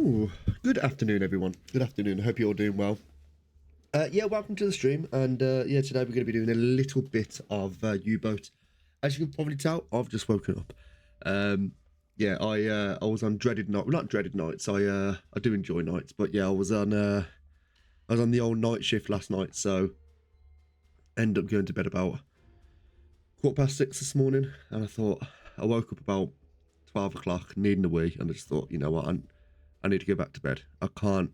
Ooh, good afternoon, everyone. Good afternoon. I hope you're all doing well. Yeah, welcome to the stream. And yeah, today we're going to be doing a little bit of U-boat. As you can probably tell, I've just woken up. Yeah, I was on dreaded night. Well, not dreaded nights. I do enjoy nights, but yeah, I was on the old night shift last night, so ended up going to bed about 6:15 this morning, and I woke up about 12 o'clock, needing a wee, and I just thought, you know what, I need to go back to bed. I can't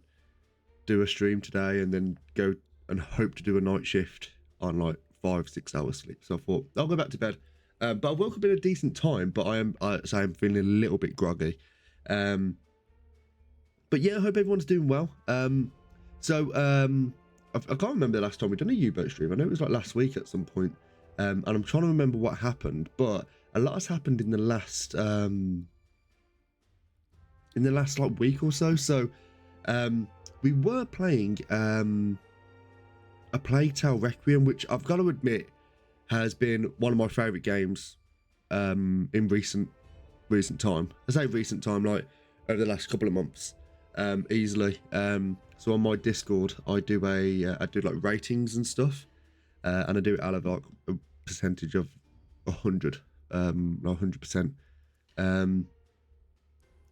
do a stream today and then go and hope to do a night shift on like 5-6 hours sleep. So I thought I'll go back to bed. But I woke up in a decent time, but I'm feeling a little bit groggy. But yeah, I hope everyone's doing well. I can't remember the last time we've done a U-boat stream. I know it was like last week at some point. And I'm trying to remember what happened, but a lot has happened in the last like week or so. So we were playing a Plague Tale Requiem, which I've got to admit has been one of my favourite games in recent time. I say recent time, like over the last couple of months, easily. So on my Discord, I do like ratings and stuff, and I do it out of like a percentage of 100, like 100%.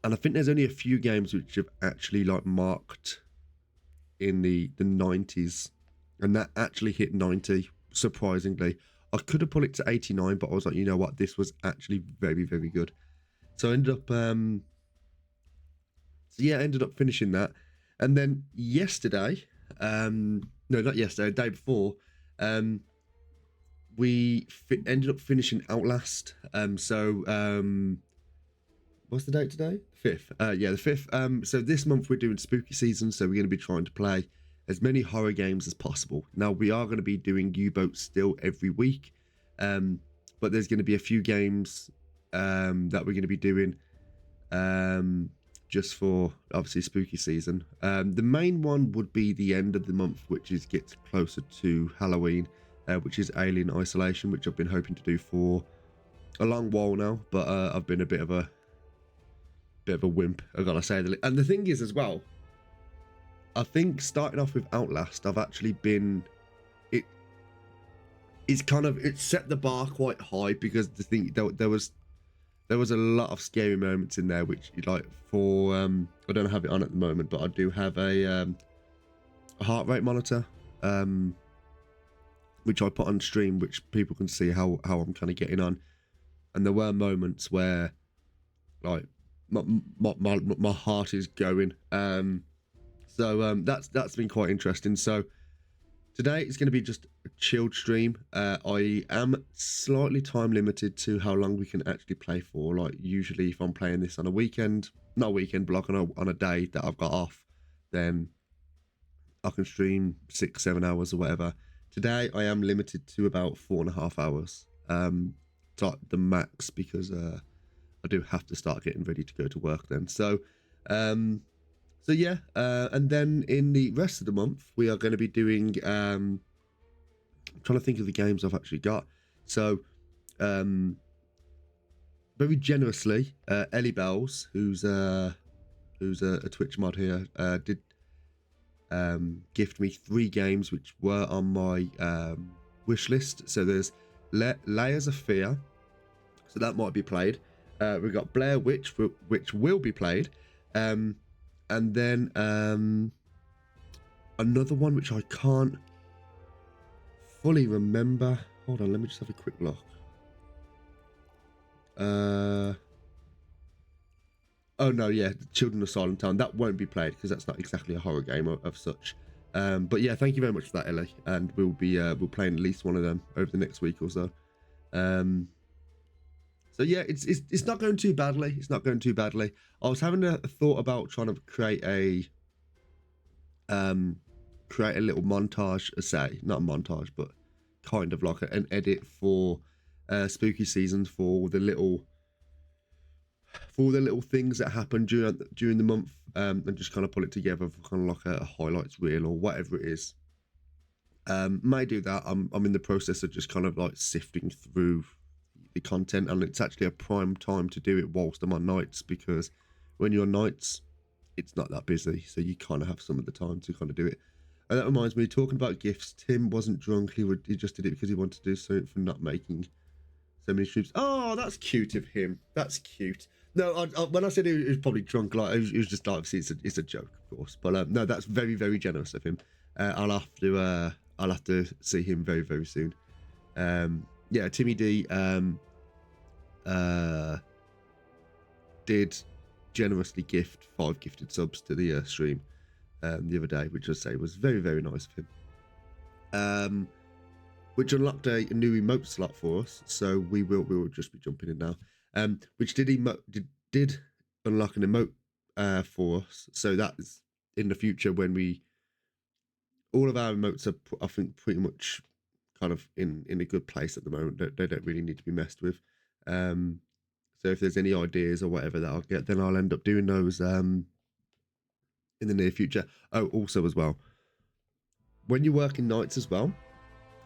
And I think there's only a few games which have actually like marked in the 90s, and that actually hit 90, surprisingly. I could have put it to 89, but I was like, you know what, this was actually very, very good. So I ended up finishing that. And then yesterday, no, not yesterday, the day before, we ended up finishing Outlast. What's the date today? 5th. Yeah, the 5th. So this month we're doing spooky season, so we're going to be trying to play as many horror games as possible. Now, we are going to be doing U-boat still every week, but there's going to be a few games that we're going to be doing just for, obviously, spooky season. The main one would be the end of the month, which gets closer to Halloween, which is Alien Isolation, which I've been hoping to do for a long while now, but I've been a bit of a wimp, I gotta say. And the thing is as well, I think starting off with Outlast, I've actually been, it's set the bar quite high, because the thing, there was a lot of scary moments in there, which like for I don't have it on at the moment, but I do have a heart rate monitor, which I put on stream, which people can see how I'm kind of getting on. And there were moments where like my heart is going. So that's been quite interesting. So today it's going to be just a chilled stream. I am slightly time limited to how long we can actually play for. Like usually if I'm playing this on a weekend, not a weekend, but like on a day that I've got off, then I can stream 6-7 hours or whatever. Today I am limited to about 4.5 hours. Like the max, because I do have to start getting ready to go to work then. So yeah, and then in the rest of the month, we are going to be doing, I'm trying to think of the games I've actually got. So, very generously, Ellie Bells, who's a Twitch mod here, did gift me 3 games which were on my wish list. So there's Layers of Fear, so that might be played. We've got Blair Witch, which will be played. And then another one which I can't fully remember. Hold on, let me just have a quick look. Oh no, yeah, Children of Silent Town. That won't be played because that's not exactly a horror game of such. But yeah, thank you very much for that, Ellie. And we'll playing at least one of them over the next week or so. So yeah, it's not going too badly. It's not going too badly. I was having a thought about trying to create a little montage, not a montage, but kind of like an edit for spooky seasons for all the little things that happen during the month, and just kind of pull it together for kind of like a highlights reel or whatever it is. May do that. I'm in the process of just kind of like sifting through the content, and it's actually a prime time to do it whilst I'm on nights, because when you're on nights, it's not that busy, so you kind of have some of the time to kind of do it. And that reminds me, talking about gifts, Tim wasn't drunk. He just did it because he wanted to do something for not making so many streams. Oh, that's cute of him. That's cute. No, when I said he was probably drunk, like it was just obviously it's a joke, of course. But no, that's very, very generous of him. I'll have to see him very, very soon. Yeah, Timmy D did generously gift 5 gifted subs to the stream the other day, which I say was very, very nice of him. Which unlocked a new emote slot for us, so we will just be jumping in now. Which did unlock an emote for us, so that's in the future when all of our emotes are, I think, pretty much kind of in a good place at the moment. They don't really need to be messed with. So if there's any ideas or whatever that I'll get, then I'll end up doing those in the near future. Oh, also as well, when you're working nights as well,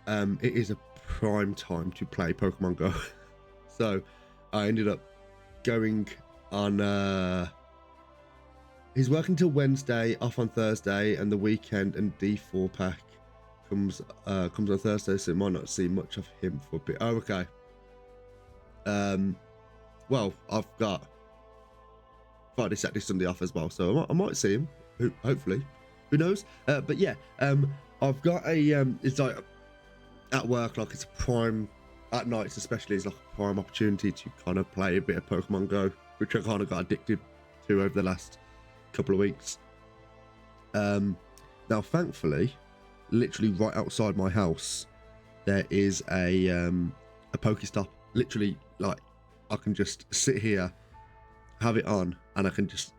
it is a prime time to play Pokemon Go. So I ended up going on he's working till Wednesday, off on Thursday, and the weekend, and D4 pack comes on Thursday, so might not see much of him for a bit. Oh, okay. Well, I've got Friday, Saturday, Sunday off as well, so I might see him, hopefully. Who knows? But yeah, I've got a it's like at work, like it's a prime, at nights especially, it's like a prime opportunity to kind of play a bit of Pokemon Go, which I kind of got addicted to over the last couple of weeks. Now thankfully, literally right outside my house, there is a Pokestop. Literally, like, I can just sit here, have it on, and I can just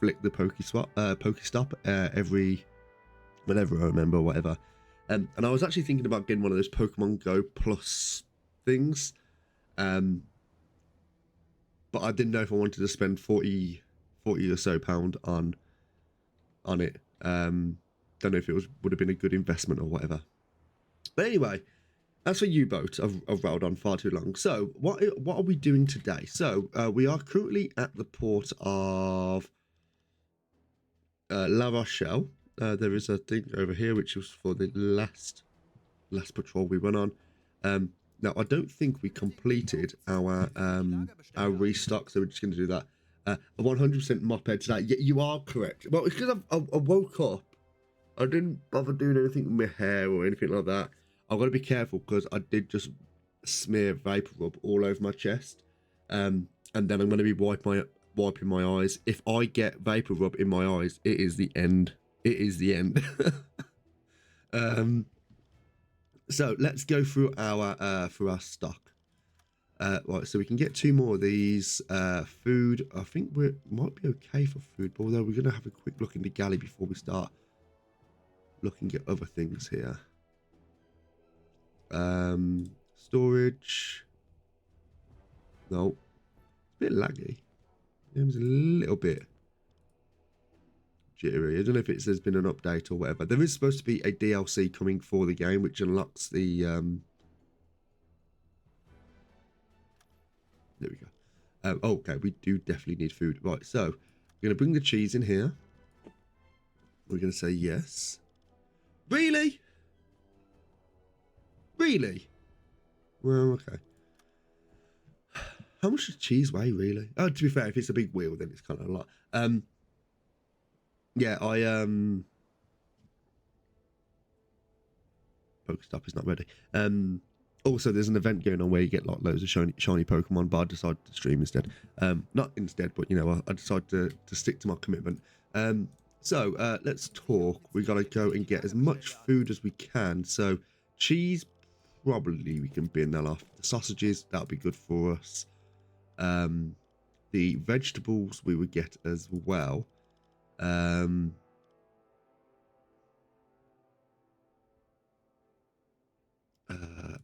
flick the Pokestop whenever I remember, whatever. And I was actually thinking about getting one of those Pokemon Go Plus things, but I didn't know if I wanted to spend 40 or so pound on it. Don't know if it would have been a good investment or whatever. But anyway, as for U-Boat, I've rattled on far too long. So what are we doing today? So we are currently at the port of La Rochelle. There is a thing over here which was for the last patrol we went on. Now I don't think we completed our restock, so we're just going to do that. A 100% moped today. Yeah, you are correct. Well, it's because I woke up. I didn't bother doing anything with my hair or anything like that. I've got to be careful because I did just smear vapor rub all over my chest, and then I'm going to be wiping my eyes. If I get vapor rub in my eyes, it is the end. It is the end. So let's go through our stock. Right, so we can get 2 more of these. Food, I think we might be okay for food, but although we're going to have a quick look in the galley before we start looking at other things here. Storage. No, it's a bit laggy. It was a little bit jittery. I don't know if there's been an update or whatever. There is supposed to be a DLC coming for the game, which unlocks the there we go. Oh, okay, we do definitely need food. Right, so we're going to bring the cheese in here. We're going to say yes. Really? Really? Well, okay. How much does cheese weigh, really? Oh, to be fair, if it's a big wheel, then it's kind of a lot. Yeah, Pokestop is not ready. Also, there's an event going on where you get like loads of shiny Pokemon, but I decided to stream instead. Not instead, but you know, I decided to stick to my commitment. So let's talk. We gotta go and get as much food as we can. So cheese, probably we can bin that off. The sausages, that'll be good for us. The vegetables we would get as well.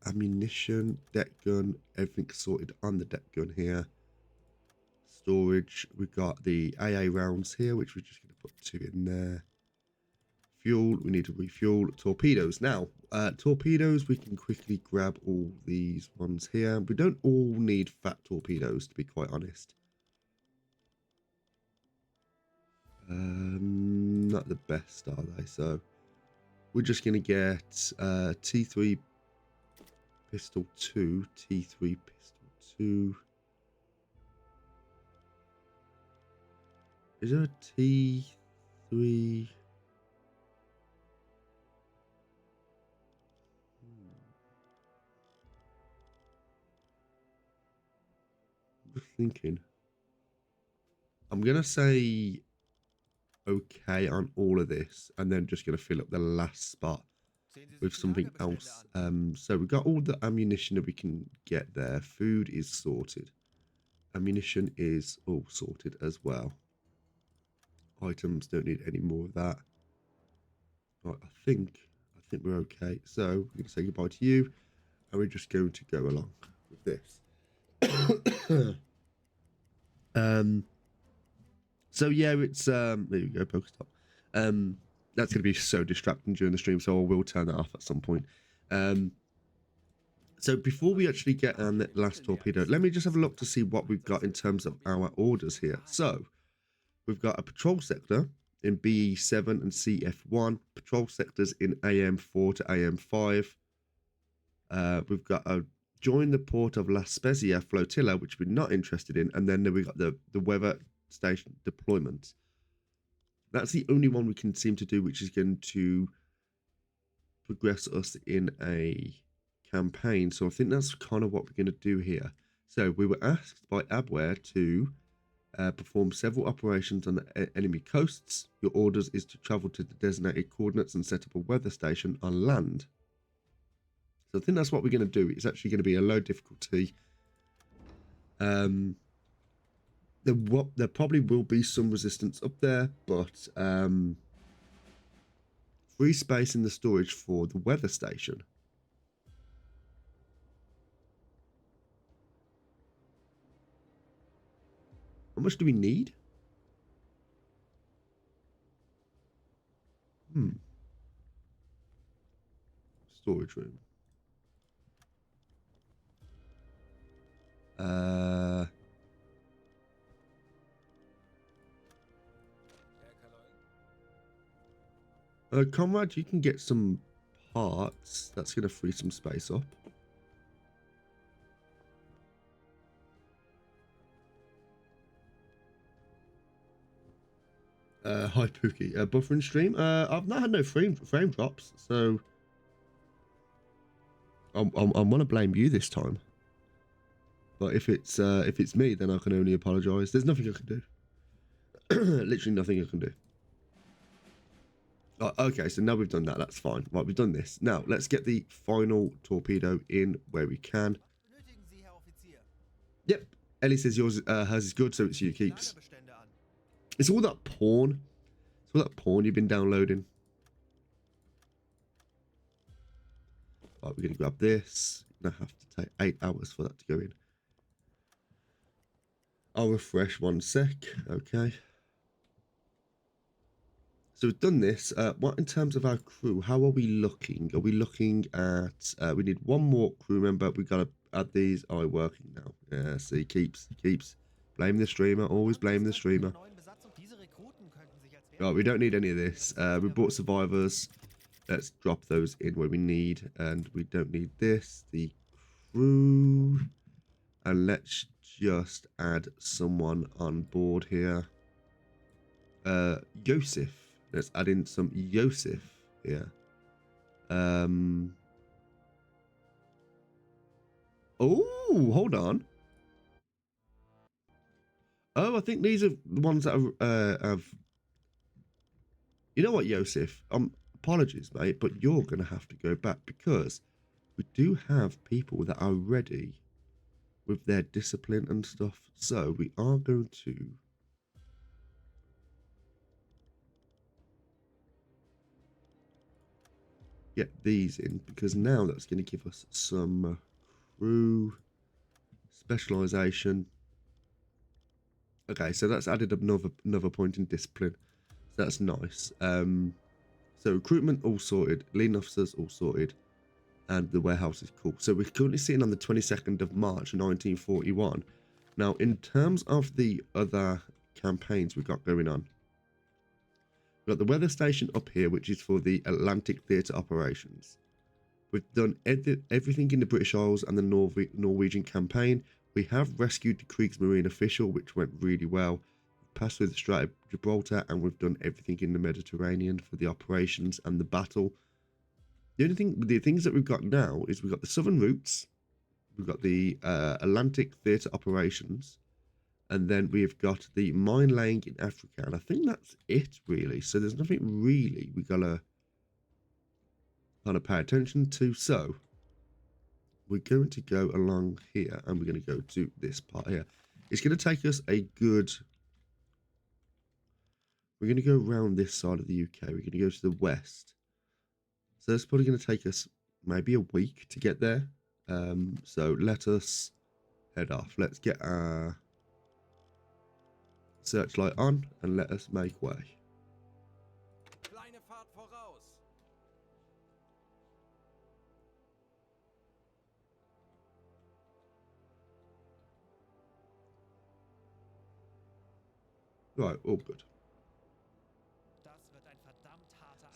Ammunition, deck gun, everything sorted on the deck gun here. Storage, we've got the AA rounds here, which we're just going to put 2 in there. Fuel, we need to refuel. Torpedoes. Now, torpedoes, we can quickly grab all these ones here. We don't all need fat torpedoes, to be quite honest. Not the best, are they? So we're just going to get T3 pistol 2, T3 pistol 2. Is there a T3? I'm just thinking. I'm going to say okay on all of this, and then just going to fill up the last spot with something else. So we've got all the ammunition that we can get there. Food is sorted. Ammunition is all sorted as well. Items, don't need any more of that. Right, I think we're okay. So we're going to say goodbye to you, and we're just going to go along with this. So yeah, it's there you go, Pokestop. That's going to be so distracting during the stream, so I will turn that off at some point. So before we actually get on the last torpedo, let me just have a look to see what we've got in terms of our orders here. So we've got a patrol sector in BE7 and CF1, patrol sectors in AM4 to AM5. We've got a join the port of La Spezia flotilla, which we're not interested in, and then we've got the weather station deployment. That's the only one we can seem to do, which is going to progress us in a campaign. So I think that's kind of what we're going to do here. So we were asked by Abwehr to perform several operations on the enemy coasts. Your orders is to travel to the designated coordinates and set up a weather station on land. So I think that's what we're going to do. It's actually going to be a low difficulty. There probably will be some resistance up there, but free space in the storage for the weather station. How much do we need? Storage room. Comrade, you can get some parts. That's going to free some space up. Hi Pookie. Buffering stream. I've not had no frame drops, so I'm gonna blame you this time. But if it's me, then I can only apologise. There's nothing I can do. Literally nothing I can do. Okay, so now we've done that. That's fine. Right, we've done this. Now let's get the final torpedo in where we can. Yep. Ellie says hers is good, so it's you keeps. It's all that porn. It's all that porn you've been downloading. Right, we're gonna grab this. Gonna have to take 8 hours for that to go in. I'll refresh 1 sec. Okay. So we've done this. What in terms of our crew? How are we looking? Are we looking at? We need 1 more crew member. We gotta add these. Are working now? Yeah. See, keeps. Blame the streamer. Always blame the streamer. Right, we don't need any of this. We bought survivors. Let's drop those in where we need, and we don't need this. The crew, and let's just add someone on board here. Yosef. Let's add in some Yosef here. Oh, hold on. Oh, I think these are the ones that have. You know what, Yosef? Apologies, mate, but you're going to have to go back because we do have people that are ready with their discipline and stuff. So we are going to get these in because now that's going to give us some crew specialization. Okay, so that's added another point in discipline. So that's nice. So recruitment all sorted, lean officers all sorted, and the warehouse is cool. So we're currently sitting on the 22nd of March 1941. Now, in terms of the other campaigns we've got going on, We've got the weather station up here, which is for the Atlantic Theatre operations. We've done everything in the British Isles and the Norwegian campaign. We have rescued the Kriegsmarine official, which went really well. We've passed through the Strait of Gibraltar, and we've done everything in the Mediterranean for the operations and the battle. The things that we've got now is we've got the southern routes, we've got the Atlantic Theatre operations, and then we've got the mine laying in Africa, and I think that's it really. So there's nothing really we gotta kind of pay attention to. So we're going to go along here, and we're going to go to this part here. It's going to take us a good... We're going to go around this side of the UK. We're going to go to the west. So that's probably going to take us maybe a week to get there. So let us head off. Let's get our searchlight on and let us make way. Right, all good.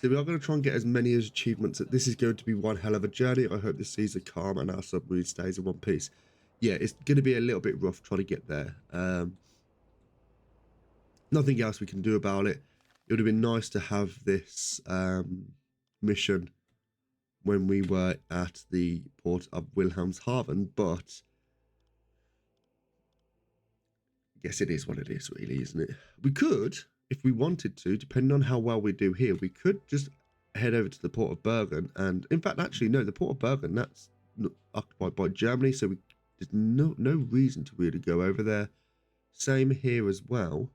So we are going to try and get as many as achievements. This is going to be one hell of a journey. I hope the seas are calm and our submarine stays in one piece. Yeah, it's going to be a little bit rough trying to get there. Nothing else we can do about it. It would have been nice to have this mission when we were at the port of Wilhelmshaven, but I guess it is what it is, really, isn't it? We could, if we wanted to, depending on how well we do here, we could just head over to the port of Bergen. And in fact, actually, no, the port of Bergen, that's occupied by Germany, so there's no reason to really go over there. Same here as well.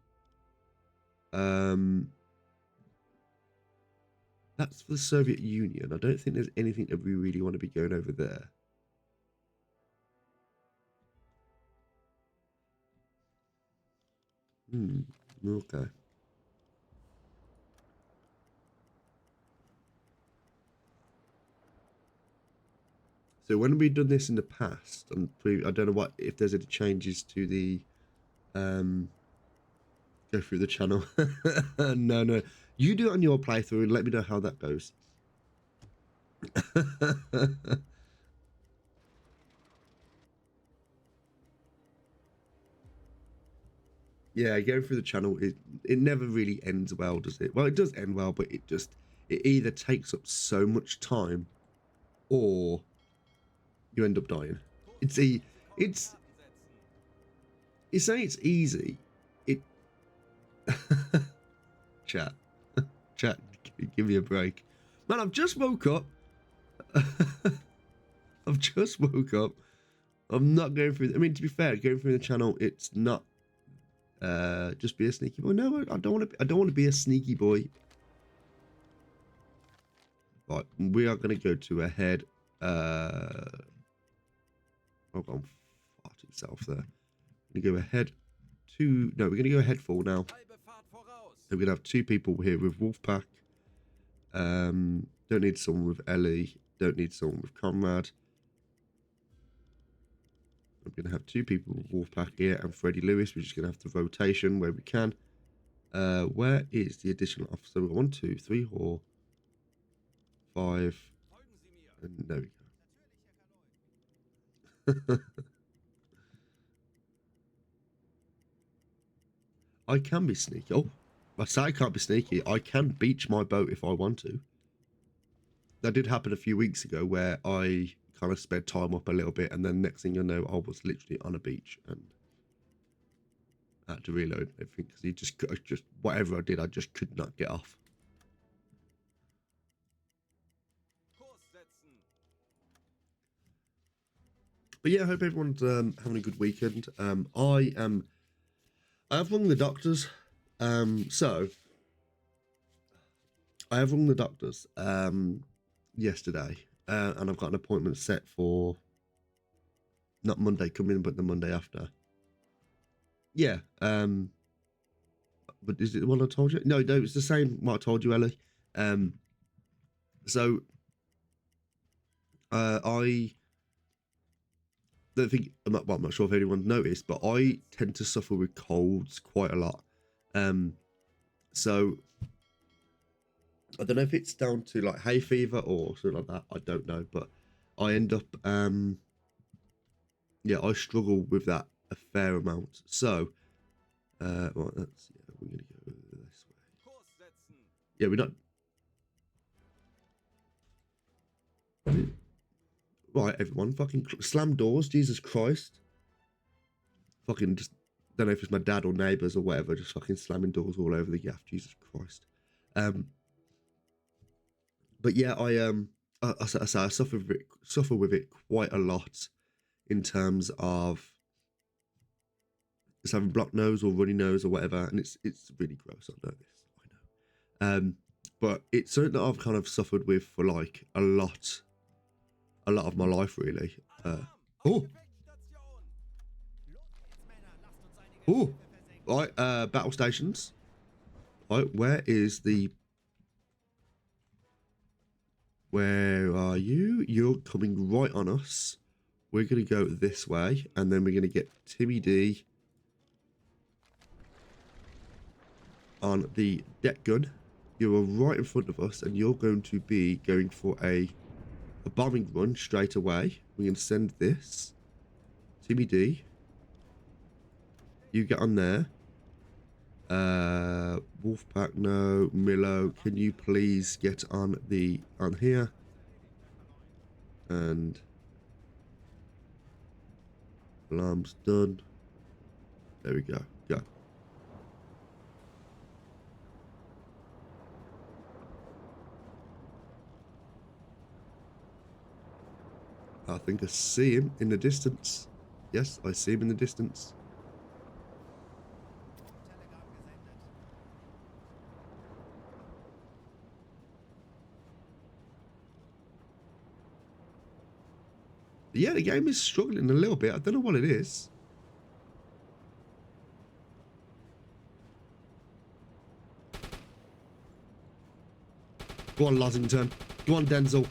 That's for the Soviet Union. I don't think there's anything that we really want to be going over there. Okay. So when we've done this in the past, I don't know if there's any changes to the go through the channel. No. You do it on your playthrough and let me know how that goes. Yeah, going through the channel, it never really ends well, does it? Well, it does end well, but it either takes up so much time or you end up dying. You say it's easy. Chat, give me a break, man. I've just woke up. I'm not going through. I mean, to be fair, going through the channel, it's not just be a sneaky boy. No, I don't want to be a sneaky boy. Right, we are going to go to a head. I've gone far too south there. We're going to go ahead to... No, we're going to go ahead full now. So we're going to have two people here with Wolfpack. Don't need someone with Ellie. Don't need someone with Conrad. I'm going to have two people with Wolfpack here and Freddie Lewis. We're just going to have the rotation where we can. Where is the additional officer? We've got 1, 2, 3, 4, 5. And there we go. I can be sneaky. Oh, I say I can't be sneaky. I can beach my boat if I want to. That did happen a few weeks ago where I kind of sped time up a little bit, and then next thing you know, I was literally on a beach and I had to reload everything because he just whatever I did, I just could not get off. But yeah, I hope everyone's having a good weekend. I have rung the doctors. So I have rung the doctors yesterday, and I've got an appointment set for not Monday coming, but the Monday after. Yeah. But is it the one I told you? No, it's the same what I told you, Ellie. So I don't think I'm not sure if anyone noticed, but I tend to suffer with colds quite a lot. So I don't know if it's down to like hay fever or something like that. I don't know, but I end up, yeah, I struggle with that a fair amount. So, right, that's, yeah, we're gonna go this way. Yeah, we're not. Right, everyone, fucking slam doors, Jesus Christ. Fucking just, don't know if it's my dad or neighbours or whatever, just fucking slamming doors all over the gaff, Jesus Christ. But yeah, I suffer with it quite a lot in terms of just having blocked nose or runny nose or whatever, and it's really gross. I know this, I know. But it's something that I've kind of suffered with for like a lot of my life, really. Oh, right, battle stations. Right, where are you? You're coming right on us. We're gonna go this way, and then we're gonna get Timmy D on the deck gun. You are right in front of us, and you're going to be going for a bombing run straight away. We're going to send this. Timmy D, you get on there. Wolfpack, no. Milo, can you please get on here? And alarm's done. There we go. Go. I think I see him in the distance. Yes, I see him in the distance. Yeah, the game is struggling a little bit. I don't know what it is. Go on, Lossington. Go on, Denzel.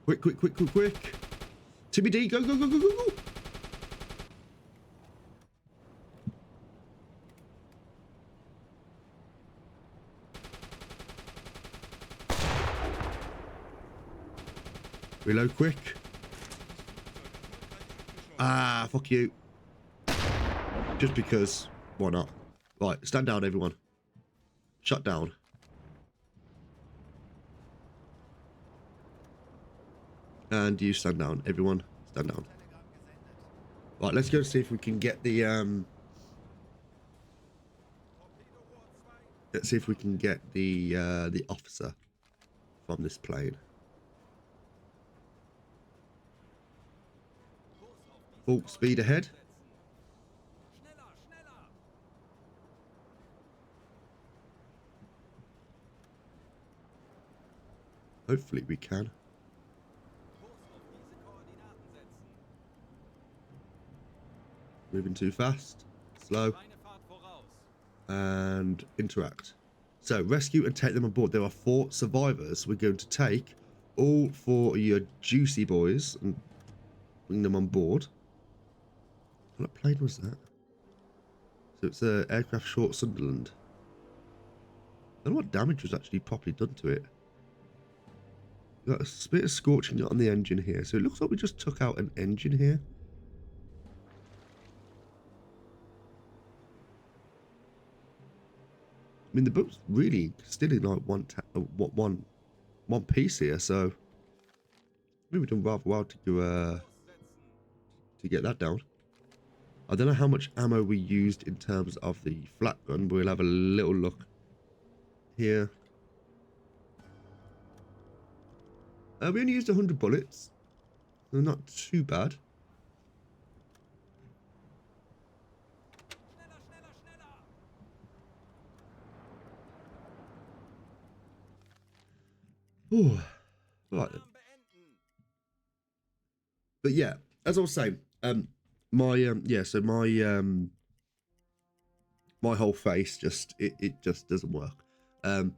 Quick, quick, quick, quick, quick. Timmy D, go, go, go, go, go, go. Reload quick. Ah, fuck you. Just because. Why not? Right, stand down, everyone. Shut down. And you stand down, everyone. Stand down. Right, let's go see if we can get the let's see if we can get the officer from this plane. Full speed ahead. Hopefully we can. Moving too fast. Slow. And interact. So rescue and take them on board. There are 4 survivors. We're going to take all 4 of your juicy boys and bring them on board. What plane was that? So it's an aircraft short Sunderland. I don't know what damage was actually properly done to it. Got a bit of scorching on the engine here. So it looks like we just took out an engine here. I mean, the boat's really still in like one piece here, so maybe we've done rather well to get that down. I don't know how much ammo we used in terms of the flat gun. We'll have a little look here. We only used 100 bullets. So not too bad. Oh, right then. But yeah, as I was saying, my whole face just it just doesn't work. I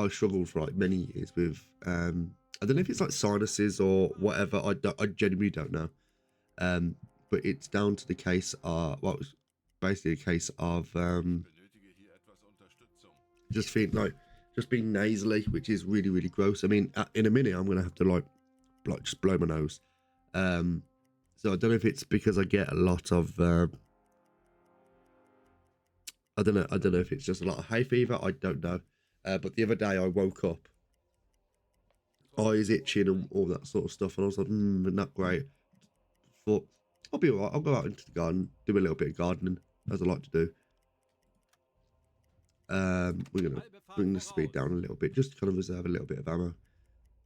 struggled for like many years with I don't know if it's like sinuses or whatever. I genuinely don't know. But it's down to the case well, it was basically a case of just feel like just being nasally, which is really, really gross. I mean, in a minute, I'm gonna have to like just blow my nose. So I don't know if it's because I get a lot of I don't know if it's just a lot of hay fever. I don't know. But the other day I woke up, eyes itching and all that sort of stuff, and I was like, not great. Thought I'll be alright. I'll go out into the garden, do a little bit of gardening, as I like to do. We're gonna bring the speed down a little bit, just to kind of reserve a little bit of ammo.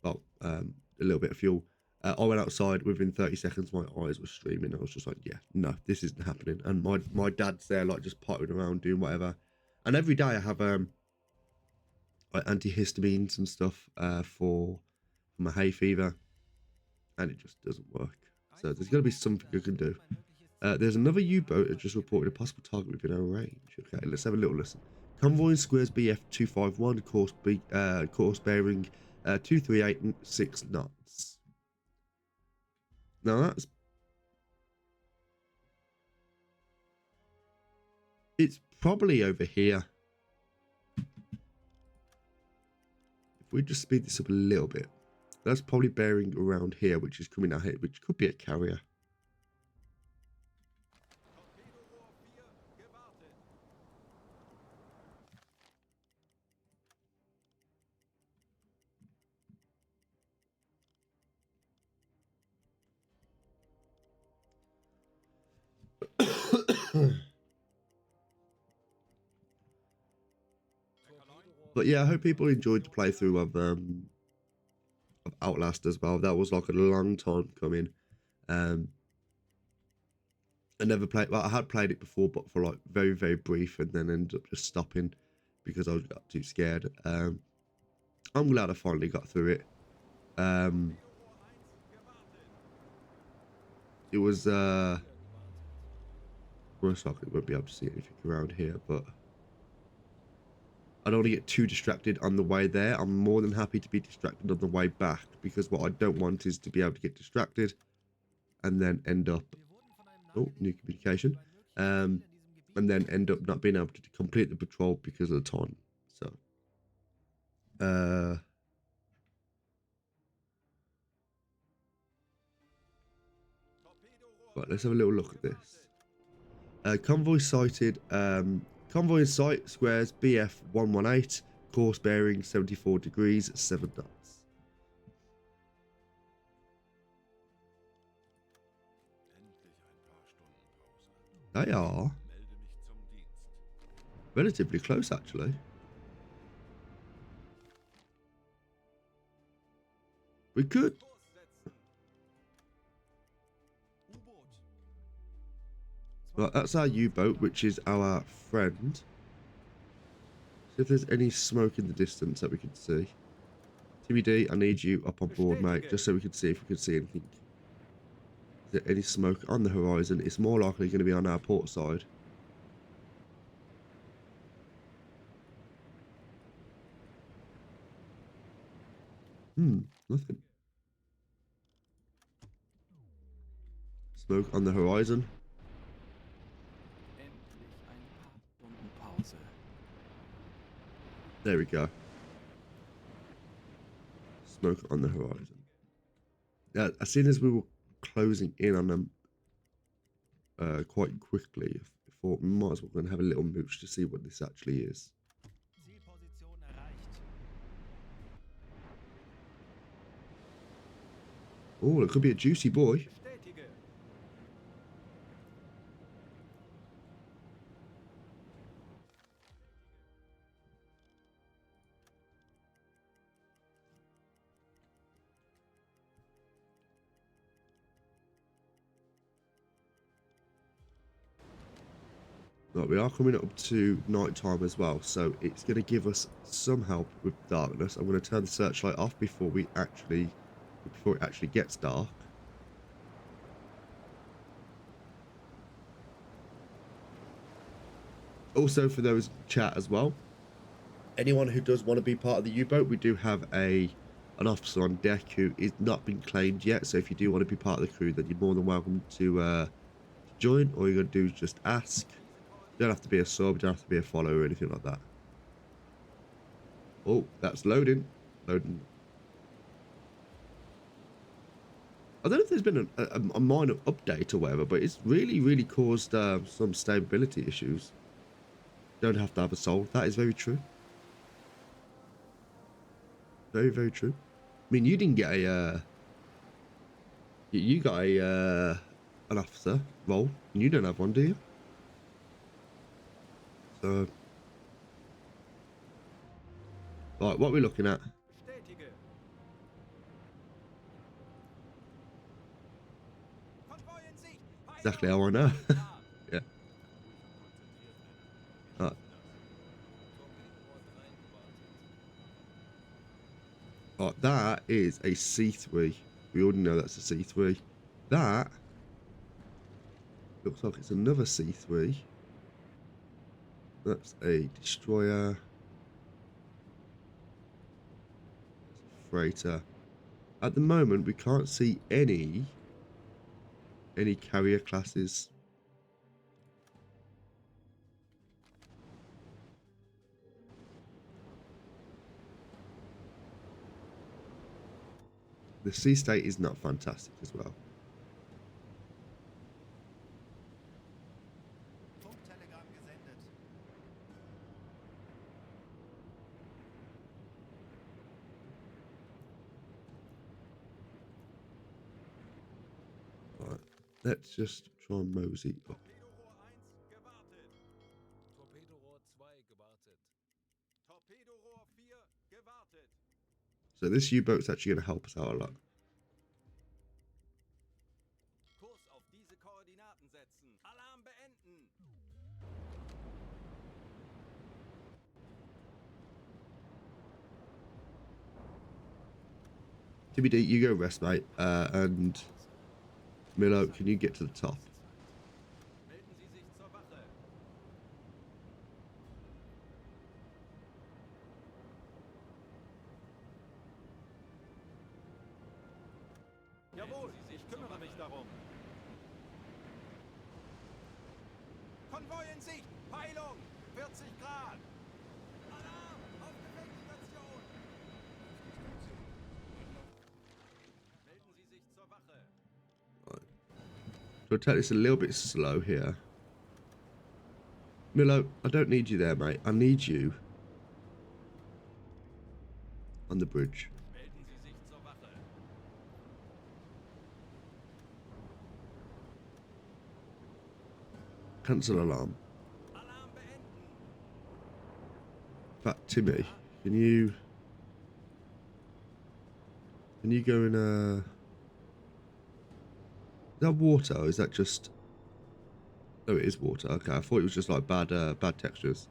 Well, a little bit of fuel. I went outside. Within 30 seconds, my eyes were streaming. I was just like, yeah, no, this isn't happening. And my dad's there, like, just pottering around, doing whatever. And every day I have like antihistamines and stuff for my hay fever, and it just doesn't work. So there's got to be something you can do. There's another U-boat that just reported a possible target within our range. Okay, let's have a little listen. Convoy in squares BF 251, course bearing 238.6 knots. Now that's... It's probably over here. If we just speed this up a little bit, that's probably bearing around here, which is coming out here, which could be a carrier. But yeah, I hope people enjoyed the playthrough of Outlast as well. That was like a long time coming. I never played. Well, I had played it before, but for like very, very brief, and then ended up just stopping because I got too scared. I'm glad I finally got through it. It was most likely won't be able to see anything around here, but I don't want to get too distracted on the way there. I'm more than happy to be distracted on the way back, because what I don't want is to be able to get distracted and then end up... Oh, new communication. And then end up not being able to complete the patrol because of the time. So, right, let's have a little look at this. Convoy sighted. Convoy in sight, squares BF 118, course bearing 74 degrees, 7 knots. They are relatively close, actually. We could. Right, that's our U-boat, which is our friend. See if there's any smoke in the distance that we can see. TBD, I need you up on board, mate, just so we can see if we can see anything. Is there any smoke on the horizon? It's more likely going to be on our port side. Nothing. Smoke on the horizon. There we go. Smoke on the horizon. Yeah, as soon as we were closing in on them quite quickly, I thought we might as well go and have a little mooch to see what this actually is. Oh, it could be a juicy boy. Right, we are coming up to night time as well, so it's going to give us some help with darkness. I'm going to turn the searchlight off before it actually gets dark. Also, for those in chat as well, anyone who does want to be part of the U-boat, we do have an officer on deck who is not been claimed yet. So if you do want to be part of the crew, then you're more than welcome to join. All you're going to do is just ask. You don't have to be a sub, you don't have to be a follower or anything like that. Oh, that's loading. Loading. I don't know if there's been a minor update or whatever, but it's really, really caused some stability issues. Don't have to have a soul. That is very true. Very, very true. I mean, you didn't get a, you got a, an officer role, and you don't have one, do you? So, right, what are we looking at? Exactly how I know. Yeah. Right. Right, that is a C3. We already know that's a C3. That looks like it's another C3. That's a destroyer. Freighter. At the moment, we can't see any carrier classes. The sea state is not fantastic as well. Right, let's just try and mosey up. So this U-boat's actually going to help us out a lot. TBD, you go rest, mate. And Milo, can you get to the top? Jawohl, ich kümmere mich darum. Konvoi in Sicht! Peilung! 40 Grad! Alarm! Auf Gefechtsstation! Melden Sie sich zur Wache. Right. So I'll take this a little bit slow here. Milo, I don't need you there, mate. I need you on the bridge. Melden Sie sich zur Wache. Cancel alarm. Alarm beenden! In fact, Timmy, can you go in a... Is that water or is that just... Oh, it is water. Okay, I thought it was just like bad textures.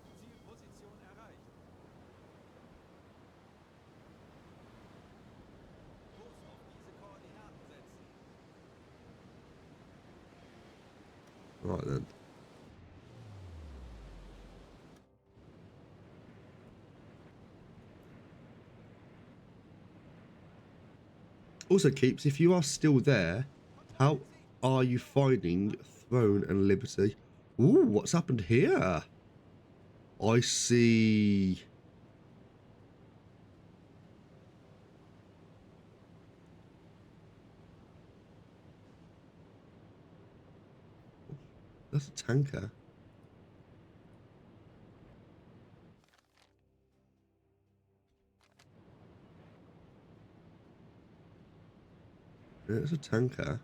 Zielposition erreicht. Kurs auf diese Koordinaten setzen. Right then. Also, Keeps, if you are still there, how are you finding Throne and Liberty? Ooh, what's happened here? I see. That's a tanker. Yeah, it's a tanker.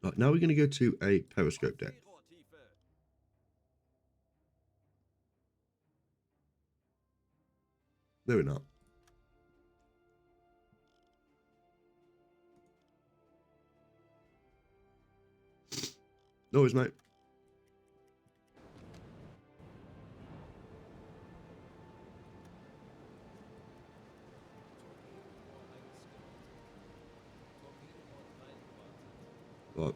Right, now we're going to go to a periscope deck. Seerohrtiefe. No, we're not. No worries, mate. Right.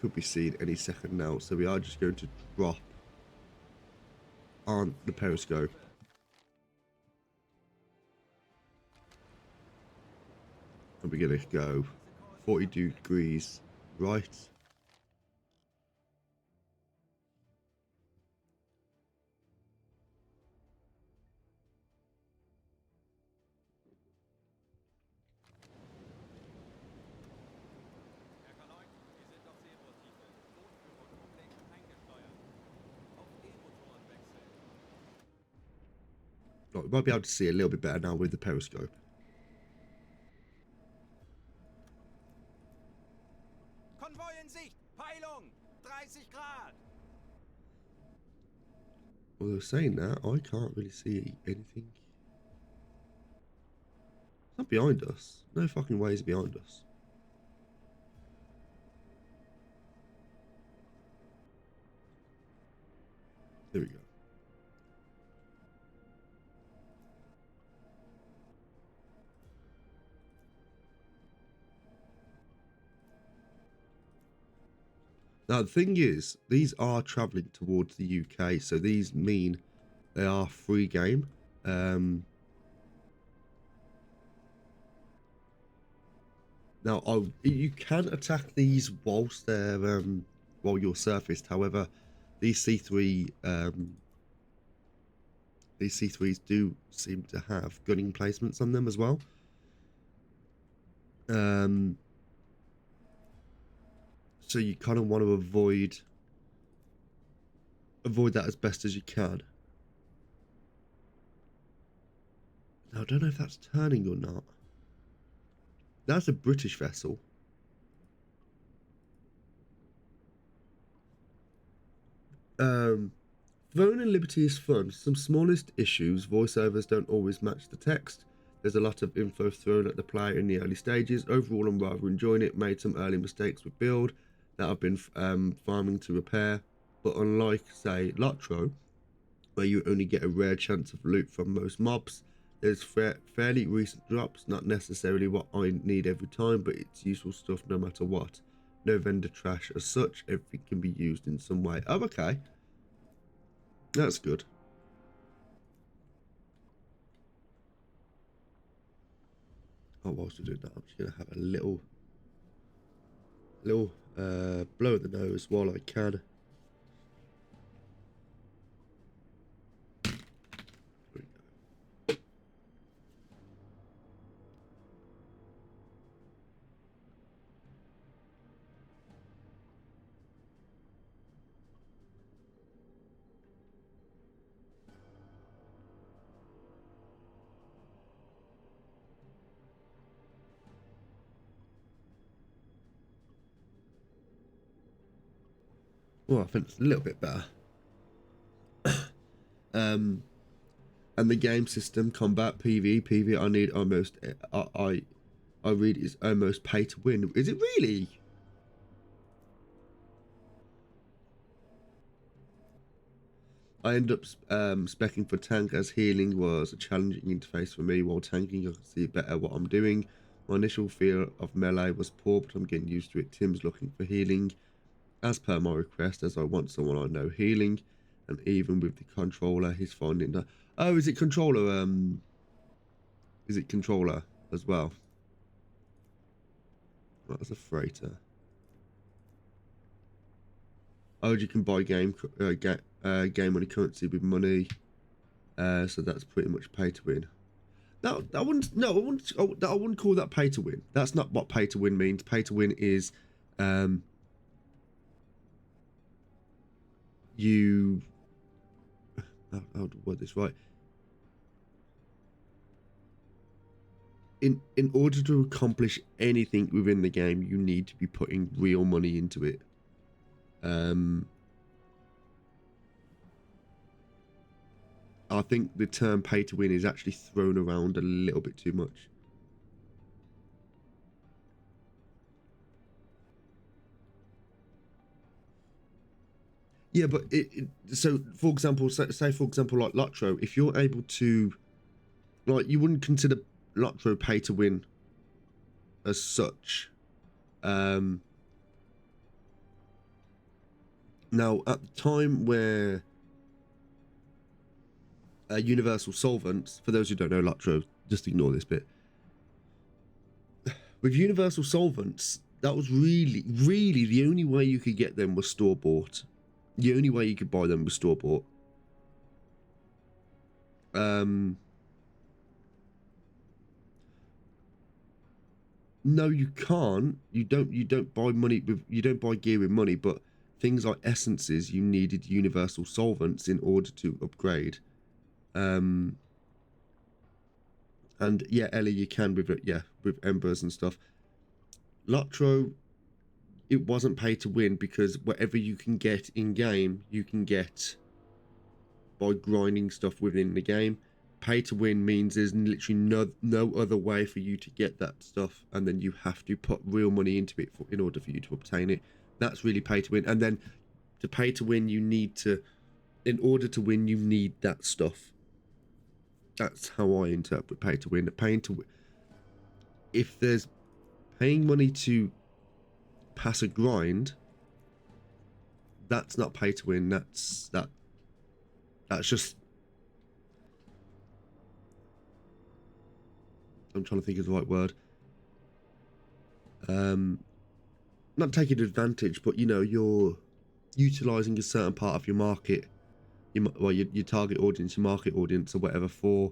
could be seen any second now. So we are just going to drop on the periscope. And we're going to go 42 degrees right. Herr Kanoit, wir sind auf Seebohrtiefe. Bootführung komplett eingesteuert. Auf E-Motoren wechseln. Right, we might be able to see a little bit better now with the periscope. Konvoi in Sicht! Peilung! 30 Grad! Although saying that, I can't really see anything. It's not behind us. No fucking way is behind us. There we go. Now, the thing is, these are travelling towards the UK, so these mean they are free game. Now, you can attack these whilst they're while you're surfaced. However, these C3s do seem to have gunning placements on them as well. So you kind of want to avoid that as best as you can. Now, I don't know if that's turning or not. That's a British vessel. Throne and Liberty is fun. Some smallest issues, voiceovers don't always match the text. There's a lot of info thrown at the player in the early stages. Overall, I'm rather enjoying it. Made some early mistakes with build that I've been farming to repair. But unlike, say, Lotro, where you only get a rare chance of loot from most mobs, there's fairly recent drops, not necessarily what I need every time, but it's useful stuff no matter what. No vendor trash as such, everything can be used in some way. Oh, okay. That's good. Oh, whilst we're doing that, I'm just going to have a little blow at the nose while I can. Well, I think it's a little bit better. And the game system, combat, PV, I need almost, I read is almost pay to win. Is it really? I end up specking for tank as healing was a challenging interface for me. While tanking, I can see better what I'm doing. My initial fear of melee was poor, but I'm getting used to it. Tim's looking for healing, as per my request, as I want someone I know healing. And even with the controller, he's finding that. Oh, is it controller? Is it controller as well? Well, that's a freighter. Oh, you can buy game money currency with money. So that's pretty much pay to win. No, I wouldn't. No, I wouldn't call that pay to win. That's not what pay to win means. Pay to win is, you. How to word this right? In order to accomplish anything within the game, you need to be putting real money into it. I think the term pay to win is actually thrown around a little bit too much. Yeah, but so for example, say for example like Lotro, if you're able to, like, you wouldn't consider Lotro pay to win as such. Now, at the time where Universal Solvents, for those who don't know Lotro, just ignore this bit. With Universal Solvents, that was really the only way you could get them was store bought. The only way you could buy them was store bought. No, you can't. You don't buy money with, you don't buy gear with money, but things like essences, you needed Universal Solvents in order to upgrade. And yeah, Ellie, you can with it, yeah, with embers and stuff. Lotro, it wasn't pay to win because whatever you can get in game, you can get by grinding stuff within the game. Pay to win means there's literally no other way for you to get that stuff, and then you have to put real money into it in order for you to obtain it. That's really pay to win. And then to pay to win, you need to, in order to win, you need that stuff. That's how I interpret pay to win. Paying to, if there's paying money to pass a grind, that's not pay to win. That's just, I'm trying to think of the right word. Not taking advantage, but you know, you're utilizing a certain part of your market, your target audience, your market audience, or whatever, for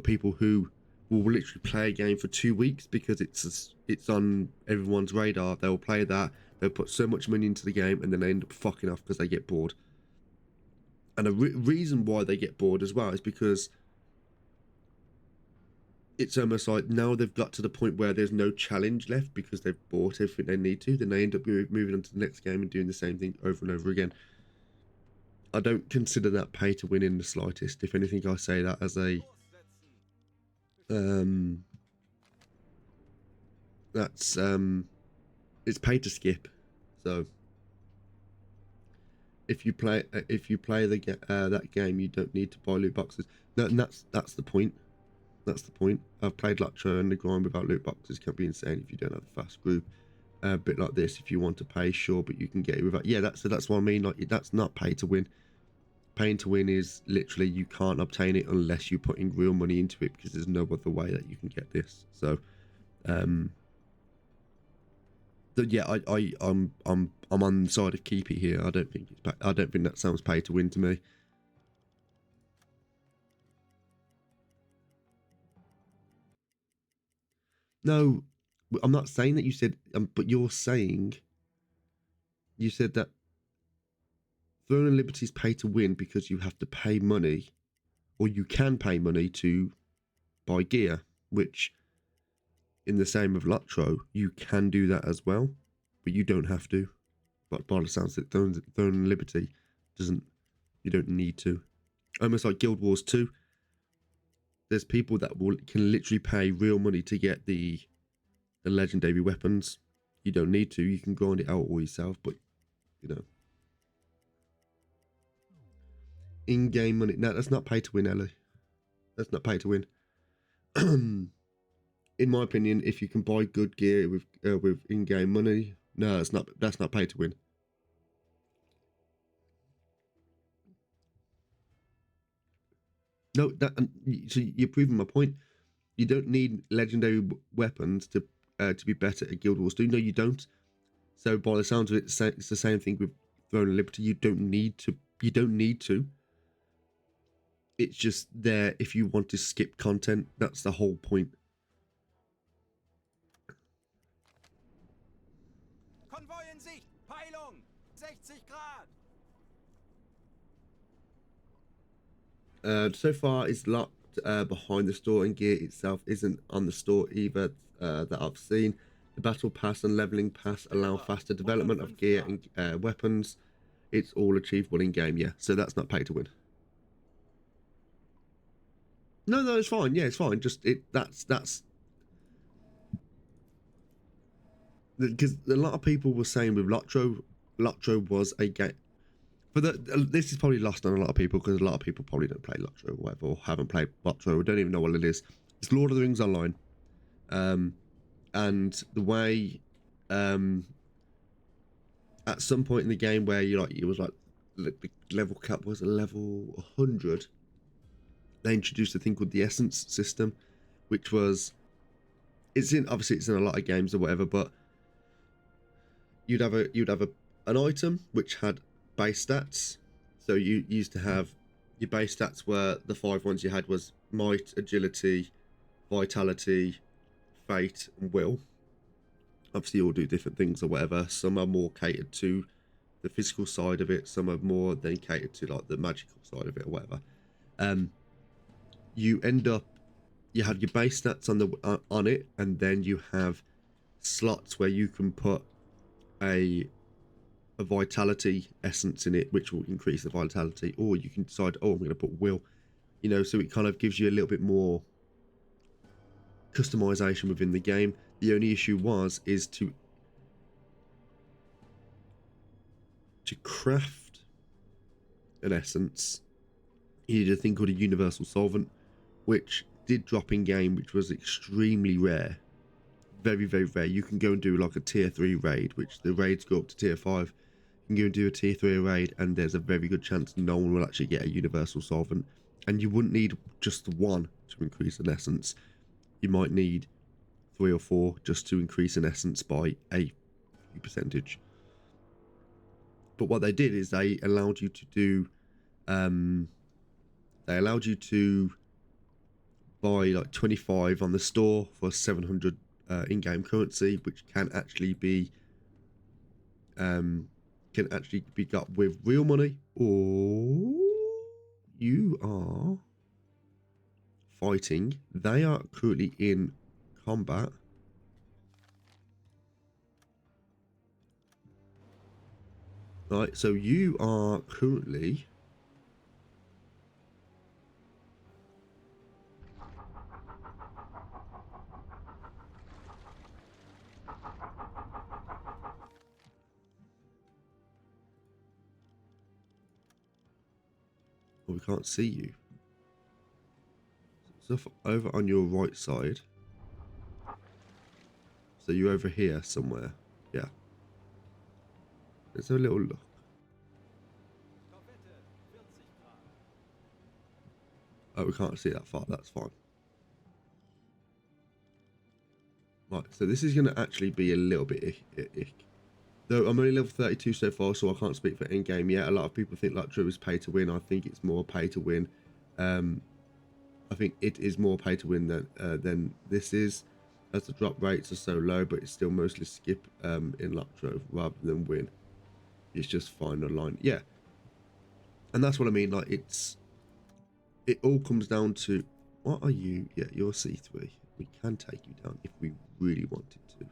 people who will literally play a game for 2 weeks because it's on everyone's radar. They'll play that, they'll put so much money into the game, and then they end up fucking off because they get bored. And a reason why they get bored as well is because it's almost like now they've got to the point where there's no challenge left because they've bought everything they need to. Then they end up moving on to the next game and doing the same thing over and over again. I don't consider that pay to win in the slightest. If anything, I say that as a it's pay to skip. So if you play that game, you don't need to buy loot boxes. And that's the point. That's the point. I've played Lotro and the grind without loot boxes can be insane if you don't have a fast group. A bit like this, if you want to pay, sure, but you can get it without. Yeah, that's what I mean. Like, that's not pay to win. Paying to win is literally you can't obtain it unless you're putting real money into it because there's no other way that you can get this. So, yeah, I'm on the side of keep it here. I don't think that sounds pay to win to me. No, I'm not saying that you said, but you're saying, you said that Throne and Liberty is pay to win because you have to pay money, or you can pay money to buy gear, which in the same of Lotro, you can do that as well, but you don't have to. But by the sounds of it, Throne and Liberty you don't need to. Almost like Guild Wars 2. There's people that can literally pay real money to get the legendary weapons. You don't need to. You can grind it out all yourself, but you know, in-game money. No, that's not pay to win, Ellie. That's not pay to win. In my opinion, if you can buy good gear with in-game money, no, that's not pay to win. No, so you're proving my point. You don't need legendary weapons to be better at Guild Wars 2. No, you don't. So by the sounds of it, it's the same thing with Throne and Liberty. You don't need to. It's just there if you want to skip content. That's the whole point. Konvoi in Sicht! Peilung! 60 Grad! So far, it's locked behind the store, and gear itself isn't on the store either that I've seen. The battle pass and leveling pass allow faster development of gear and weapons. It's all achievable in game, yeah. So that's not pay to win. No, it's fine. Yeah, it's fine. Just that's because a lot of people were saying with Lotro was a game. This is probably lost on a lot of people because a lot of people probably don't play Lotro or whatever, or haven't played Lotro, or don't even know what it is. It's Lord of the Rings Online, and the way at some point in the game where it was like the level cap was a level 100, they introduced a thing called the essence system, which was it's in a lot of games or whatever, but you'd have an item which had base stats. So you used to have your base stats were the 5 ones you had was might, agility, vitality, fate, and will. Obviously, you all do different things or whatever. Some are more catered to the physical side of it. Some are more then catered to like the magical side of it or whatever. You end up you have your base stats on it, and then you have slots where you can put a vitality essence in it, which will increase the vitality, or you can decide, oh, I'm going to put will, so it kind of gives you a little bit more customization within the game. The only issue is to craft an essence, you need a thing called a universal solvent, which did drop in game, which was extremely rare. Very, very rare. You can go and do like a tier 3 raid, which the raids go up to tier 5. You can go and do a tier 3 raid, and there's a very good chance no one will actually get a universal solvent. And you wouldn't need just one to increase an essence. You might need 3 or 4 just to increase an essence by a few percentage. But what they did is they allowed you to do buy like 25 on the store for 700 in-game currency, which can actually be got with real money, or you are fighting. They are currently in combat. Right, so you are currently we can't see you. So over on your right side. So you're over here somewhere. Yeah. Let's have a little look. Korvette, 40 Grad. Oh, we can't see that far. That's fine. Right, so this is going to actually be a little bit ick. Though I'm only level 32 so far, so I can't speak for in-game yet. A lot of people think Lotro is pay to win. I think it's more pay to win. I think it is more pay to win than this is, as the drop rates are so low, but it's still mostly skip in Lotro rather than win. It's just find online. Yeah. And that's what I mean. Like, it all comes down to, what are you? Yeah, you're C3. We can take you down if we really wanted to.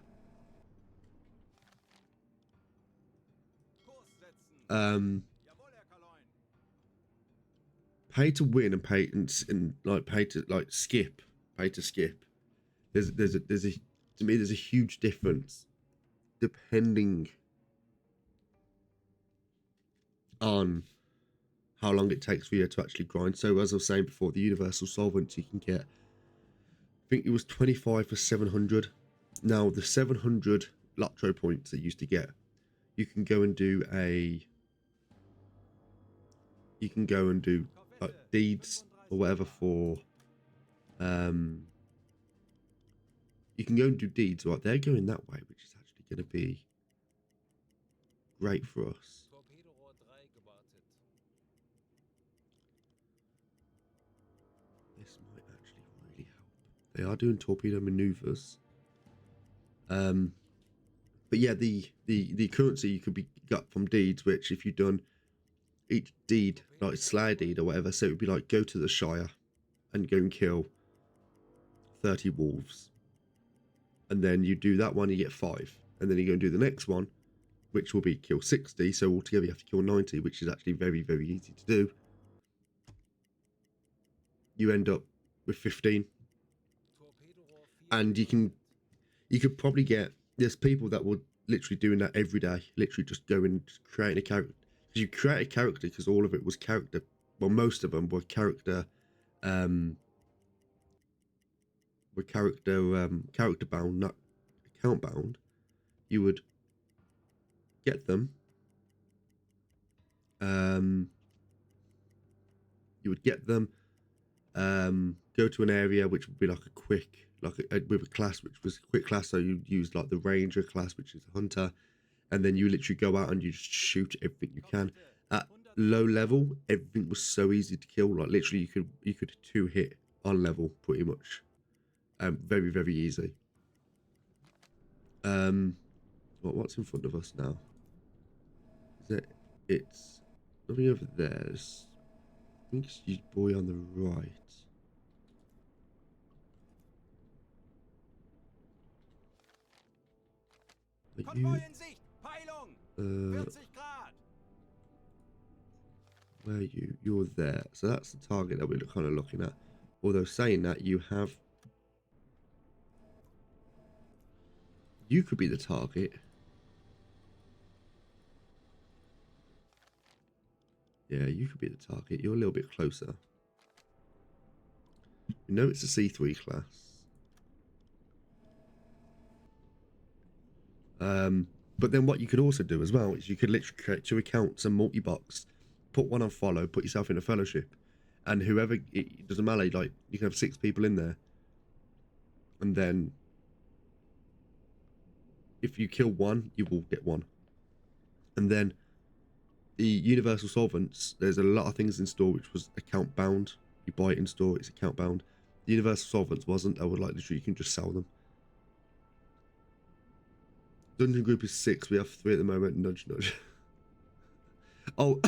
Kurs setzen. Jawohl, Herr Kaloin. Pay to win and pay to skip. There's a to me there's a huge difference depending on how long it takes for you to actually grind. So as I was saying before, the universal solvent you can get, I think it was 25 for 700. Now the 700 Lotro points that you used to get, you can go and do like deeds or whatever for you can go and do deeds. Right, they're going that way, which is actually going to be great for us. Torpedorohr 3 gewartet. This might actually really help. They are doing torpedo maneuvers. But yeah, the currency you could be got from deeds, which if you've done each deed, like Slayer deed or whatever, so it would be like go to the Shire and go and kill 30 wolves. And then you do that one, you get 5. And then you go and do the next one, which will be kill 60. So altogether you have to kill 90, which is actually very, very easy to do. You end up with 15. Torpedorohr 4 And you could probably get, there's people that will literally doing that every day, literally just going and creating a character. Because you create a character because all of it was character, well, most of them were character character bound, not account bound. You would get them, You would get them, go to an area which would be like a quick, with a class which was a quick class. So you use like the ranger class, which is a hunter, and then you literally go out and you just shoot everything you can. At low level, everything was so easy to kill. Like literally, you could 2-hit on level pretty much. Very very easy. What's in front of us now? Is it? It's nothing over there. I think it's you boy on the right. Are you? Konvoi in Sicht. Peilung. 40 Grad. Where are you? You're there. So that's the target that we're kind of looking at. Although saying that, you could be the target. Yeah, you could be the target. You're a little bit closer. You know it's a C3 class. But then what you could also do as well is you could literally create 2 accounts and multi-box, put one on follow, put yourself in a fellowship, and whoever, it doesn't matter, like you can have 6 people in there, and then if you kill one, you will get one. And then the Universal Solvents, there's a lot of things in store which was account bound. You buy it in store, it's account bound. The Universal Solvents wasn't. I would like literally you can just sell them. Dungeon group is 6. We have 3 at the moment. Nudge, nudge. Oh,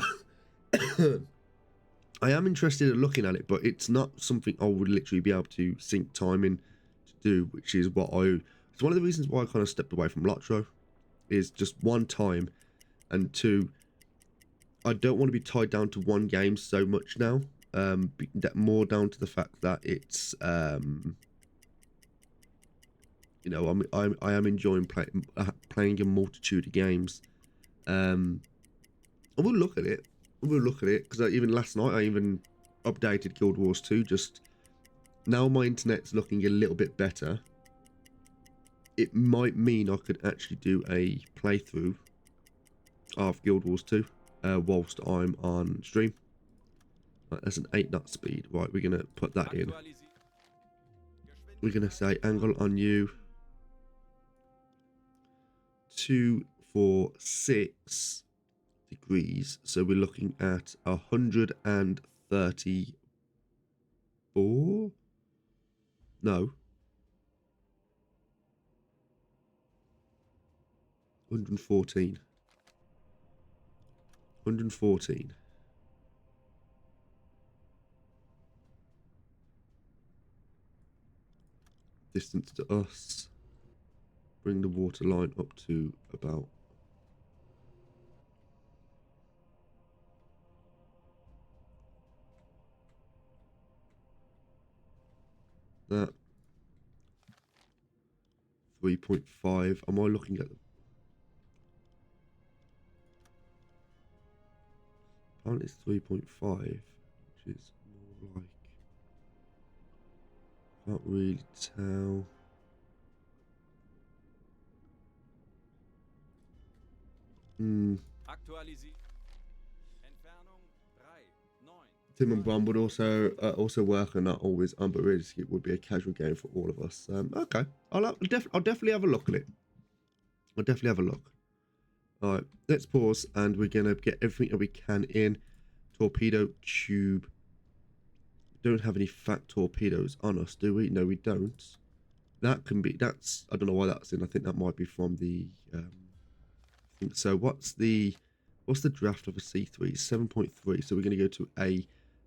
I am interested in looking at it, but it's not something I would literally be able to sink time in to do, which is what it's one of the reasons why I kind of stepped away from Lotro, is just 1, time, and 2, I don't want to be tied down to one game so much now. More down to the fact that it's you know, I am enjoying playing a multitude of games. I will look at it. Because even last night I even updated Guild Wars 2. Just now my internet's looking a little bit better. It might mean I could actually do a playthrough of Guild Wars 2 whilst I'm on stream. Right, that's an 8 knot speed. Right, we're gonna put that in. We're gonna say angle on you 246 degrees, so we're looking at 134. No, 114. 114. Distance to us. Bring the water line up to about that. 3.5. Am I looking at the... Apparently it's 3.5, which is more like... Can't really tell. Aktualisiert. Entfernung 3, 9. Tim and Bron would also work on that always, but really it would be a casual game for all of us. Okay, I'll definitely have a look at it. I'll definitely have a look. All right, let's pause, and we're gonna get everything that we can in. Torpedo tube. Don't have any fat torpedoes on us, do we? No, we don't. That can be. That's. I don't know why that's in. I think that might be from the. So what's the draft of a C3? 7.3. So we're going to go to a,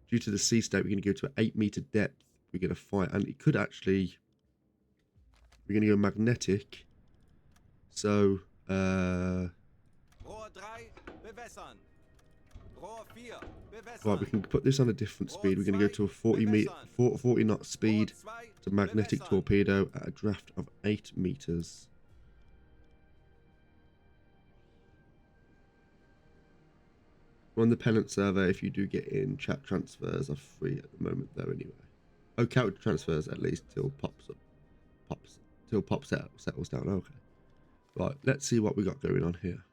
due to the sea state, we're going to go to an 8-meter depth. We're going to fight, and it could actually, we're going to go magnetic. So, Rohr 3, bewässern. Rohr 4, bewässern. right, we can put this on a different speed. We're going to go to a 40 knot speed. It's a magnetic torpedo at a draft of 8 meters. On the Pennant server, if you do get in, chat transfers are free at the moment, though. Anyway, oh, couch transfers at least till pop settles down. Okay, right. Let's see what we got going on here.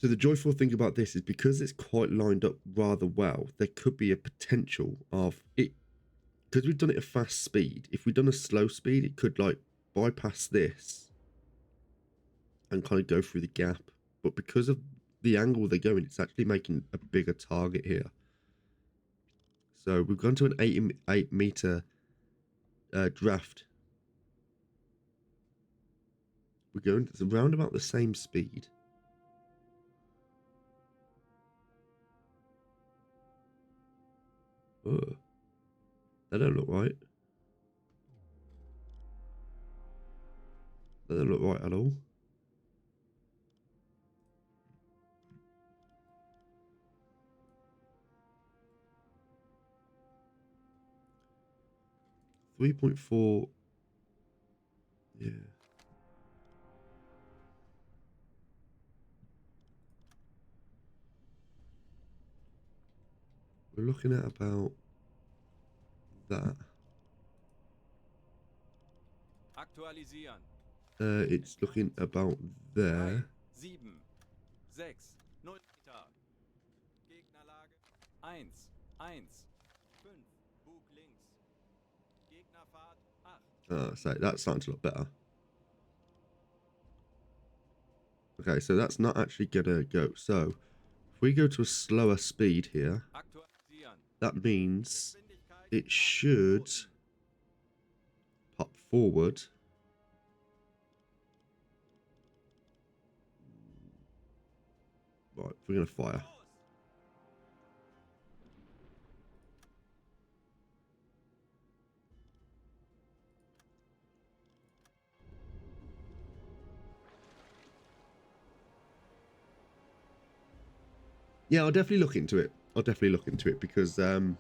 So the joyful thing about this is because it's quite lined up rather well, there could be a potential of it, because we've done it at fast speed. If we'd done a slow speed, it could like bypass this and kind of go through the gap. But because of the angle they're going, it's actually making a bigger target here. So we've gone to an 8 meter draft. We're going to around about the same speed. Oh, that don't look right. That don't look right at all. .4. Yeah. We're looking at about that. Aktualisieren. It's looking about there. 3, 7, 6, 0 Meter. Gegnerlage 1, 1, 5, Bug links. Gegnerfahrt 8. So that's starting to look better. Okay, so that's not actually gonna go. So if we go to a slower speed here, Aktualisieren. that means Geschwindigkeit it should pop forward. Right, we're gonna fire. Yeah, I'll definitely look into it. I'll definitely look into it because you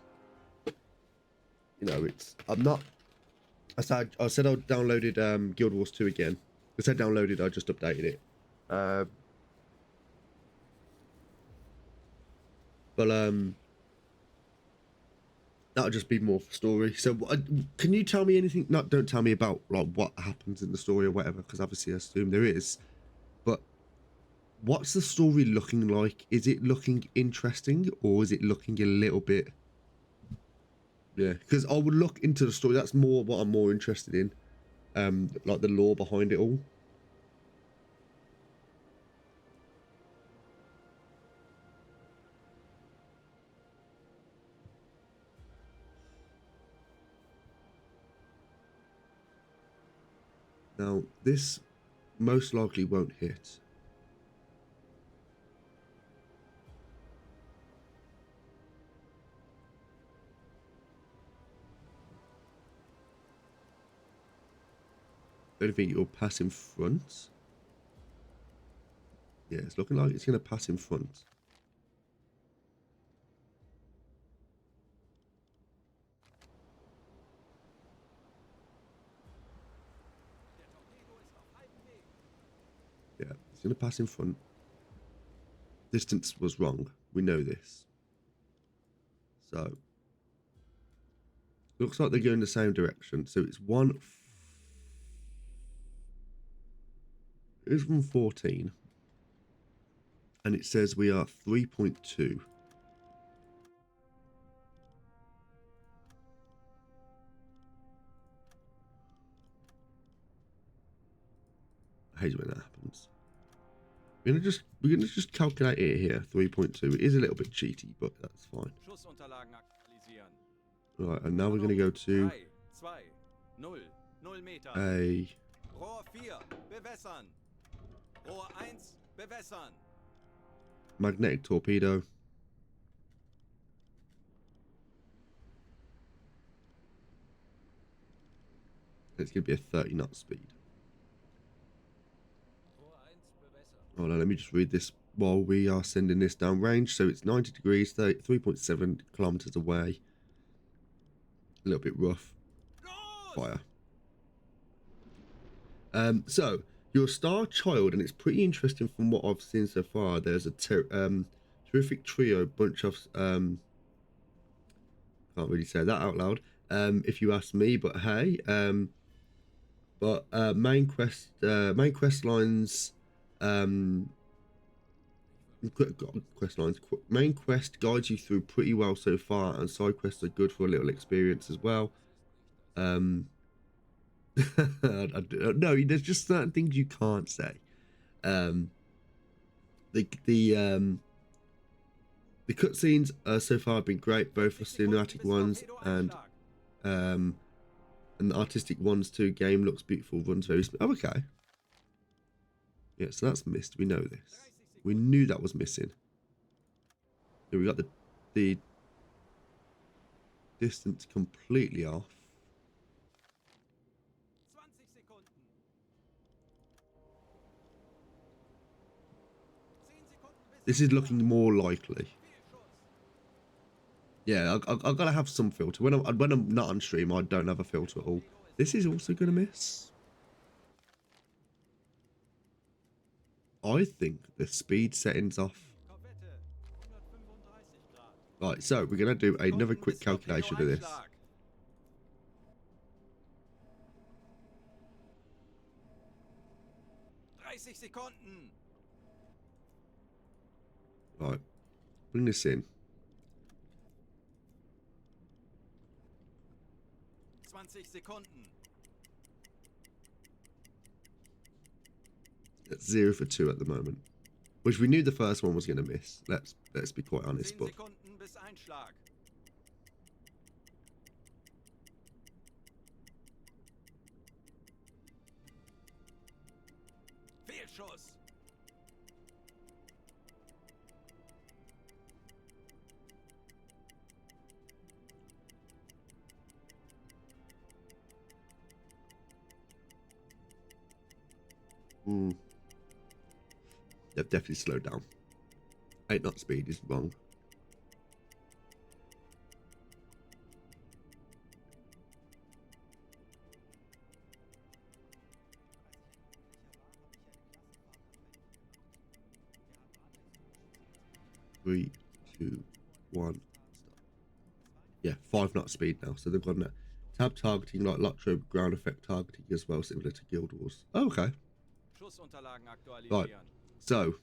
know, I'm not. I said I downloaded Guild Wars 2 again. I said downloaded. I just updated it. But that'll just be more for story. So can you tell me anything? Not don't tell me about like what happens in the story or whatever, because obviously I assume there is. But what's the story looking like? Is it looking interesting or is it looking a little bit? Yeah, because I would look into the story. That's more what I'm more interested in. Like the lore behind it all. Now, this most likely won't hit. I don't think it'll pass in front. Yeah, it's looking like it's going to pass in front. Der Torpedo ist auf halbem Weg. Yeah, it's going to pass in front. Distance was wrong. We know this. So, looks like they're going the same direction. So it's 114. And it says we are 3.2. I hate when that happens. We're gonna just calculate it here. 3.2. It is a little bit cheaty, but that's fine. Schussunterlagen aktualisieren. Right, and now we're gonna go to 3, 2, 0, 0 Meter. a Rohr 4, bewässern. Rohr 1, bewässern. magnetic torpedo. It's gonna be a 30 knot speed. Hold on, let me just read this while we are sending this down range. So it's 90 degrees, 3.7 kilometers away. A little bit rough. Fire. So you're a star child, and it's pretty interesting from what I've seen so far. There's a terrific trio, bunch of can't really say that out loud. If you ask me, but hey, main quest lines. quest lines. Main quest guides you through pretty well so far, and side quests are good for a little experience as well. No, there's just certain things you can't say. Um, the cutscenes so far have been great, both for 60 Sekunden cinematic bis ones Torpedo-Einschlag. and the artistic ones too. Game looks beautiful, runs very smooth. Oh, okay. Yeah, so that's missed. We know this. 30 We Sekunden. knew that was missing. Here we got the distance completely off. 20 Sekunden. 10 Sekunden bis This is looking Anschlag. more likely. Fehlschuss. Yeah, I gotta have some filter. When I'm not on stream, I don't have a filter at all. This is also gonna miss. I think the speed settings off. Korvette. 135 Grad. Right, so we're gonna do another Sekunden quick bis calculation of this. Torpedo-Einschlag. 30 Sekunden. Right, bring this in. 20 Sekunden. It's 0 for 2 at the moment, which we knew the first one was gonna miss. Let's be quite 10 honest, but Sekunden bis Einschlag. Fehlschuss. they've definitely slowed down. 8 knot speed is wrong. Three, two, one. Yeah, 5 knot speed now. So they've got that tab targeting like Lotro ground effect targeting as well, similar to Guild Wars. Oh, okay. Schussunterlagen aktualisieren. Right. So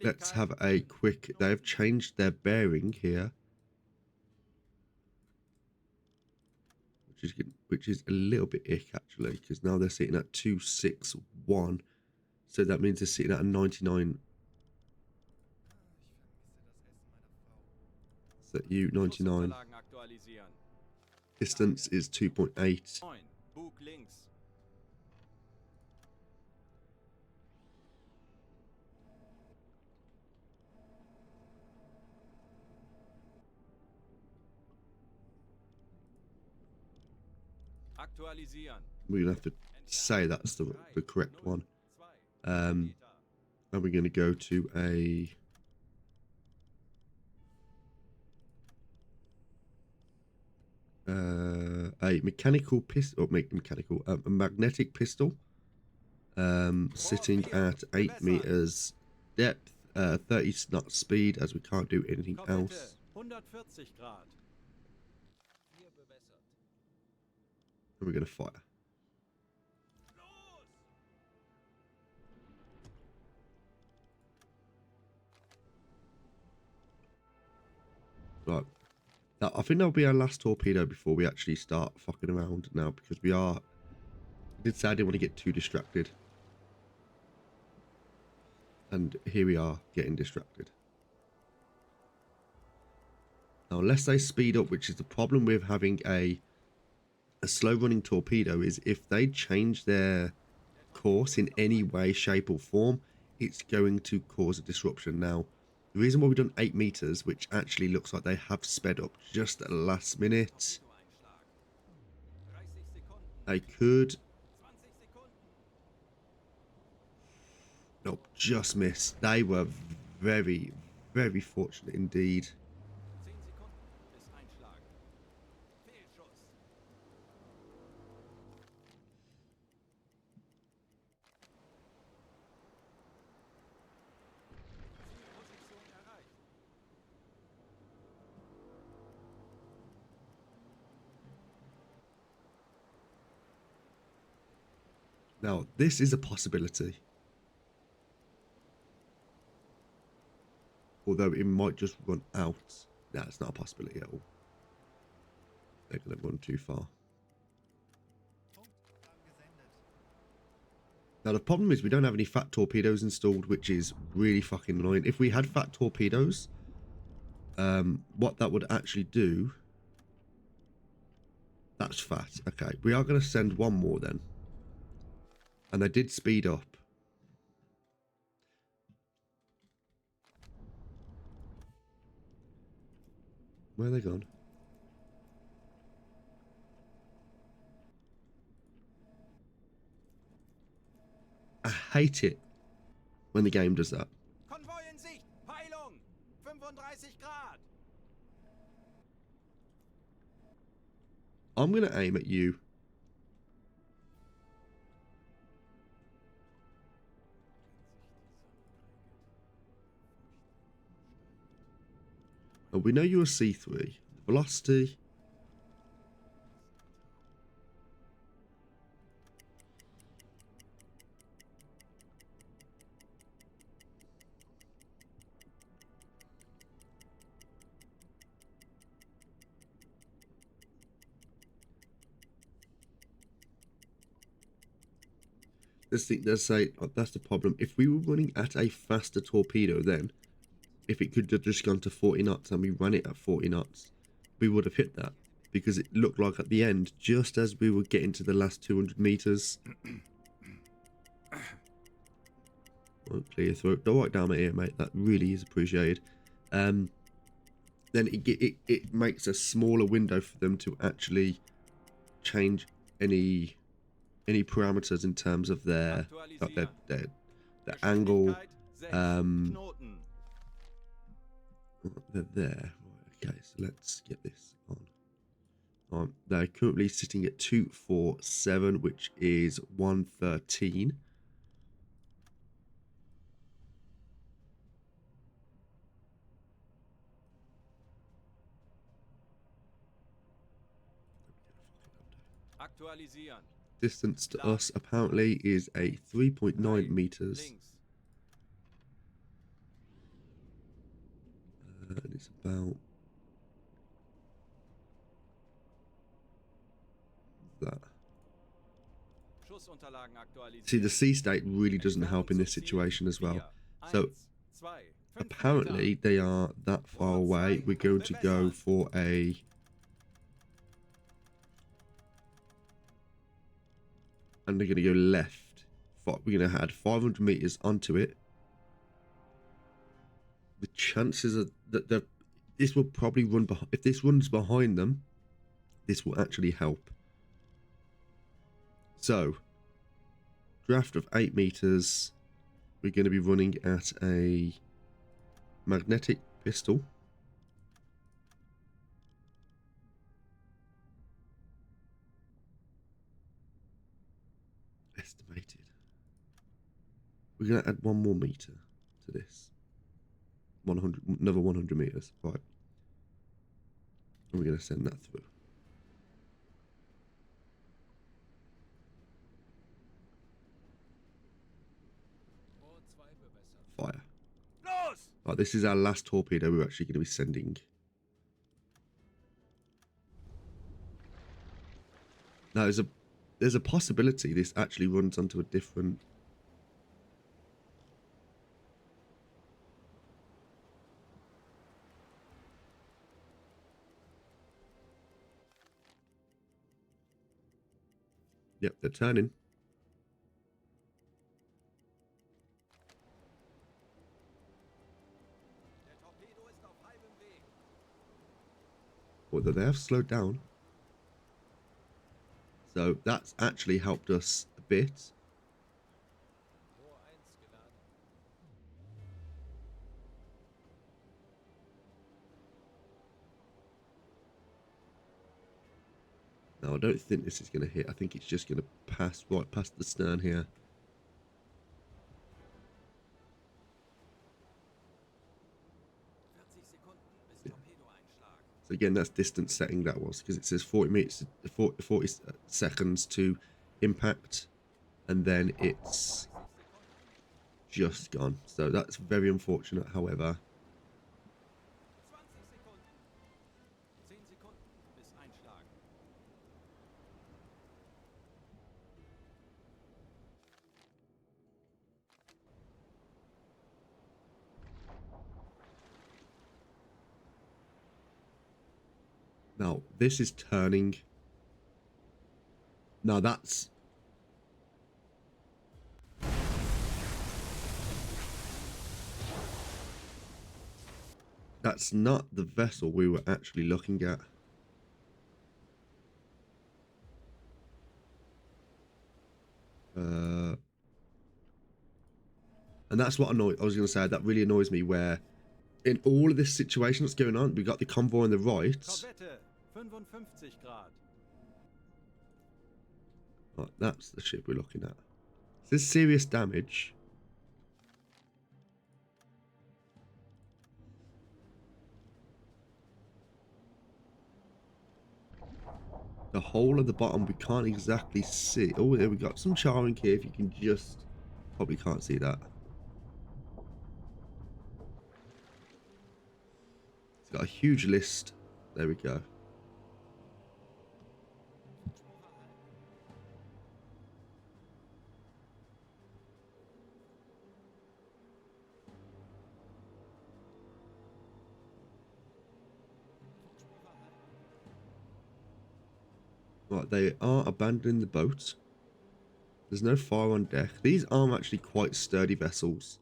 let's have a quick. They've changed their bearing here, which is a little bit ick actually, because now they're sitting at 261. So that means they're sitting at a 99. So U99 Schussunterlagen aktualisieren. distance is 2.8. 9. Bug links. Aktualisieren. We're gonna have to say that's the correct one. And we're gonna go to a mechanical pistol, a magnetic pistol, sitting at 8 meters depth, 30 knot speed, as we can't do anything Korvette. else. 140 Grad. Hier bewässert. And we're gonna fire. Los! Right. Now, I think that'll be our last torpedo before we actually start fucking around now, because I did say I didn't want to get too distracted. And here we are getting distracted. Now, unless they speed up, which is the problem with having a slow running torpedo, is if they change their course in any way, shape or form, it's going to cause a disruption. Now, the reason why we've done 8 meters, which actually looks like they have sped up just at the last minute, Torpedo-Einschlag. 30 Sekunden. they could, 20 Sekunden. nope, just miss. They were very, very fortunate indeed. 10 Sekunden bis Einschlag. Fehlschuss. Zielposition erreicht. Now, this is a possibility. although it might just run out. No, it's not a possibility at all. They're going to run too far. Now, the problem is we don't have any fat torpedoes installed, which is really fucking annoying. If we had fat torpedoes, what that would actually do... That's fat. Okay, we are going to send one more then. And they did speed up. Where are they gone? I hate it when the game does that. Konvoi in Sicht. Peilung. 35 Grad. I'm going to aim at you. Oh, we know you're a C3. Velocity. Let's think, let's say that's the problem. If we were running at a faster torpedo, then if it could have just gone to 40 knots and we ran it at 40 knots, we would have hit that, because it looked like at the end, just as we were getting to the last 200 meters. Oh, clear your throat. Don't write down my ear, mate. That really is appreciated. Then it makes a smaller window for them to actually change any parameters in terms of their angle. They're there. Right, okay, so let's get this on. They're currently sitting at 247, which is 113. Aktualisieren. Distance to us apparently is a 3.9 meters. Links. And it's about that. Schussunterlagen aktualisieren. See, the sea state really doesn't help in this situation as well. So apparently they are that far away. We're going to go for a... And they're going to go left. We're going to add 500 meters onto it. The chances are that this will probably run behind. If this runs behind them, this will actually help. So, draft of 8 meters. We're going to be running at a magnetic pistol. Estimated. We're going to add 1 more meter to this. 100, another 100 meters, right? And we're going to send that through. Fire. Right, this is our last torpedo we're actually going to be sending. Now, there's a possibility this actually runs onto a different... Yep, they're turning. Although they have slowed down. So that's actually helped us a bit. No, I don't think this is going to hit. I think it's just going to pass right past the stern here. So again, that's distance setting that was, because it says 40 meters, 40 seconds to impact, and then it's just gone. So that's very unfortunate, however. Now, this is turning. Now, that's not the vessel we were actually looking at. And that's what I was going to say. That really annoys me. Where in all of this situation that's going on, we got the convoy on the right. Korvette, 55 Grad. Right, that's the ship we're looking at. There's serious damage. The whole of the bottom we can't exactly see. Oh, there we got some charring here. If you can just, probably can't see that. It's got a huge list. There we go. Right, they are abandoning the boat. There's no fire on deck. These are actually quite sturdy vessels.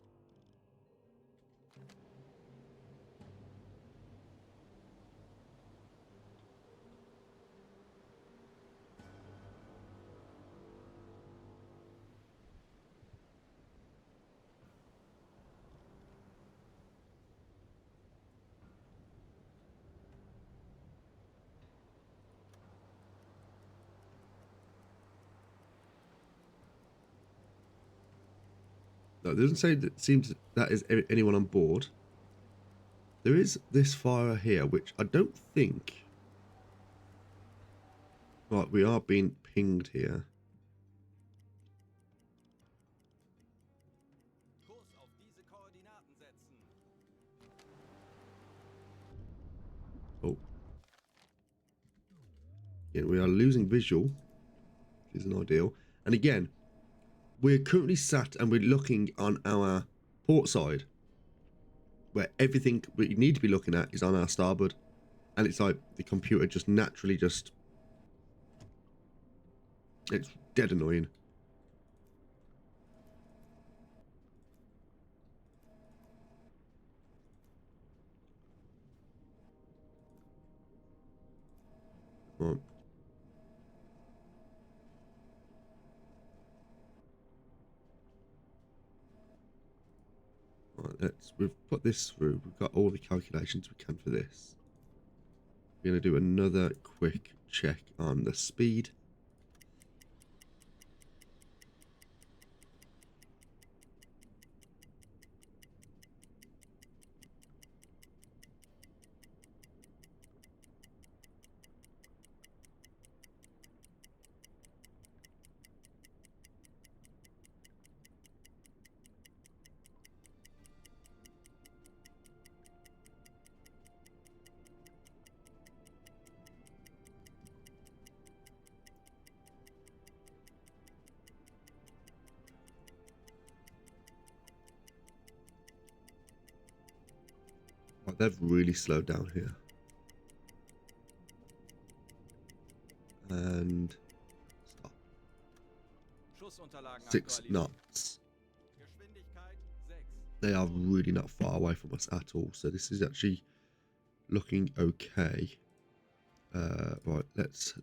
No, it doesn't say that seems that is anyone on board. There is this fire here, which I don't think. Right, we are being pinged here. Kurs auf diese Koordinaten setzen. Oh. Yeah, we are losing visual, which isn't ideal. And again, we're currently sat and we're looking on our port side, where everything we need to be looking at is on our starboard. And it's like the computer just naturally just... It's dead annoying. Right. Right, we've put this through. We've got all the calculations we can for this. We're going to do another quick check on the speed. Right, they've really slowed down here. And stop. 6 knots. Geschwindigkeit 6. They are really not far away from us at all. So this is actually looking okay. Right,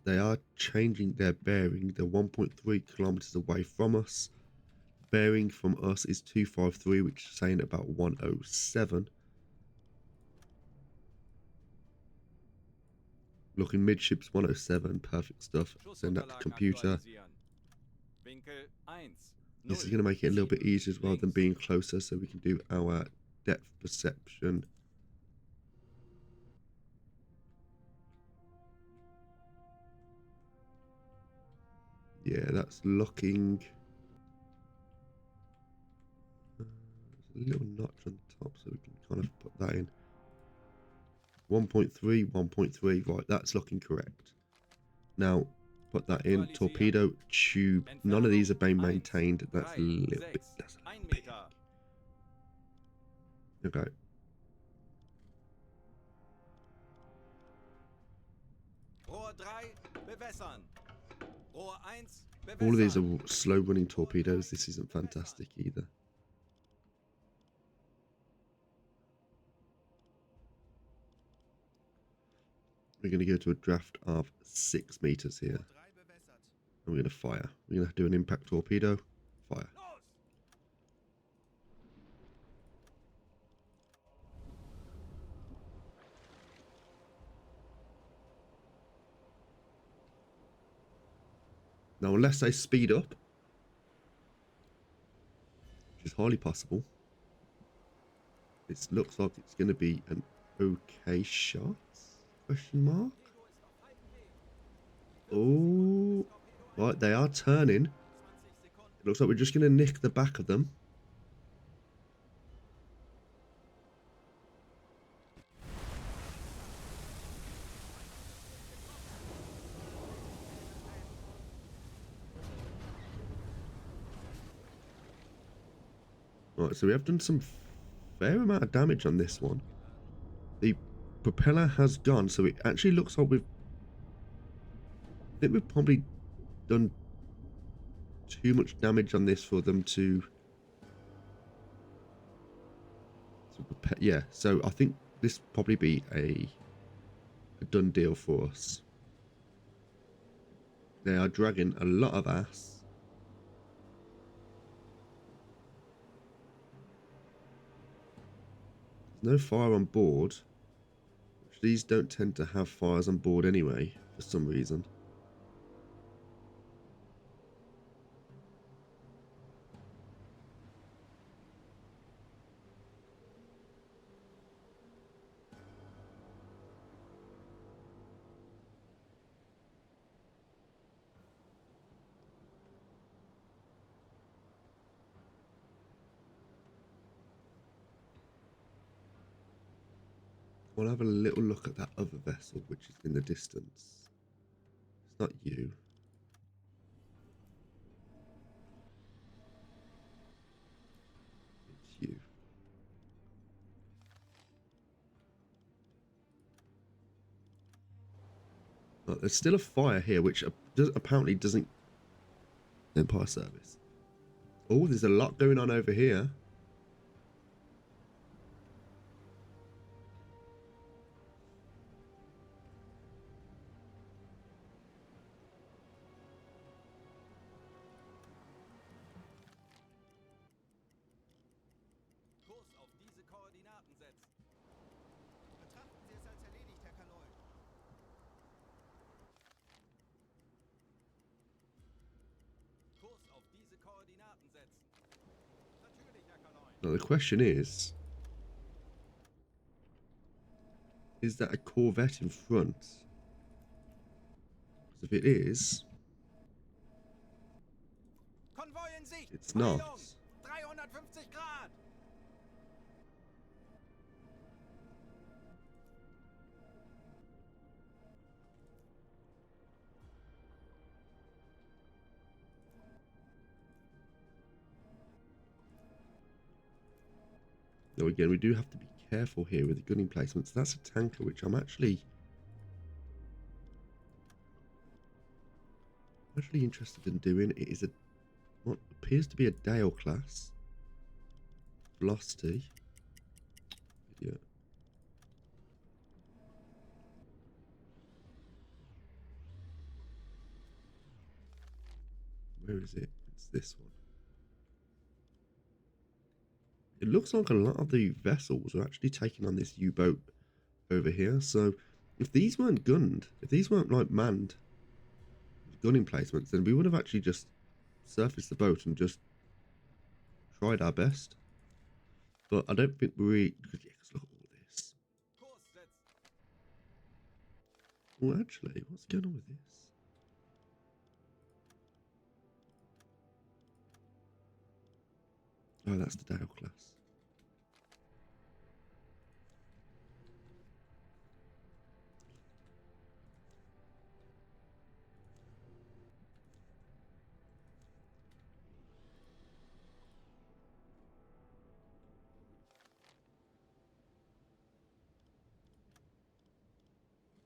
they are changing their bearing. They're 1.3 kilometers away from us. Bearing from us is 253, which is saying about 107. Looking midships 107, perfect stuff. Send that to computer. Winkel 1. This is going to make it a little bit easier as well than being closer, so we can do our depth perception. Yeah, that's looking... There's a little notch on the top, so we can kind of put that in. 1.3, 1.3, right, that's looking correct. Now, put that in. Torpedo tube. None of these are being maintained. That's a little bit... That's a little bit. Okay. Rohr 3, bewässern. Rohr 1, All of these bewässern. are slow running torpedoes. This isn't fantastic either. We're going to go to a draft of 6 meters here. Rohr 3, bewässert. And we're going to fire. We're going to do an impact torpedo. Fire. Los! Now, unless they speed up, which is highly possible, it looks like it's going to be an okay shot? Question mark? Oh, right, they are turning. 20 Sekunden. It looks like we're just going to nick the back of them. Right, so we have done some fair amount of damage on this one. The propeller has gone, so it actually looks like I think we've probably done too much damage on this for them to prepare. Yeah, so I think this probably be a done deal for us. They are dragging a lot of ass. There's no fire on board, which these don't tend to have fires on board anyway, for some reason. We'll have a little look at that other vessel, which is in the distance. It's not you. It's you. But there's still a fire here, which apparently doesn't... Empire Service. Oh, there's a lot going on over here. Kurs auf diese Koordinaten setzen. Betrachten Sie es als erledigt, Herr Kaloy. Kurs auf diese Koordinaten setzen. Natürlich, Herr Kaloy. Now the question is that a Corvette in front? 'Cause if it is, Konvoi in Sicht. it's not. Peilung. 350 Grad. Now again, we do have to be careful here with the gunning placements. That's a tanker, which I'm actually interested in doing. It is what appears to be a Dale class. Velocity. Idiot. Where is it? It's this one. It looks like a lot of the vessels are actually taking on this U-boat over here. So if these weren't gunned, if these weren't like manned with gunning placements, then we would have actually just surfaced the boat and just tried our best. But I don't think we... Yeah, 'cause look at all this. Kurs setzen. Well, actually, what's going on with this? Oh, that's the Dale class.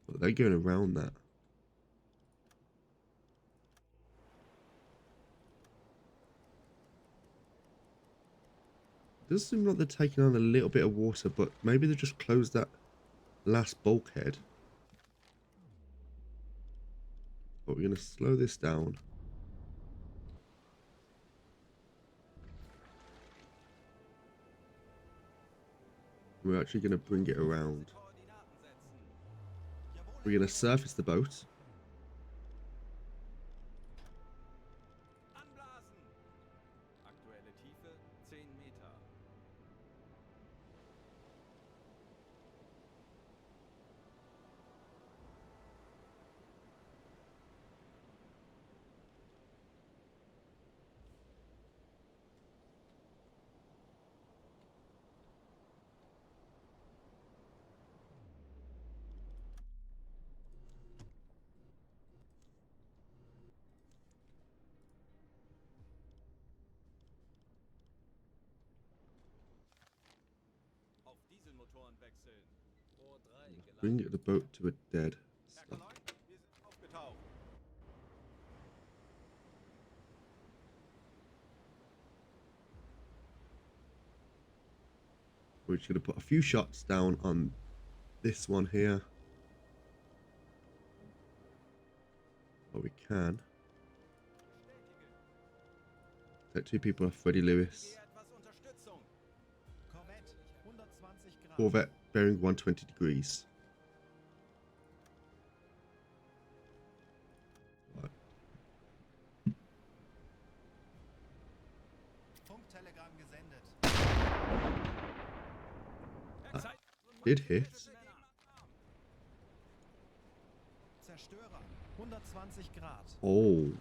But they're going around that. does seem like they're taking on a little bit of water, but maybe they just closed that last bulkhead. But we're going to slow this down. We're actually going to bring it around. Koordinaten setzen. Jawohl, We're going to surface the boat. Anblasen. Aktuelle Tiefe 10 Meter. Auf Dieselmotoren wechseln. Rohr 3 Bring gelandet. the boat to a dead Herr stop. Kaloin, wir sind aufgetaucht. We're just going to put a few shots down on this one here. But we can. Bestätige. Take 2 people off Freddie Lewis. Gehe etwas Unterstützung. Korvette, 120 Grad. Corvette bearing 120 degrees. Right. Funktelegramm gesendet. Zeit. Did hit. Zerstörer, 120 Grad. Oh.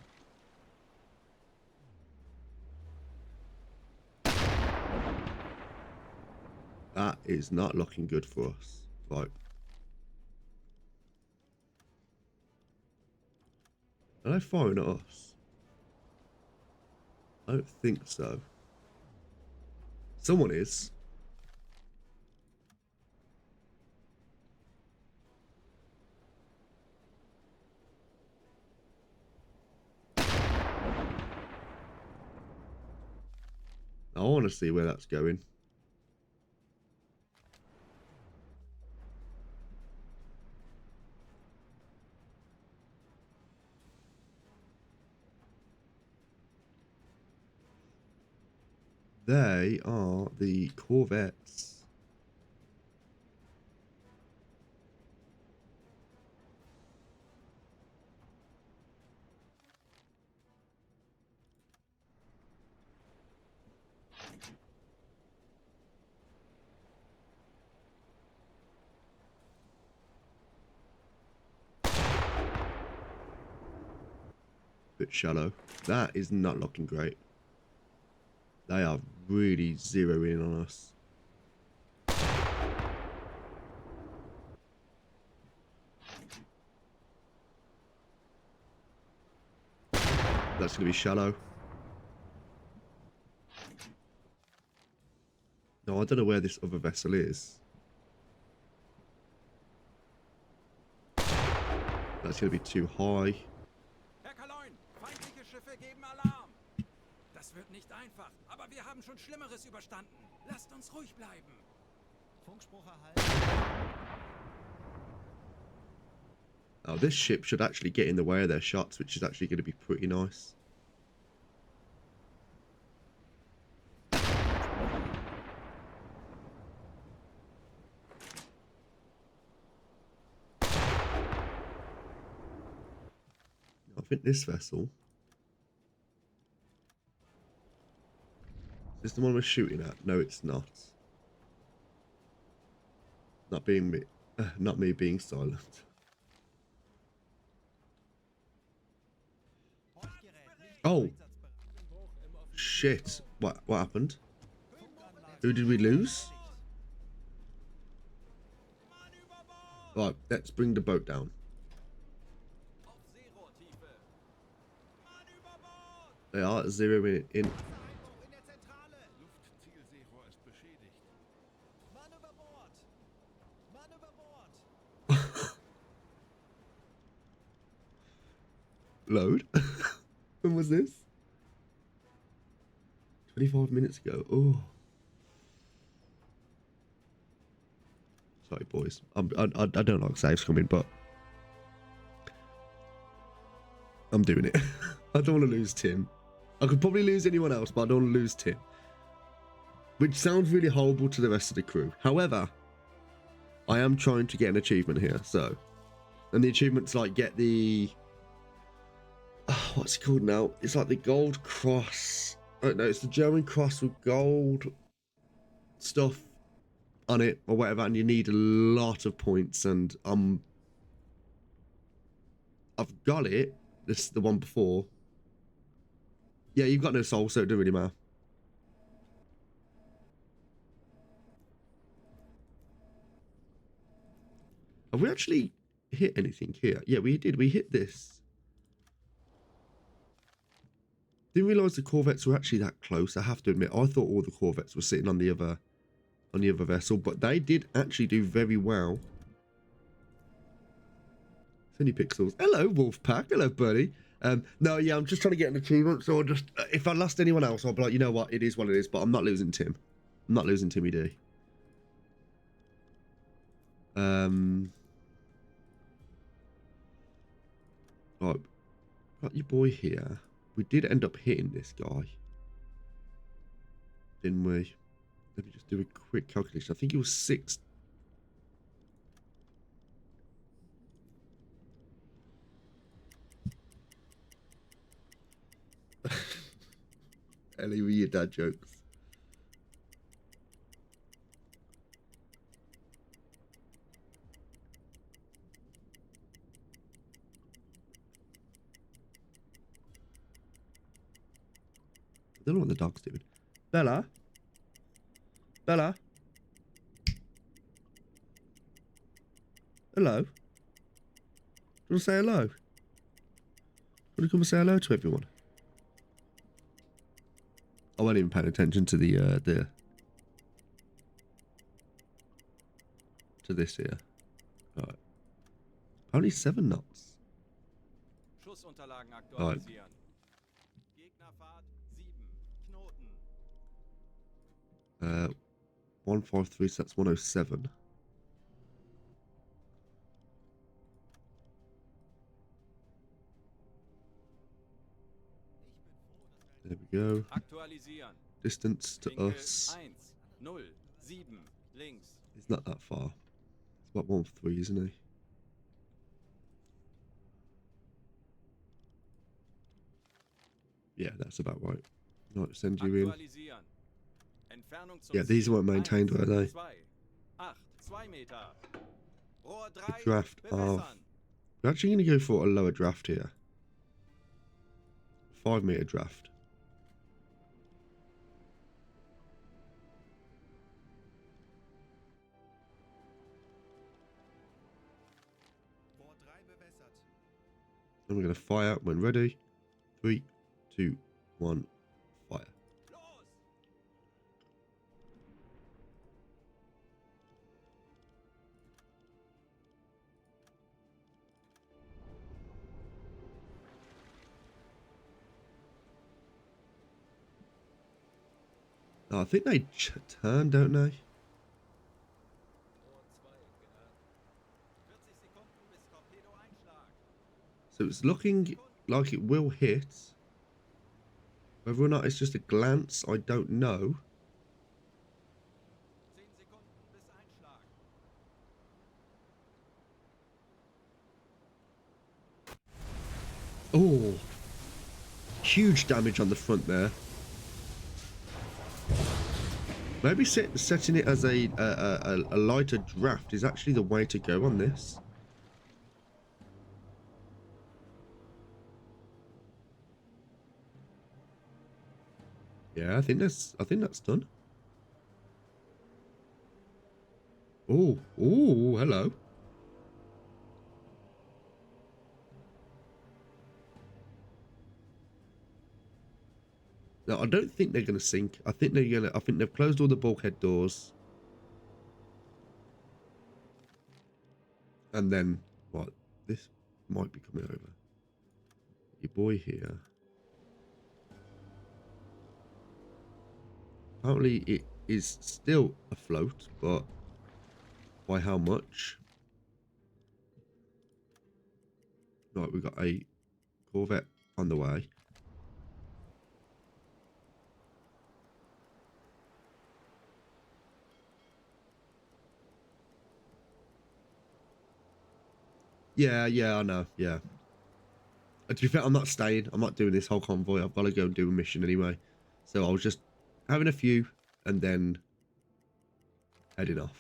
That is not looking good for us. Right. Are they firing at us? I don't think so. Someone is. I want to see where that's going. They are the Corvettes. Bit shallow. That is not looking great. They are really zeroing in on us. That's going to be shallow. No, I don't know where this other vessel is. That's going to be too high. Herr Kaloin, feindliche Schiffe geben Alarm. Das wird nicht einfach, aber wir haben schon Schlimmeres überstanden. Lasst uns ruhig bleiben. Funkspruch erhalten. Now, this ship should actually get in the way of their shots, which is actually going to be pretty nice. I think this vessel... Is this the one we're shooting at? No, it's not. Not me being silent. Bordgerät nicht Oh, einsatzbereit. shit. What happened? Funkanlage Who did we lose? erledigt. Mann über Bord! Right, let's bring the boat down. Auf Seerohrtiefe. Mann über Bord! They are zeroing in. Wassereinbruch in der Zentrale. Luftzielseerohr ist beschädigt. Mann über Bord. Mann über Bord. Load? When was this? 25 minutes ago. Oh. Sorry, boys. I don't like saves coming, but I'm doing it. I don't want to lose Tim. I could probably lose anyone else, but I don't want to lose Tim. Which sounds really horrible to the rest of the crew. However, I am trying to get an achievement here, so. And the achievement's like get the... Oh, what's it called now? It's like the gold cross. I don't know, it's the German cross with gold stuff on it or whatever, and you need a lot of points, and I've got it. This is the one before. Yeah, you've got no soul, so it doesn't really matter. Have we actually hit anything here? Yeah, we did. We hit this. Didn't realise the Corvettes were actually that close. I have to admit, I thought all the Corvettes were sitting on the other vessel, but they did actually do very well. Any pixels? Hello, Wolfpack. Hello, buddy. No, yeah, I'm just trying to get an achievement. So I'll just, if I lost anyone else, I'll be like, you know what, it is what it is. But I'm not losing Tim. I'm not losing Timmy D. Right, got your boy here. We did end up hitting this guy, didn't we? Let me just do a quick calculation. I think it was 6. Ellie, with your dad jokes. I don't know what the dog's doing. Bella? Bella? Hello? Do you want to say hello? Do you want to come and say hello to everyone? I wasn't even paying attention to to this here. Alright. Only 7 knots. Schussunterlagen aktualisieren. Gegnerfahrt 7. Knoten. 153, so that's 107. There we go. Aktualisieren. Distance to Winkel us 1, 0, 7, links. is not that far. It's about 1-3, isn't he? Yeah, that's about right. Right, send you in. Aktualisieren. Entfernung zum Yeah, these Ziel weren't maintained, were they? 2, 8, 2 Meter. Rohr The 3, draft of... bewässern. We're actually going to go for a lower draft here. 5 meter draft. Rohr 3 bewässert. And we're going to fire when ready. 3, 2, 1, fire. Los! Oh, I think they turn, don't they? Rohr 2, gelernt. 40 Sekunden bis Torpedo-Einschlag. So it's looking like it will hit. Whether or not it's just a glance, I don't know. 10 Sekunden bis Einschlag. Oh, huge damage on the front there. Maybe setting it as a lighter draft is actually the way to go on this. Yeah, I think that's done. Oh, oh, hello. No, I don't think they're going to sink. I think they've closed all the bulkhead doors. And then, what? This might be coming over. Your boy here. Apparently it is still afloat, but By how much? Right, we've got a Corvette on the way. Yeah, I know. Yeah. To be fair, I'm not staying. I'm not doing this whole convoy. I've got to go and do a mission anyway. So I was just having a few and then heading off.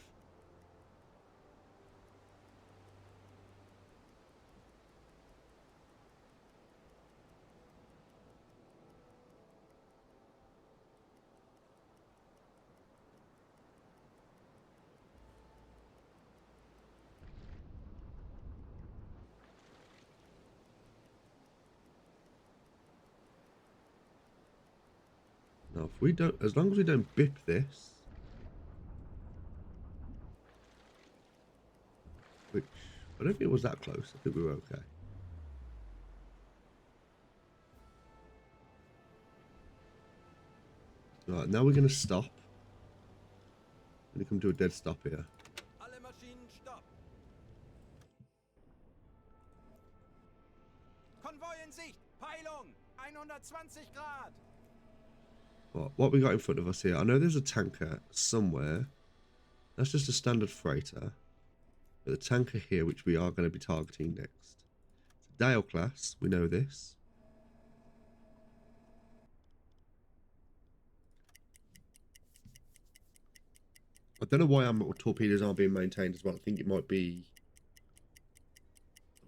Now, if we don't, as long as we don't bip this, which I don't think it was that close. I think we were okay. Right, now we're going to stop. I'm going to come to a dead stop here. Alle Maschinen stopp. Konvoi in Sicht. Peilung. 120 Grad. What we got in front of us here? I know there's a tanker somewhere. That's just a standard freighter. But the tanker here, which we are going to be targeting next. It's a Dale class. We know this. I don't know why our torpedoes aren't being maintained as well. I think it might be...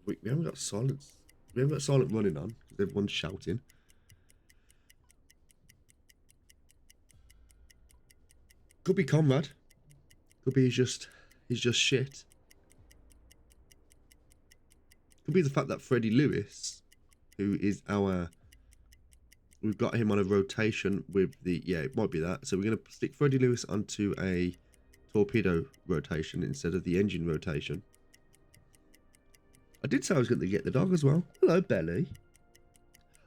We haven't got silence. We haven't got silent running on because everyone's shouting. Could be Conrad. Could be he's just shit. Could be the fact that Freddie Lewis, who is our... We've got him on a rotation with the... Yeah, it might be that. So we're going to stick Freddie Lewis onto a torpedo rotation instead of the engine rotation. I did say I was going to get the dog as well. Hello, Belly.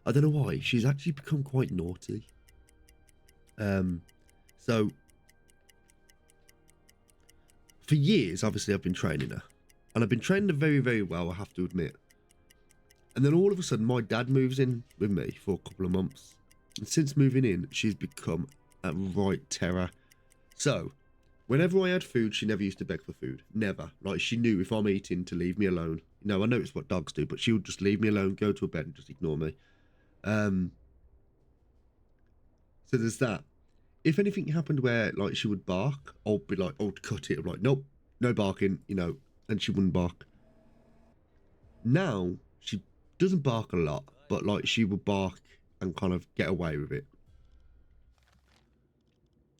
I don't know why. She's actually become quite naughty. So... For years, obviously, I've been training her. And I've been training her very, very well, I have to admit. And then all of a sudden, my dad moves in with me for a couple of months. And since moving in, she's become a right terror. So, whenever I had food, she never used to beg for food. Never. Like, she knew if I'm eating to leave me alone. You know, I know it's what dogs do, but she would just leave me alone, go to a bed and just ignore me. So there's that. If anything happened where, like, she would bark, I'll be like, oh, cut it. I'm like, nope, no barking, you know, and she wouldn't bark. Now, she doesn't bark a lot, but, like, she will bark and kind of get away with it.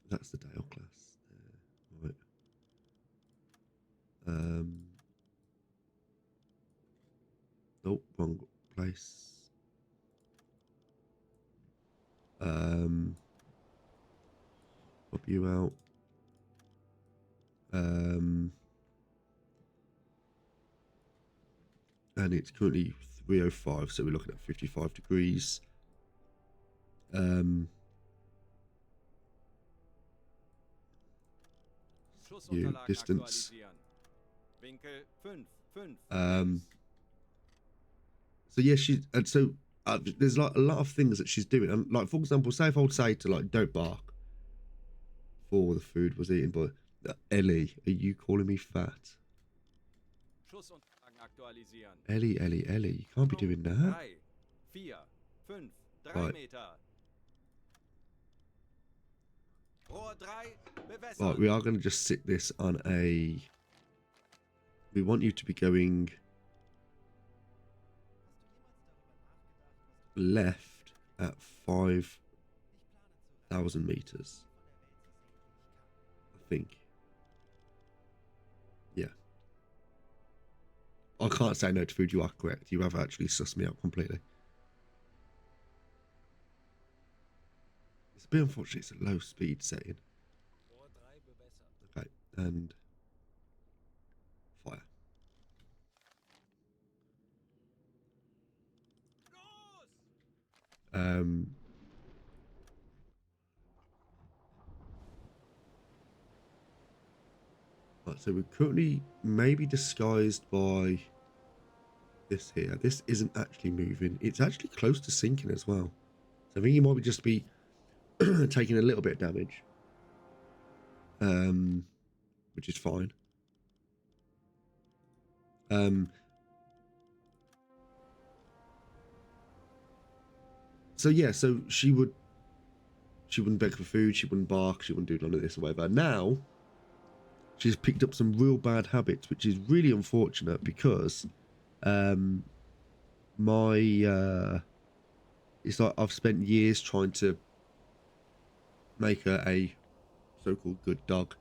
That's the Dale class. Right. Nope, wrong place. Pop you out. And it's currently 3:05, so we're looking at 55 degrees. View, distance. Winkel 5, 5. So yeah, there's like a lot of things that she's doing, and like, for example, say if I would say to, like, don't bark for the food was eaten by Ellie, are you calling me fat? Schussunterlagen aktualisieren. Ellie, you can't be doing that. 3, 4, 5, 3 Right. Meter. Rohr 3, bewässern. Right, we are going to just sit this on a... We want you to be going left at 5,000 meters. I think. Yeah. I can't say no to food. You are correct. You have actually sussed me out completely. It's a bit unfortunate. It's a low speed setting. Okay, and fire. Right, so we're currently maybe disguised by this here. This isn't actually moving. It's actually close to sinking as well. So I think you might just be taking a little bit of damage. Which is fine. So yeah, so she wouldn't beg for food, she wouldn't bark, she wouldn't do none of this or whatever. Now she's picked up some real bad habits, which is really unfortunate because it's like I've spent years trying to make her a so-called good dog,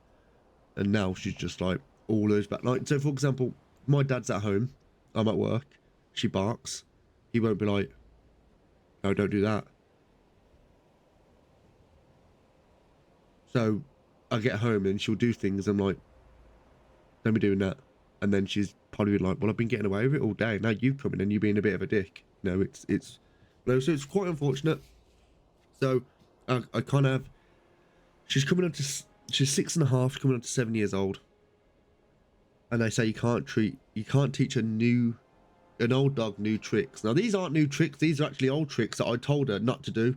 and now she's just like all those bad. Like, so for example, my dad's at home, I'm at work, she barks, he won't be like, no, don't do that. So I get home and she'll do things, I'm like, don't be doing that. And then she's probably like, well, I've been getting away with it all day, now you come in and you being a bit of a dick. No, it's no, so it's quite unfortunate. So I kind of have, she's 6.5, coming up to 7 years old, and they say you can't teach an old dog new tricks. Now these aren't new tricks, these are actually old tricks that I told her not to do.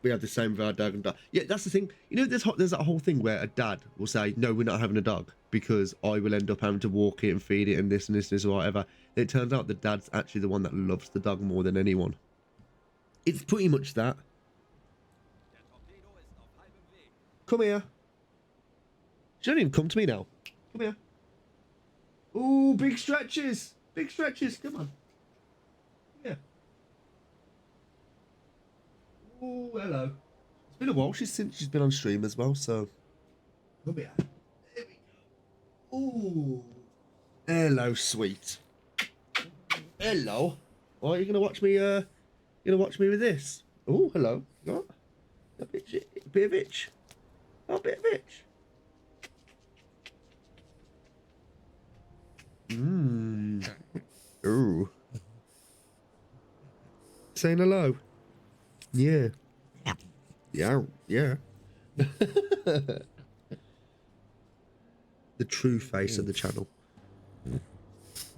We have the same with our dog and dog. Yeah, that's the thing. You know, there's that whole thing where a dad will say, no, we're not having a dog because I will end up having to walk it and feed it and this and this and this or whatever. And it turns out the dad's actually the one that loves the dog more than anyone. It's pretty much that. Come here. She don't even come to me now. Come here. Ooh, big stretches. Big stretches. Come on. Yeah. Oh, hello. It's been a while since she's been on stream as well, so. Come here. There we go. Ooh. Hello, sweet. Hello. Oh, you're gonna watch me. You're gonna watch me with this. Oh, hello. What? A bit of itch. Oh, a bit of itch. Mmm. Ooh. Saying hello. Yeah. Yeah. Yeah. The true face of the channel.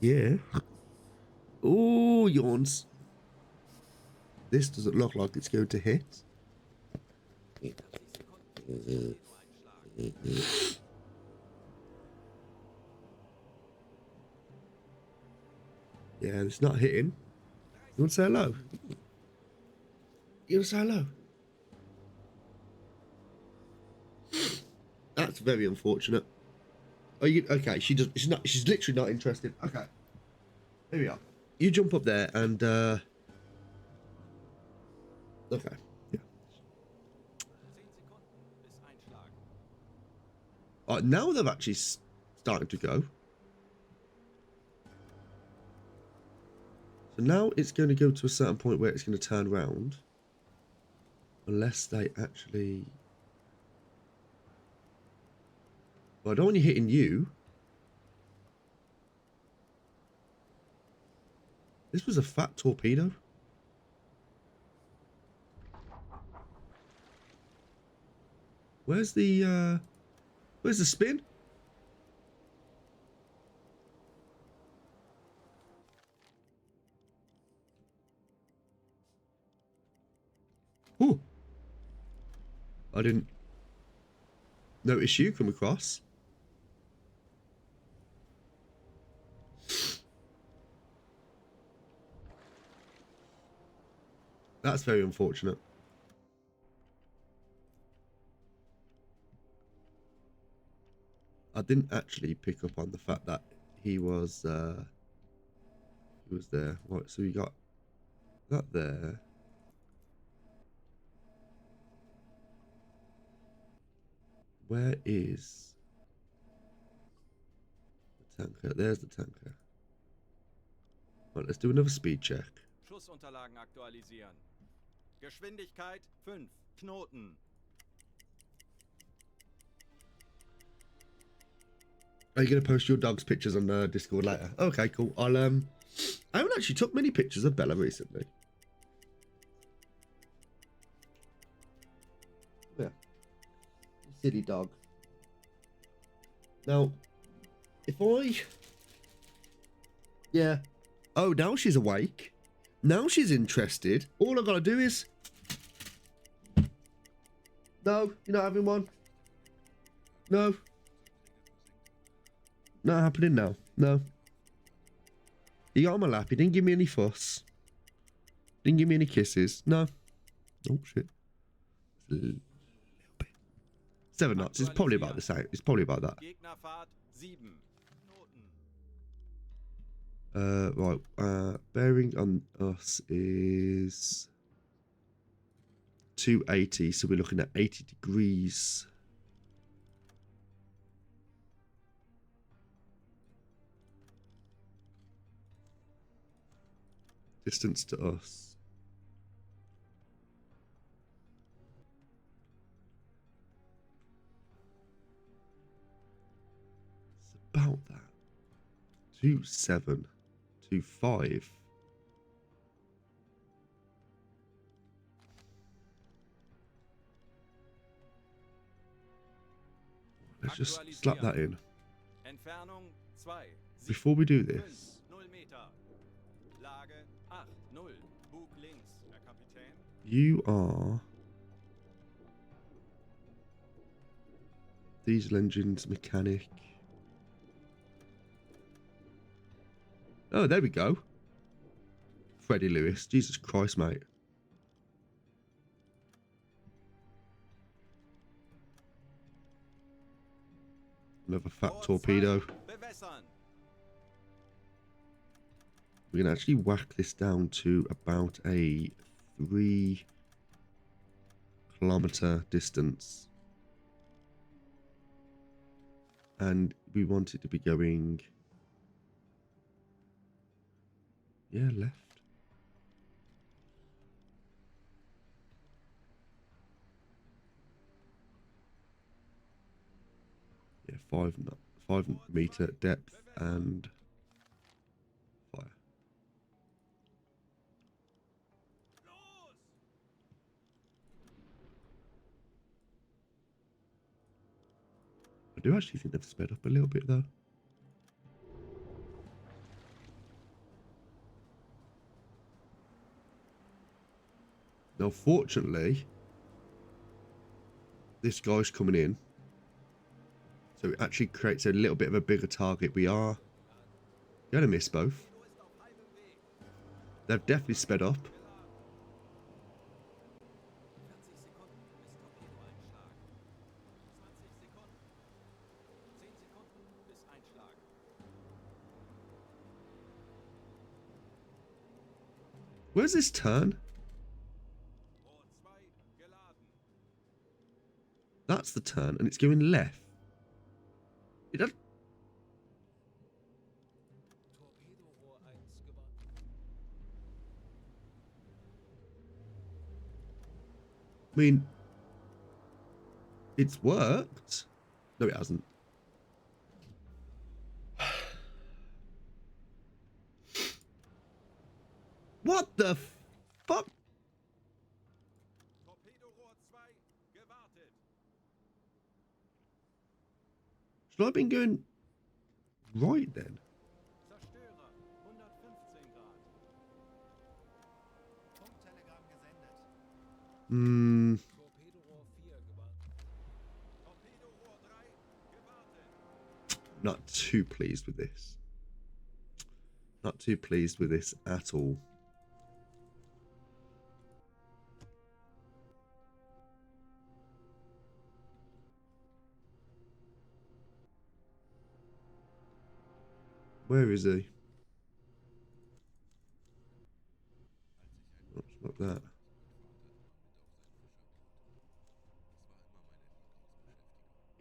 Yeah. Ooh, yawns. This doesn't look like it's going to hit. Yeah, it's not hitting. You want to say hello? You want to say hello? That's very unfortunate. Oh, you okay? She's literally not interested. Okay. Here we are. You jump up there and okay. Yeah. Now they've actually started to go. So now it's going to go to a certain point where it's going to turn around. Unless they actually... Well, I don't want you hitting you. This was a fat torpedo. Where's the spin? Ooh. I didn't notice you come across. That's very unfortunate. I didn't actually pick up on the fact that he was there. Right, so we got that there. Where is the tanker? There's the tanker. Right, let's do another speed check. Schussunterlagen aktualisieren. Geschwindigkeit 5 Knoten. Are you going to post your dog's pictures on Discord later? Okay, cool. I haven't actually took many pictures of Bella recently. Yeah. Silly dog. Now, if I... Yeah. Oh, now she's awake. Now she's interested. All I've got to do is... No, you're not having one. No. Not happening now. No. He got on my lap. He didn't give me any fuss. Didn't give me any kisses. No. Oh, shit. A little bit. 7 knots. It's probably about the same. It's probably about that. Gegnerfahrt 7 Knoten. Right. Bearing on us is 280. So we're looking at 80 degrees. Distance to us. It's about that. 2725. Let's just slap that in. Entfernung 2 Before we do this, 0 Meter. Lage 8 0. Bug links, Herr Kapitän. you are diesel engines mechanic. Oh, there we go. Freddie Lewis. Jesus Christ, mate. Another fat Rohr torpedo. 2, bewässern. We can actually whack this down to about a 3-kilometer distance. And we want it to be going... Yeah, left. Yeah, 5 meter depth and fire. I do actually think they've sped up a little bit though. Now, fortunately, this guy's coming in, so it actually creates a little bit of a bigger target. We are going to miss both. They've definitely sped up. 40 Sekunden bis Torpedoeinschlag. 20 Sekunden. Where's this turn? Rohr 2 geladen. That's the turn, and it's going left. It does. Torpedorohr 1 gewandt. I mean, it's worked. No, it hasn't. What the fuck? Torpedorohr 2 gewartet. Should I have been going right then? Zerstörer 115 Grad. Funktelegramm gesendet. Hmm. Torpedorohr 4 gewandt. Torpedorohr 3 gewartet. Not too pleased with this. Not too pleased with this at all. Where is he? Oh, it's not that.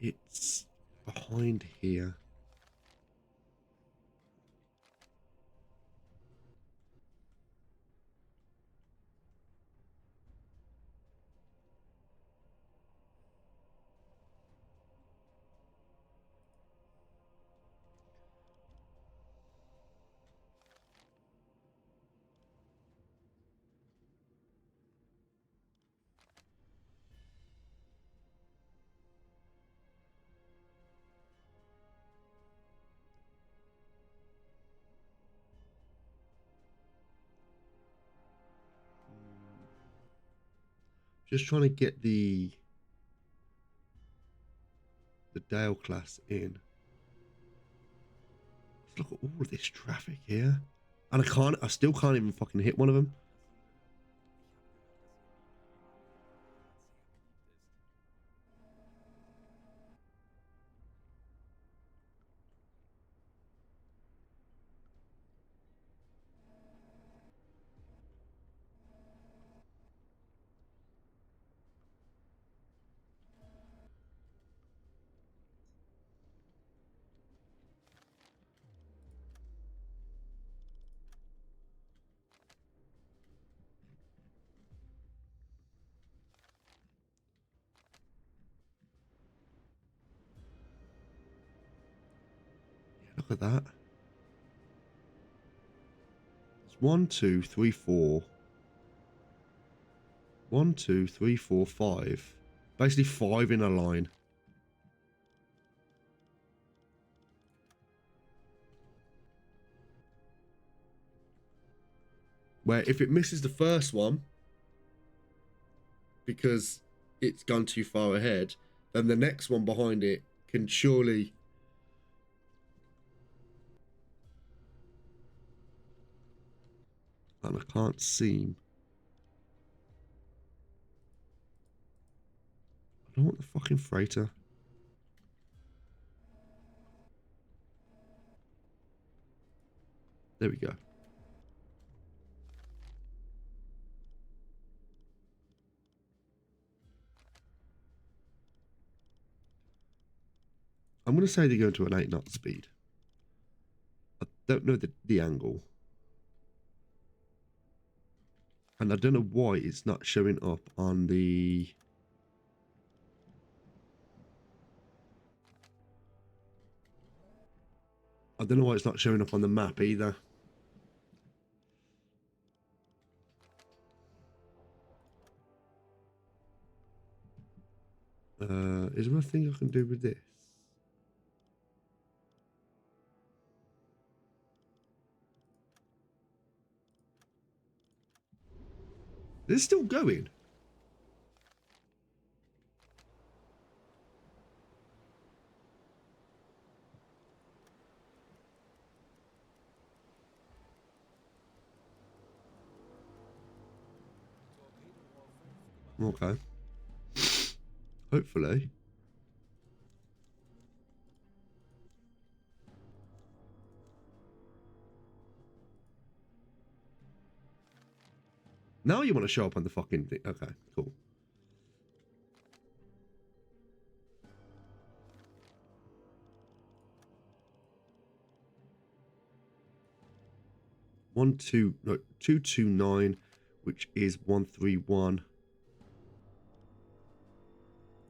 It's behind here. Just trying to get the Dale class in. Let's look at all of this traffic here. And I still can't even fucking hit one of them. Look at that. It's 1, 2, 3, 4. 1, 2, 3, 4, 5. Basically 5 in a line. Where if it misses the first one, because it's gone too far ahead, then the next one behind it can surely... And I can't seem... I don't want the fucking freighter. There we go. I'm going to say they go to an 8 knot speed. I don't know the angle. And I don't know why it's not showing up on the... I don't know why it's not showing up on the map either. Is there anything I can do with this? It's still going. Okay. Hopefully. Now you want to show up on the fucking thing. Okay, cool. No, 229, which is 131.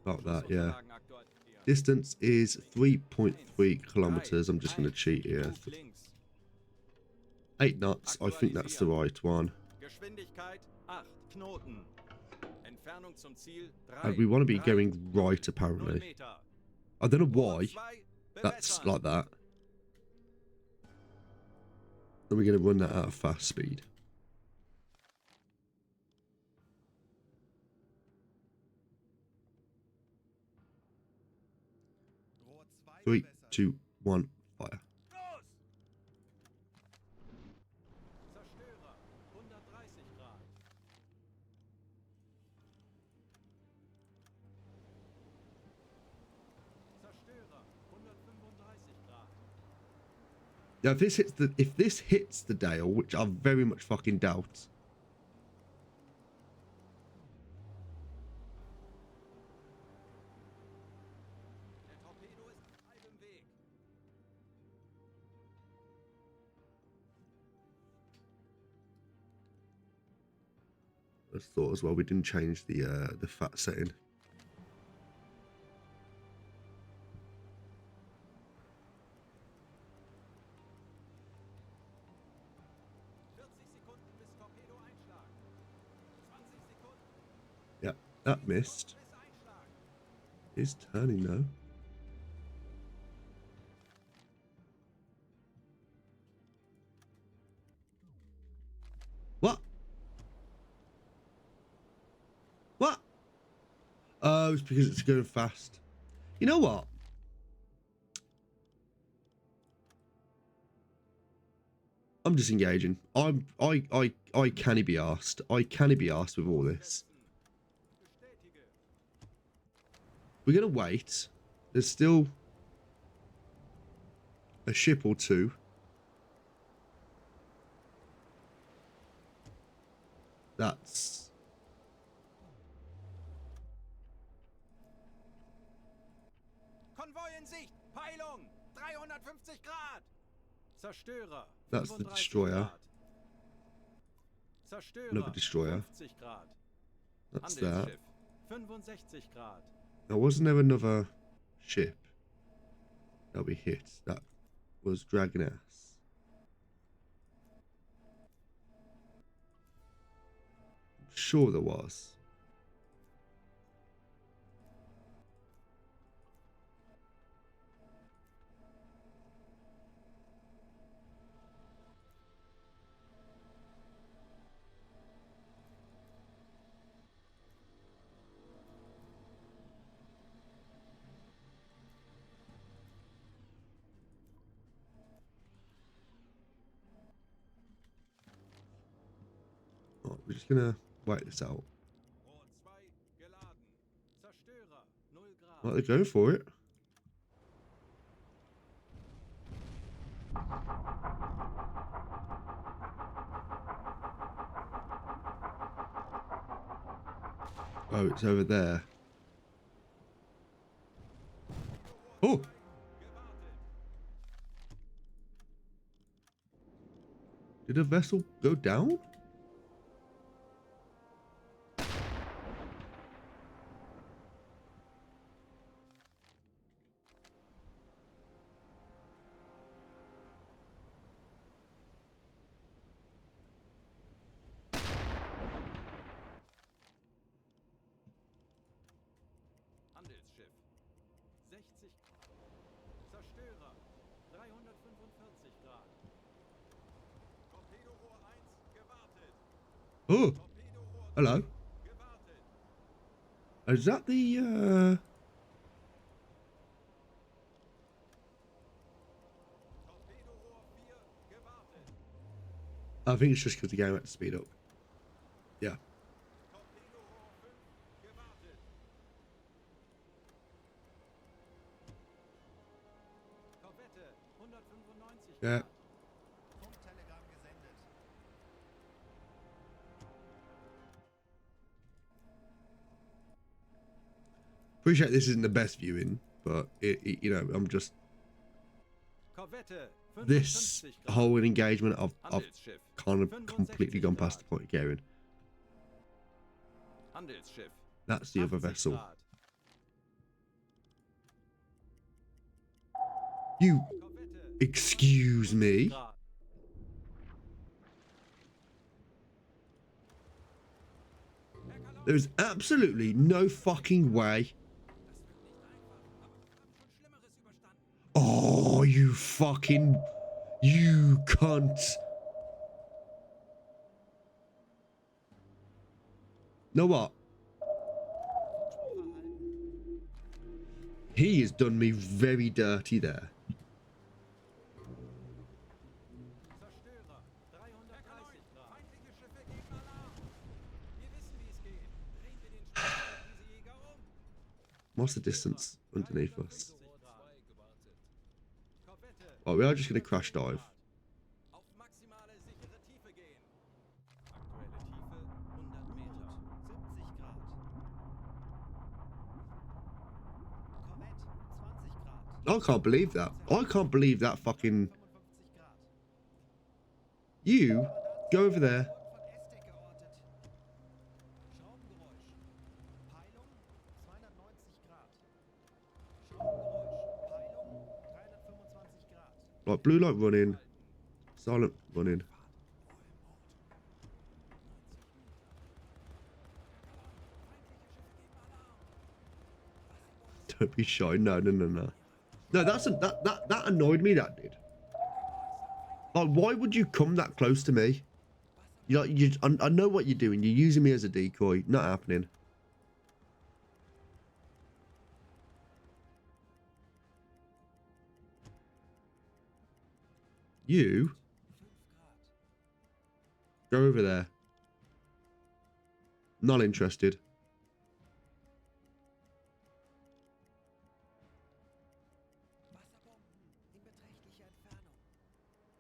About that, yeah. Distance is 3.3 kilometers. I'm just going to cheat here. 8 knots. I think that's the right one. And we want to be going right, apparently. I don't know why that's like that. And we're going to run that at a fast speed. 3, 2, 1, fire. Zerstörer, 130 Grad. Zerstörer, 135 Grad. Now, if this hits the Dale, which I very much fucking doubt. Der Torpedo ist halb im Weg. I thought as well we didn't change the fat setting. Yeah, that missed. It's turning though. What? What? Oh, it's because it's going fast. You know what? I'm disengaging. I can't be arsed. I can't be arsed with all this. Bestätige. We're gonna wait. There's still a ship or two. That's Konvoi in Sicht. Peilung. 350 Grad. Zerstörer. That's the 35 destroyer. Grad. Zerstörer. Another destroyer. 50 Grad. that's that. Handelsschiff. 65 Grad. Now, wasn't there another ship that we hit that was dragging us? I'm sure there was. We're just gonna wait this out. Rohr 2 geladen. Zerstörer. 0 Grad. Right, they're going for it. Oh, it's over there. Oh! Gewartet. Did a vessel go down? Handelsschiff. 60 Grad. Zerstörer. 345 Grad. Torpedorohr 1 gewartet. Oh! Torpedorohr Hello. 2 gewartet. Is that the, Torpedorohr 4 gewartet. I think it's just because the game had to speed up. Yeah. Torpedorohr 5 gewartet. Korvette 195 Yeah. Grad. Funktelegramm gesendet. Appreciate this isn't the best viewing, but you know, I'm just Korvette this 55 Grad. whole engagement. I've Handelsschiff. kind of completely gone past the point of caring. Handelsschiff. That's the other 80 vessel. Grad. You Korvette excuse me. 50 Grad. There's absolutely no fucking way. Oh, you fucking, you cunt. Know what? He has done me very dirty there. Zerstörer. 330 Grad. Feindliche Schiffe geben Alarm. Wir wissen, wie es geht. Drehen wir den Stern auf diese Jäger um. What's the distance underneath us? 50 Grad. Korvette. Oh, we are just going to crash dive. Auf maximale sichere Tiefe gehen. Aktuelle Tiefe 100 Meter. 70 Grad. Korvette 20 Grad. I can't believe that. I can't believe that fucking... 55 Grad. You go over there. Von Esdecke ortet. Schraubengeräusch. Peilung 290 Grad. Schraubengeräusch. Peilung 325 Grad. Like blue light running. Silent running. Don't be shy. No, no, no, no. No, that annoyed me. That did. Like, why would you come that close to me? I know what you're doing. You're using me as a decoy. Not happening. You 5 Grad. go over there. Not interested. Wasserbomben in beträchtlicher Entfernung.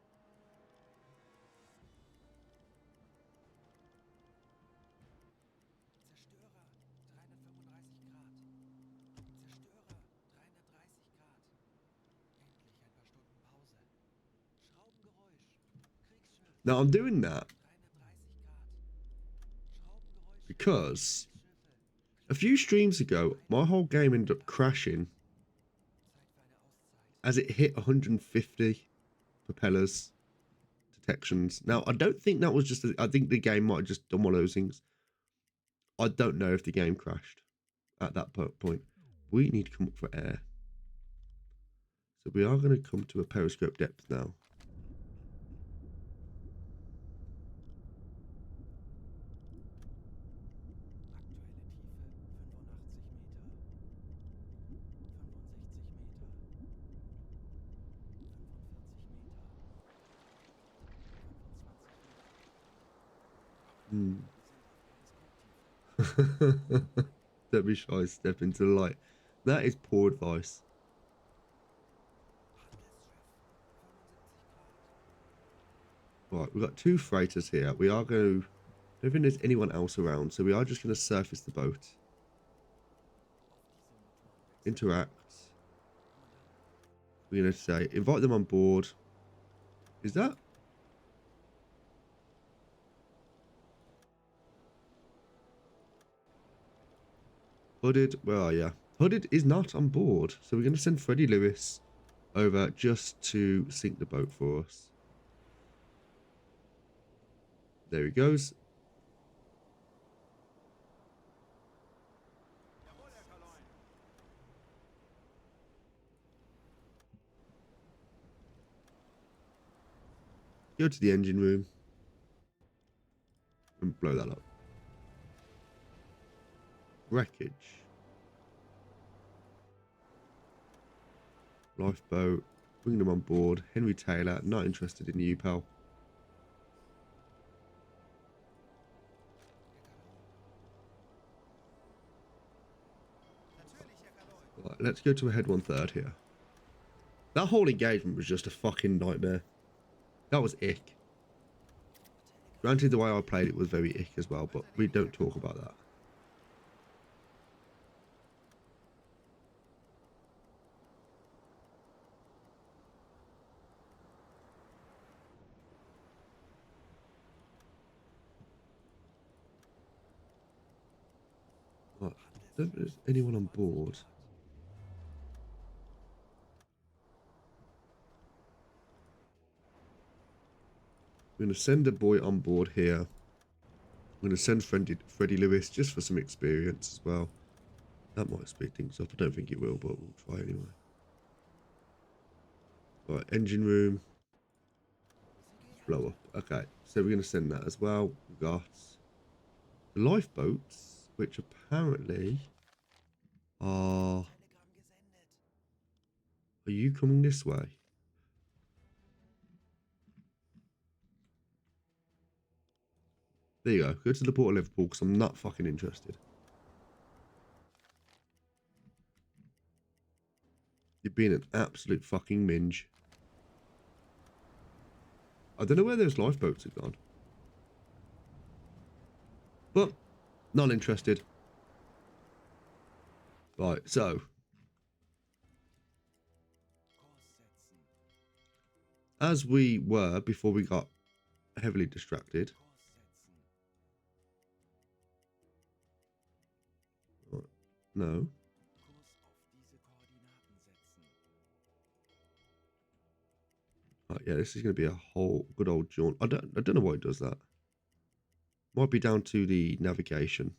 Zerstörer 335 Grad. Zerstörer 330 Grad. Endlich ein paar Stunden Pause. Schraubengeräusch. Kriegsschiff Now I'm doing that 330 Grad. Schraubengeräusch. because Kriegsschiffe. a few streams ago, my whole game ended up crashing Zeit für eine Auszeit. as it hit 150 propellers detections. Now, I don't think that was just, I think the game might have just done one of those things. I don't know if the game crashed at that point. We need to come up for air. So we are going to come to a periscope depth now. Aktuelle Tiefe 85 Meter. 65 Meter. 45 Meter. 25 Meter. Hmm. Wir sind auf Periskoptiefe. Don't be shy, step into the light. That is poor advice. Handelsschiff 75 Grad. Right, we've got two freighters here. We are going to... I don't think there's anyone else around, so we are just going to surface the boat. Auf Dieselmotoren wechseln. Interact. Kommandant. We're going to say, invite them on board. Is that? Hooded, where are you? Hooded is not on board, so we're going to send Freddie Lewis over just to sink the boat for us. There he goes. Jawohl, Herr Kaloin. Go to the engine room and blow that up. Wreckage. Lifeboat. Bring them on board. Henry Taylor, not interested in you, pal. Natürlich, Herr Kaloy. Right, let's go to a head 1/3 here. That whole engagement was just a fucking nightmare. That was ick. Granted, the way I played it was very ick as well, but we don't talk about that. Right, I don't think there's anyone on board. I'm going to send a boy on board here. I'm going to send Freddie Lewis just for some experience as well. That might speed things up. I don't think it will, but we'll try anyway. Right, engine room. Blow up. Okay, so we're going to send that as well. We've got the lifeboats, which apparently are... Telegramm gesendet. Are you coming this way? There you go. Go to the Port of Liverpool because I'm not fucking interested. You're being an absolute fucking minge. I don't know where those lifeboats have gone. But, not interested. Right, so. Kurs setzen. As we were before we got heavily distracted. Kurs setzen. No. Kurs auf diese Koordinaten setzen. Right, yeah, this is going to be a whole good old jaunt. I don't know why it does that. Might be down to the navigation.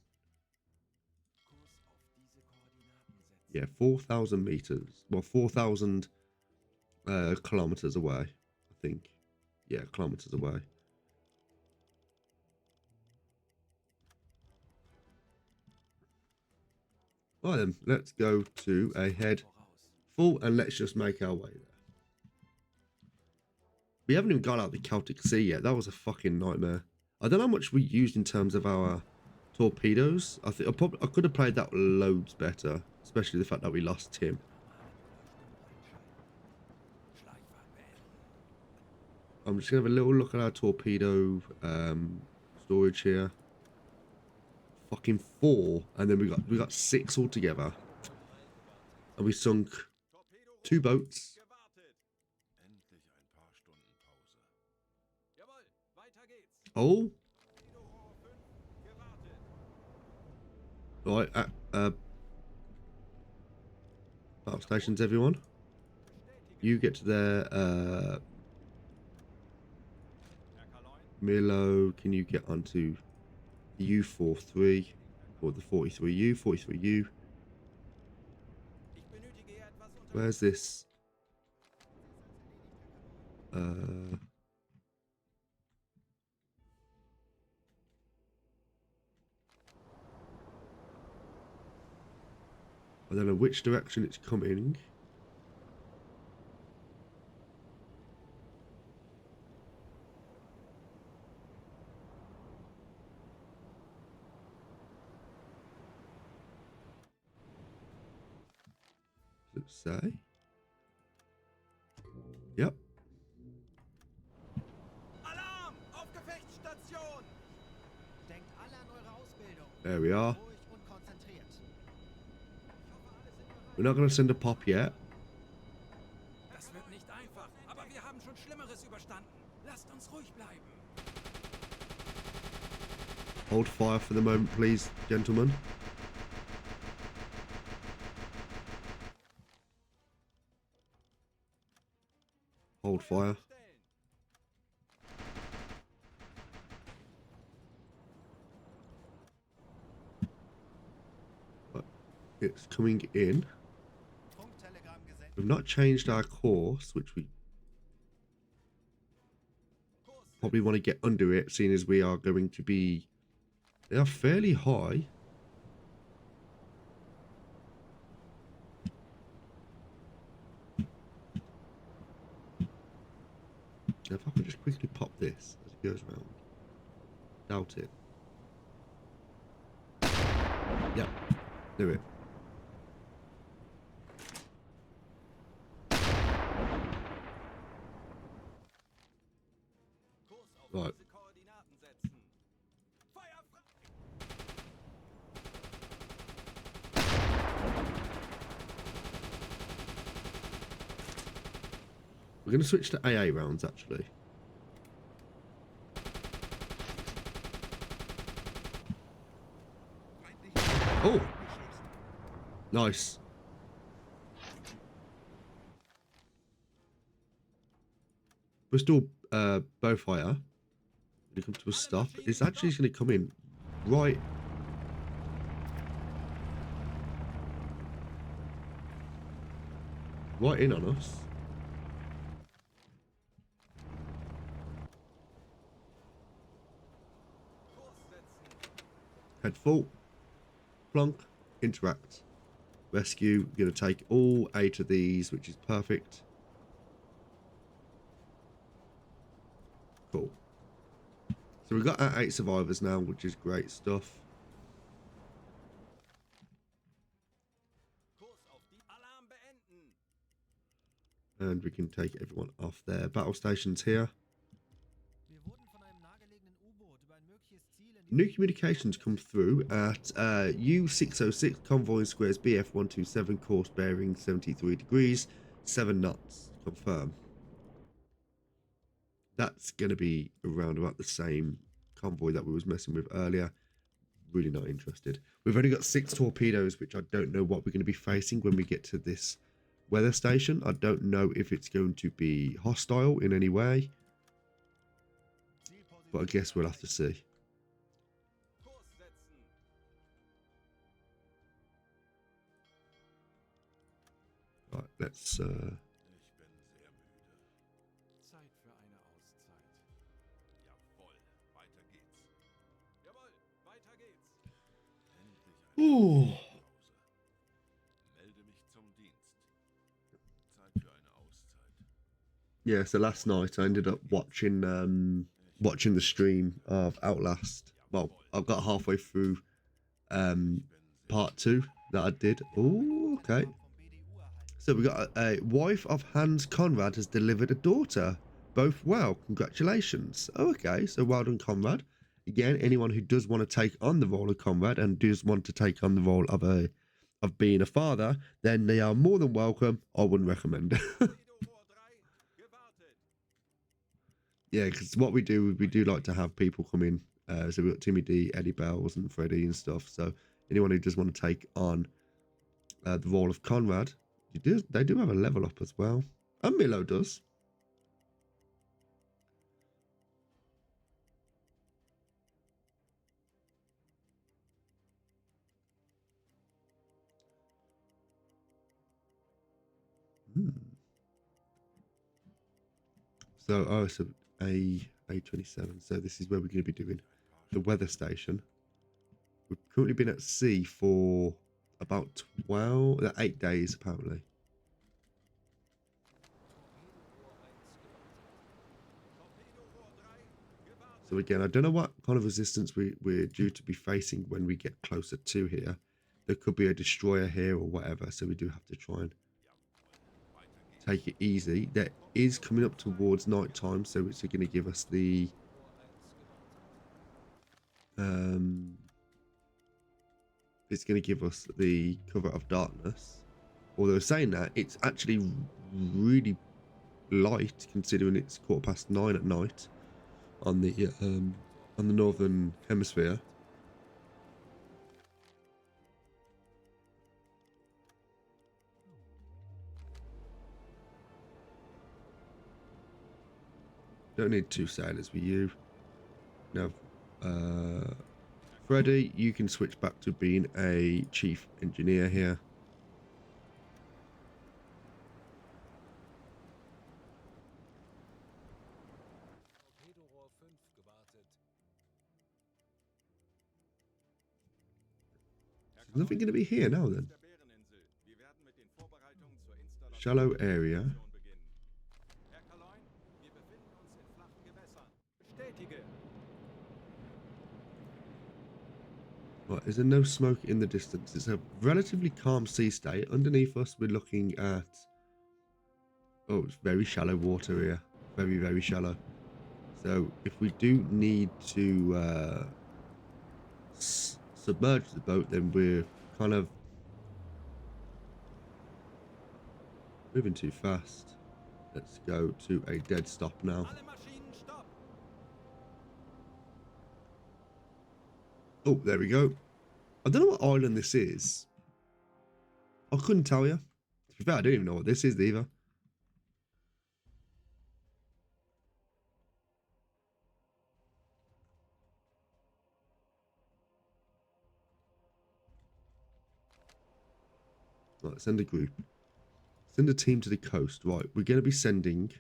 Kurs auf diese Koordinaten setzen. Yeah, 4,000 meters. Well, 4,000 kilometers away, I think. Yeah, kilometers away. Right then, let's go to a head Voraus. full and let's just make our way there. We haven't even got out the Celtic Sea yet. That was a fucking nightmare. I don't know how much we used in terms of our torpedoes. I think I could have played that loads better, especially the fact that we lost Tim. I'm just gonna have a little look at our torpedo storage here. Fucking 4, and then we got 6 altogether, and we sunk 2 boats. Gewartet. Endlich ein paar Stunden Pause. Jawohl, weiter geht's. Oh, Torpedo 5, gewartet. right. Battle stations, everyone. You get to there. Herr Kaloin, Milo, can you get onto the U43 or the 43U? 43U. ich benötige hier etwas Unterstützung. Where's this? I don't know which direction it's coming. Does it say? Yep. Alarm! Auf Gefechtsstation! Denkt alle an eure Ausbildung. There we are. Ruhig und konzentriert. We're not going to send a pop yet. Das wird nicht einfach, aber wir haben schon Schlimmeres überstanden. Lasst uns ruhig bleiben. Hold fire for the moment, please, gentlemen. Hold fire. Stellen. It's coming in. Funktelegramm gesendet. We've not changed our course, which we Kurs probably want to get under it, seeing as we are going to be... They are fairly high. Now, if I can just quickly pop this as it goes around. Doubt it. Yep. Do it. Kurs auf Right. diese Koordinaten setzen. Feuer frei! We're going to switch to AA rounds, actually. Oh! Nice. Bristol Bowfire, when it comes to a stop, it's actually going to come in right... right in on us. Kurs setzen. Head full, plunk, interact, rescue. We're going to take all 8 of these, which is perfect. Cool. So we've got our 8 survivors now, which is great stuff. Kurs auf die Alarm beenden. And we can take everyone off their battle stations here. Wir wurden von einem nahegelegenen U-Boot über ein mögliches Ziel in die New communications come through at U606 convoy squares BF127 course bearing 73 degrees 7 knots. Confirm. That's going to be around about the same convoy that we was messing with earlier. Really not interested. We've only got 6 torpedoes, which I don't know what we're going to be facing when we get to this weather station. I don't know if it's going to be hostile in any way, but I guess we'll have to see. Kurs setzen. Right, let's Ich bin sehr müde. Zeit für eine Auszeit. Jawohl, weiter geht's. Jawohl, weiter geht's. Endlich eine Pause. Melde mich zum Dienst. Zeit für eine Auszeit. Yeah, so last night I ended up watching the stream of Outlast. Well, I've got halfway through um part 2 that I did. Oh, okay. So we got a wife of Hans Conrad has delivered a daughter. Both well. Congratulations. Oh, okay, so well done, Conrad. Again, anyone who does want to take on the role of Conrad and does want to take on the role of being a father, then they are more than welcome. I wouldn't recommend. Torpedo Rohr 3, gewartet. Yeah, because what we do like to have people come in. So we've got Timmy D, Eddie Bells, and Freddie and stuff. So anyone who does want to take on the role of Conrad, they do have a level up as well. And Milo does. So A27. So this is where we're going to be doing the weather station. We've currently been at sea for about 8 days apparently. Torpedo Rohr 3, gewartet. So again, I don't know what kind of resistance we're due to be facing when we get closer to here. There could be a destroyer here or whatever, so we do have to try and take it easy. That is coming up towards night time, so it's going to give us the it's going to give us the cover of darkness. Although saying that, it's actually really light considering it's 9:15 at night on the northern hemisphere. Don't need 2 sailors with you. Now, Freddie, you can switch back to being a chief engineer here. Torpedo Rohr 5, gewartet. There's nothing going to be here now then. Der Bäreninsel. Wir werden mit den Vorbereitungen zur Installation Shallow der area. Mission beginnen. Herr Kaloin, wir befinden uns in flachen Gewässern. Bestätige. Right, is there no smoke in the distance? It's a relatively calm sea state. Underneath us, we're looking at... Oh, it's very shallow water here. Very, very shallow. So if we do need to submerge the boat, then we're kind of moving too fast. Let's go to a dead stop now. Alle Maschinen stopp. Oh, there we go. I don't know what island this is. I couldn't tell you. To be fair, I don't even know what this is either. Right, send a group. Send a team to the coast. Right, we're going to be sending...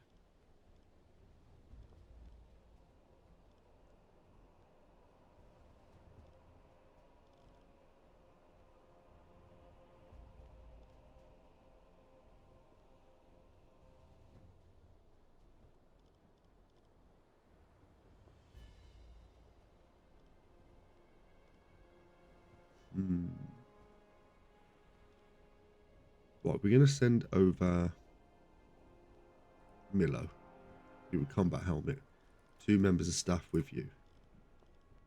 Right, we're going to send over Milo. You with combat helmet. 2 members of staff with you.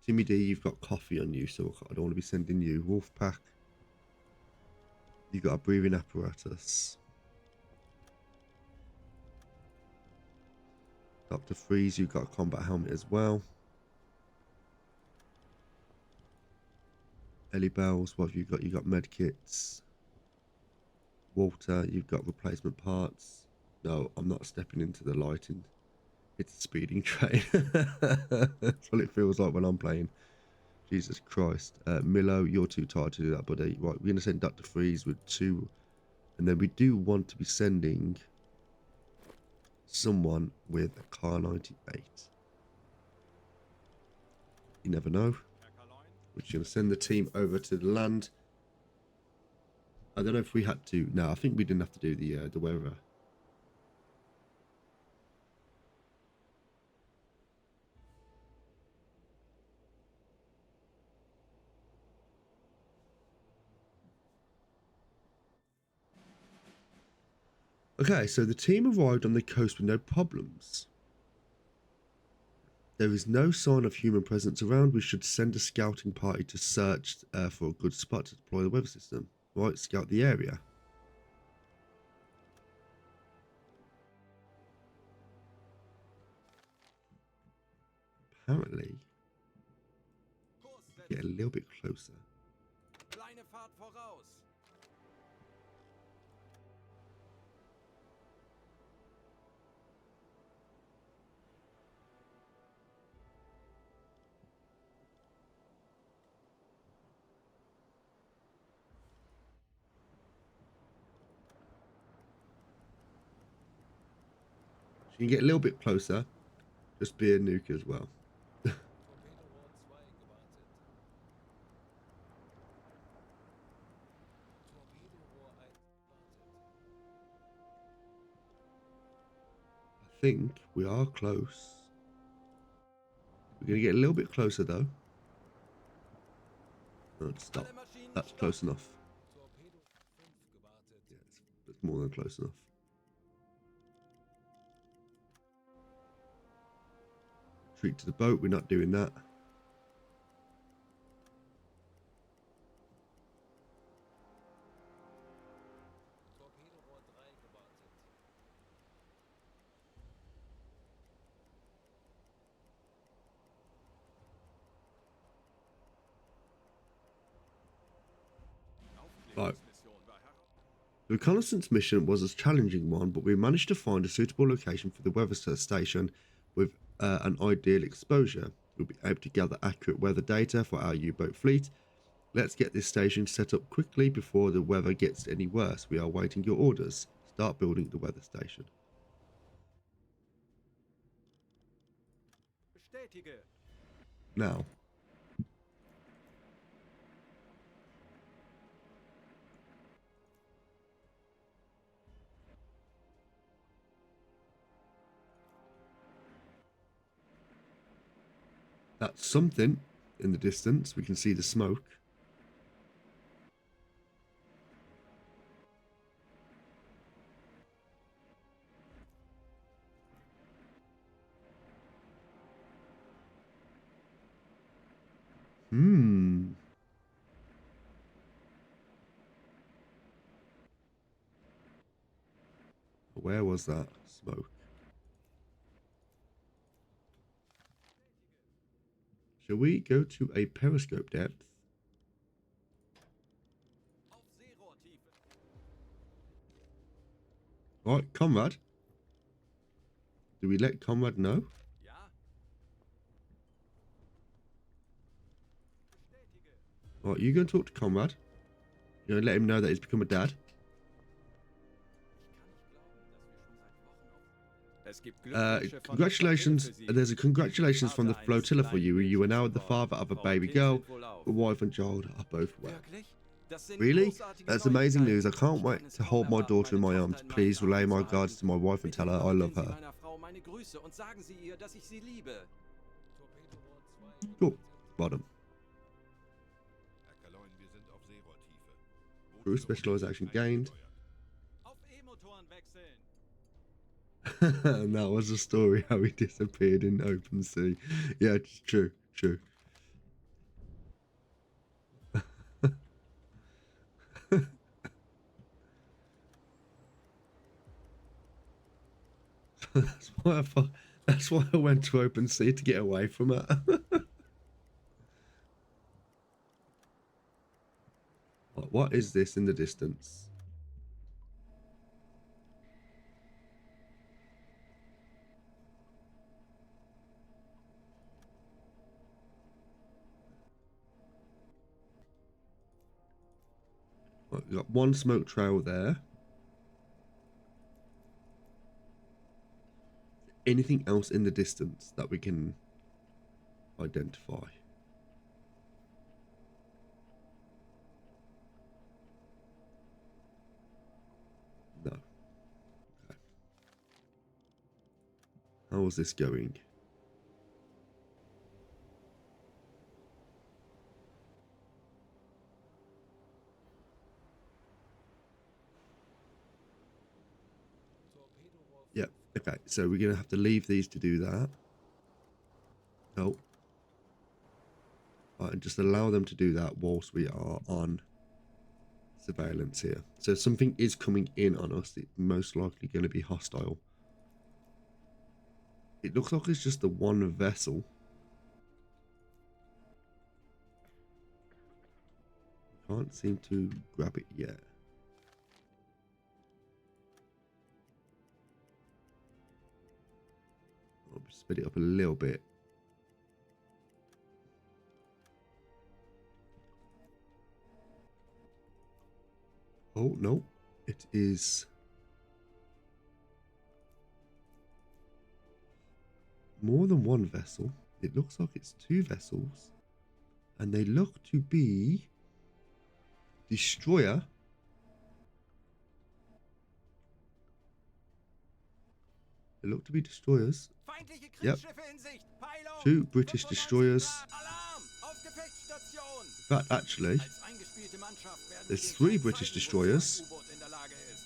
Timmy D, you've got coffee on you, so I don't want to be sending you. Wolfpack, you've got a breathing apparatus. Dr. Freeze, you've got a combat helmet as well. Ellie Bells, what have you got? You've got med kits. Walter, you've got replacement parts. No, I'm not stepping into the lighting. It's a speeding train. That's what it feels like when I'm playing. Jesus Christ. Milo, you're too tired to do that, buddy. Right, we're going to send Dr. Freeze with 2. And then we do want to be sending someone with a Car 98. You never know. Herr Kaloin, We're just going to send the team over to the land. I don't know if we had to. No, I think we didn't have to do the weather. Okay, so the team arrived on the coast with no problems. There is no sign of human presence around. We should send a scouting party to search for a good spot to deploy the weather system. Right, scout the area. Apparently, Kurs get a setzen. little bit closer. Kleine Fahrt voraus. So you can get a little bit closer. Just be a nuke as well. Torpedorohr 2 gewartet. Torpedorohr 1 wartet. I think we are close. We're going to get a little bit closer though. No, stop. Alle Maschinen That's stopp. close enough. Torpedo 5 gewartet. Yeah, that's more than close enough. Retreat to the boat. We're not doing that. Torpedorohr 3 gewartet. Right. Mission war herausfordernd. The reconnaissance mission was a challenging one, but we managed to find a suitable location for the weather station with an ideal exposure. We'll be able to gather accurate weather data for our U-boat fleet. Let's get this station set up quickly before the weather gets any worse. We are waiting your orders. Start building the weather station. Bestätige. Now, that's something in the distance. We can see the smoke. Where was that smoke? Shall we go to a periscope depth? Auf Seerohrtiefe. Right, Conrad. Do we let Conrad know? Ja. Bestätige. Right, you go and talk to Conrad. You're gonna let him know that he's become a dad. Ich kann nicht glauben, dass wir schon seit Wochen auf. Es gibt Glückwünsche von der Congratulations. Flottille für Sie. There's a congratulations from the Vater eines flotilla for you. kleinen You are now Mädchens the father of a Frau baby T. girl. sind wohl auch. Your wife and child are both well. Wirklich? Das sind Really? großartige That's amazing news. I Neuigkeiten. can't Ich wait kann es to kaum hold my erwarten, daughter in meine my Tochter arms. in meinen Please relay Armen my zu regards halten. to my wife and Bitte tell her I love übermitteln Sie her. meiner Frau meine Grüße und sagen Sie ihr, dass ich sie liebe. Torpedorohr 2 Cool. Bottom. Ackerlein, wir sind auf Seerohrtiefe. Crew specialization gained. Auf E-Motoren wechseln. And that was the story how he disappeared in open sea. Yeah, it's true, true. That's why I went to open sea to get away from it. What is this in the distance? Right, we've got one smoke trail there. Anything else in the distance that we can identify? No. Okay. How is this going? Okay, so we're gonna have to leave these to do that. Oh. Right, and just allow them to do that whilst we are on surveillance here. So if something is coming in on us, it's most likely going to be hostile. It looks like it's just the one vessel. Can't seem to grab it yet. I'll speed it up a little bit. Oh, no. It is more than one vessel. It looks like it's two vessels. And they look to be destroyer. They look to be destroyers. Feindliche Yep. Kriegsschiffe in Sicht. Peilung. 2 British 95 destroyers. Grad. Alarm. Auf Gefechtsstation. In fact, actually, Als eingespielte Mannschaft werden there's wir 3 gleich British zeigen, wozu ein destroyers. U-Boot in der Lage ist.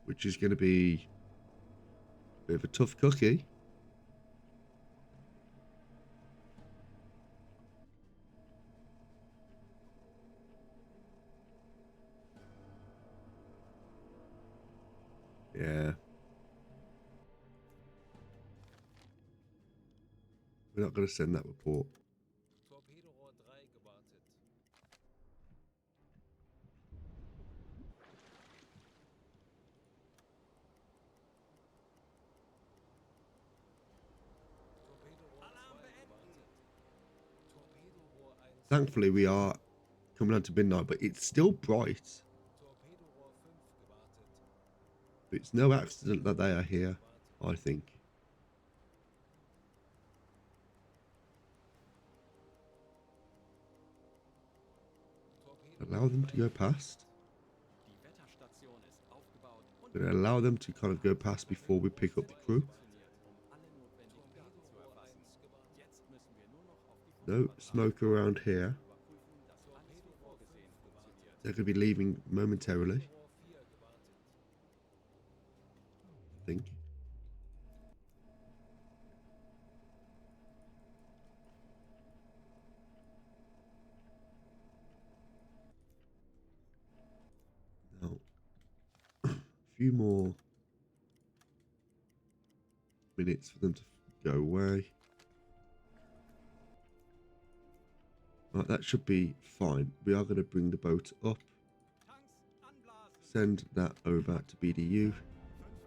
Which is going to be a bit of a tough cookie. Yeah. We're not going to send that report. Torpedorohr 3 gewartet. Torpedorohr Alarm 2 beenden. gewartet. Torpedorohr 1 Thankfully, we are coming on to midnight, but it's still bright. Torpedorohr 5 gewartet. It's no accident that they are here, I think. Allow them to go past. Die Wetterstation ist aufgebaut und We're going to allow them to kind of go past before we pick up the crew. funktioniert, um alle notwendigen Daten zu erfassen. Jetzt müssen wir nur noch auf die No smoke around here. überprüfen, dass alles wie vorgesehen funktioniert. They're going to be leaving momentarily, Torpedorohr 4 gewartet. I think. Now, a few more minutes for them to go away. Right, that should be fine. We are going to bring the boat up, Tanks anblasen. send that over to BDU. 5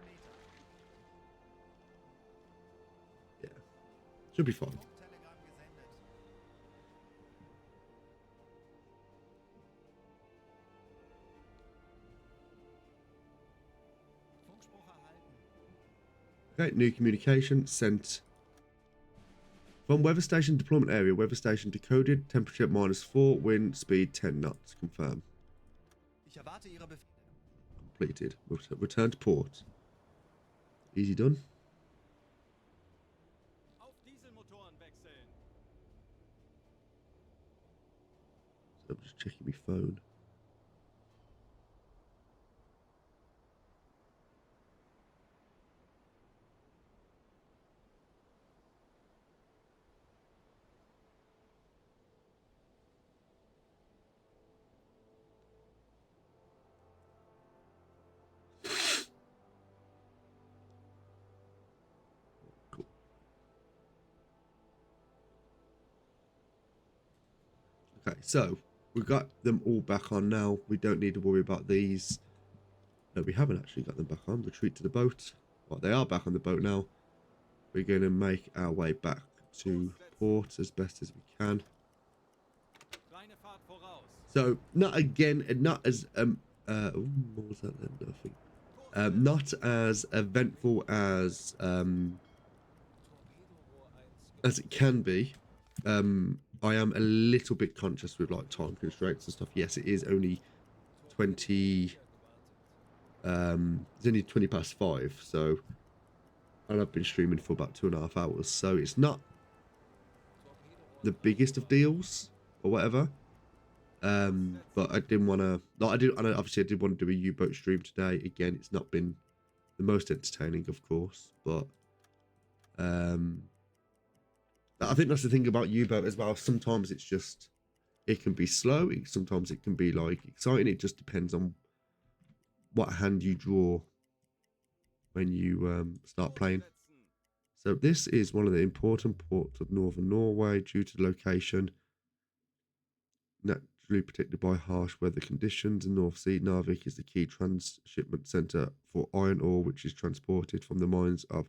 Meter. Yeah, should be fine. Funktelegramm gesendet. Funkspruch erhalten. Okay, new communication sent from weather station deployment area. Weather station decoded. Temperature -4. Wind speed 10 knots. Confirm. Ich erwarte Ihre Befehle. Completed. Return to port. Easy done. Auf Dieselmotoren wechseln. So I'm just checking my phone. Cool. Okay, so we've got them all back on now. We don't need to worry about these. No, we haven't actually got them back on. Retreat to the boat. Well, they are back on the boat now. We're going to make our way back to port as best as we can. Reine Fahrt voraus. So not again, not as what was that then? Nothing. Not as eventful as it can be. I am a little bit conscious with like time constraints and stuff. Yes, it is only 20. It's only 20 past 5, so and I've been streaming for about 2.5 hours, so it's not the biggest of deals or whatever. But I didn't want to. Like, I know, obviously, I did want to do a U-boat stream today. Again, it's not been the most entertaining, of course, but I think that's the thing about U-boat as well. Sometimes it's just it can be slow. Sometimes it can be like exciting. It just depends on what hand you draw when you start playing. So this is one of the important ports of northern Norway due to the location. Naturally protected by harsh weather conditions in North Sea, Narvik is the key transshipment centre for iron ore, which is transported from the mines of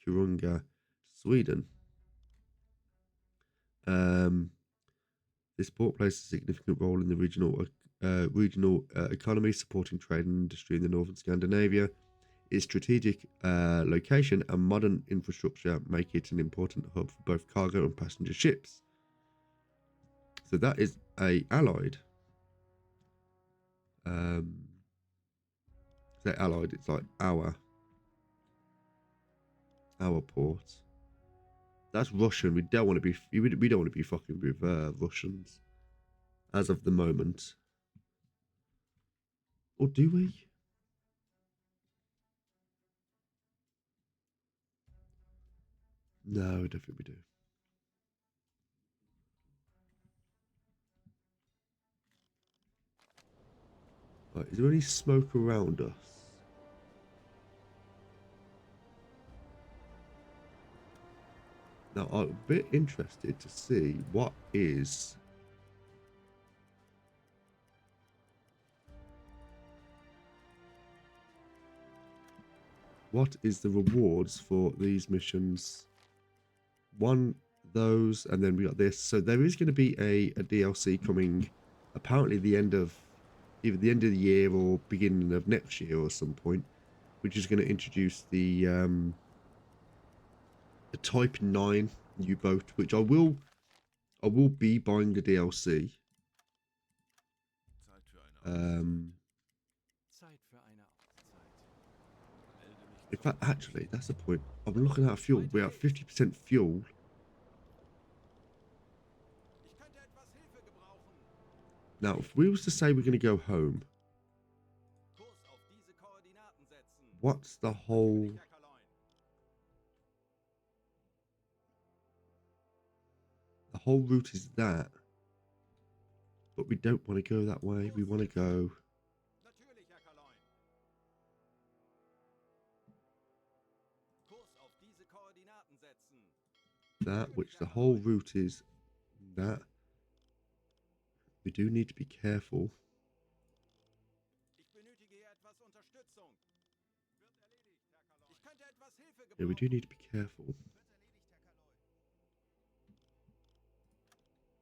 Kirunga to Sweden. This port plays a significant role in the regional economy, supporting trade and industry in the northern Scandinavia. Its strategic location and modern infrastructure make it an important hub for both cargo and passenger ships. So that is a allied. Say allied, it's like our port. That's Russian. We don't want to be. We don't want to be fucking with Russians, as of the moment. Or do we? No, I don't think we do. Right, is there any smoke around us? Now, I'm a bit interested to see what is the rewards for these missions. One, those, and then we got this. So there is going to be a DLC coming, apparently either the end of the year or beginning of next year or some point, which is going to introduce the Type 9 U-boat, which I will be buying the DLC. Zeit für eine Zeit für eine Auszeit. Melde mich In fact, actually, that's the point. I'm looking at fuel. We're at 50% fuel. Ich könnte etwas Hilfe gebrauchen. Now, if we was to say we're going to go home, Kurs auf diese Koordinaten setzen. what's the whole... Herr Kaloin. The whole route is that. But we don't want to go that way. We want to go... Natürlich, Herr Kaloin. Kurs auf diese Koordinaten setzen. that, which the whole route is that. We do need to be careful. Ich benötige hier etwas Unterstützung. Wird erledigt, Herr Kaloin. Ich könnte etwas Hilfe gebrauchen. Yeah, we do need to be careful. Wird erledigt, Herr Kaloy.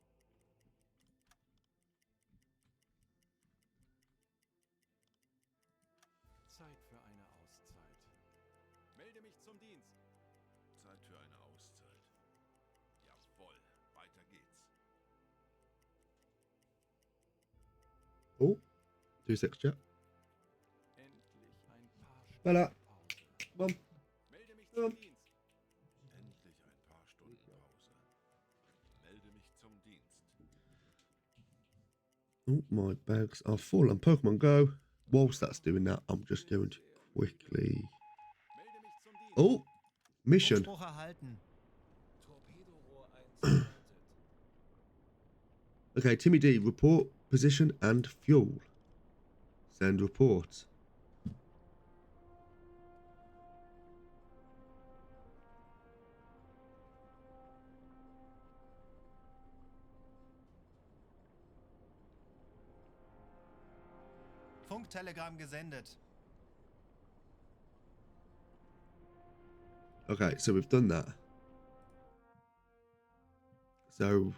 Zeit für eine Auszeit. Melde mich zum Dienst. Zeit für eine Auszeit. Jawohl, weiter geht's. Oh, 2 seconds, chat. Endlich ein paar Voilà. Stunden Pause. Come on. Melde mich zum Dienst. Endlich ein paar Stunden Pause. Melde mich zum Dienst. Oh, my bags are full on Pokemon Go. Whilst that's doing that, I'm just going to quickly... Melde mich zum Dienst. Oh, mission. Funkspruch erhalten. Torpedorohr 1 gestartet. Okay, Timmy D, report position and fuel. Send report. Funktelegramm gesendet. Okay, so we've done that. So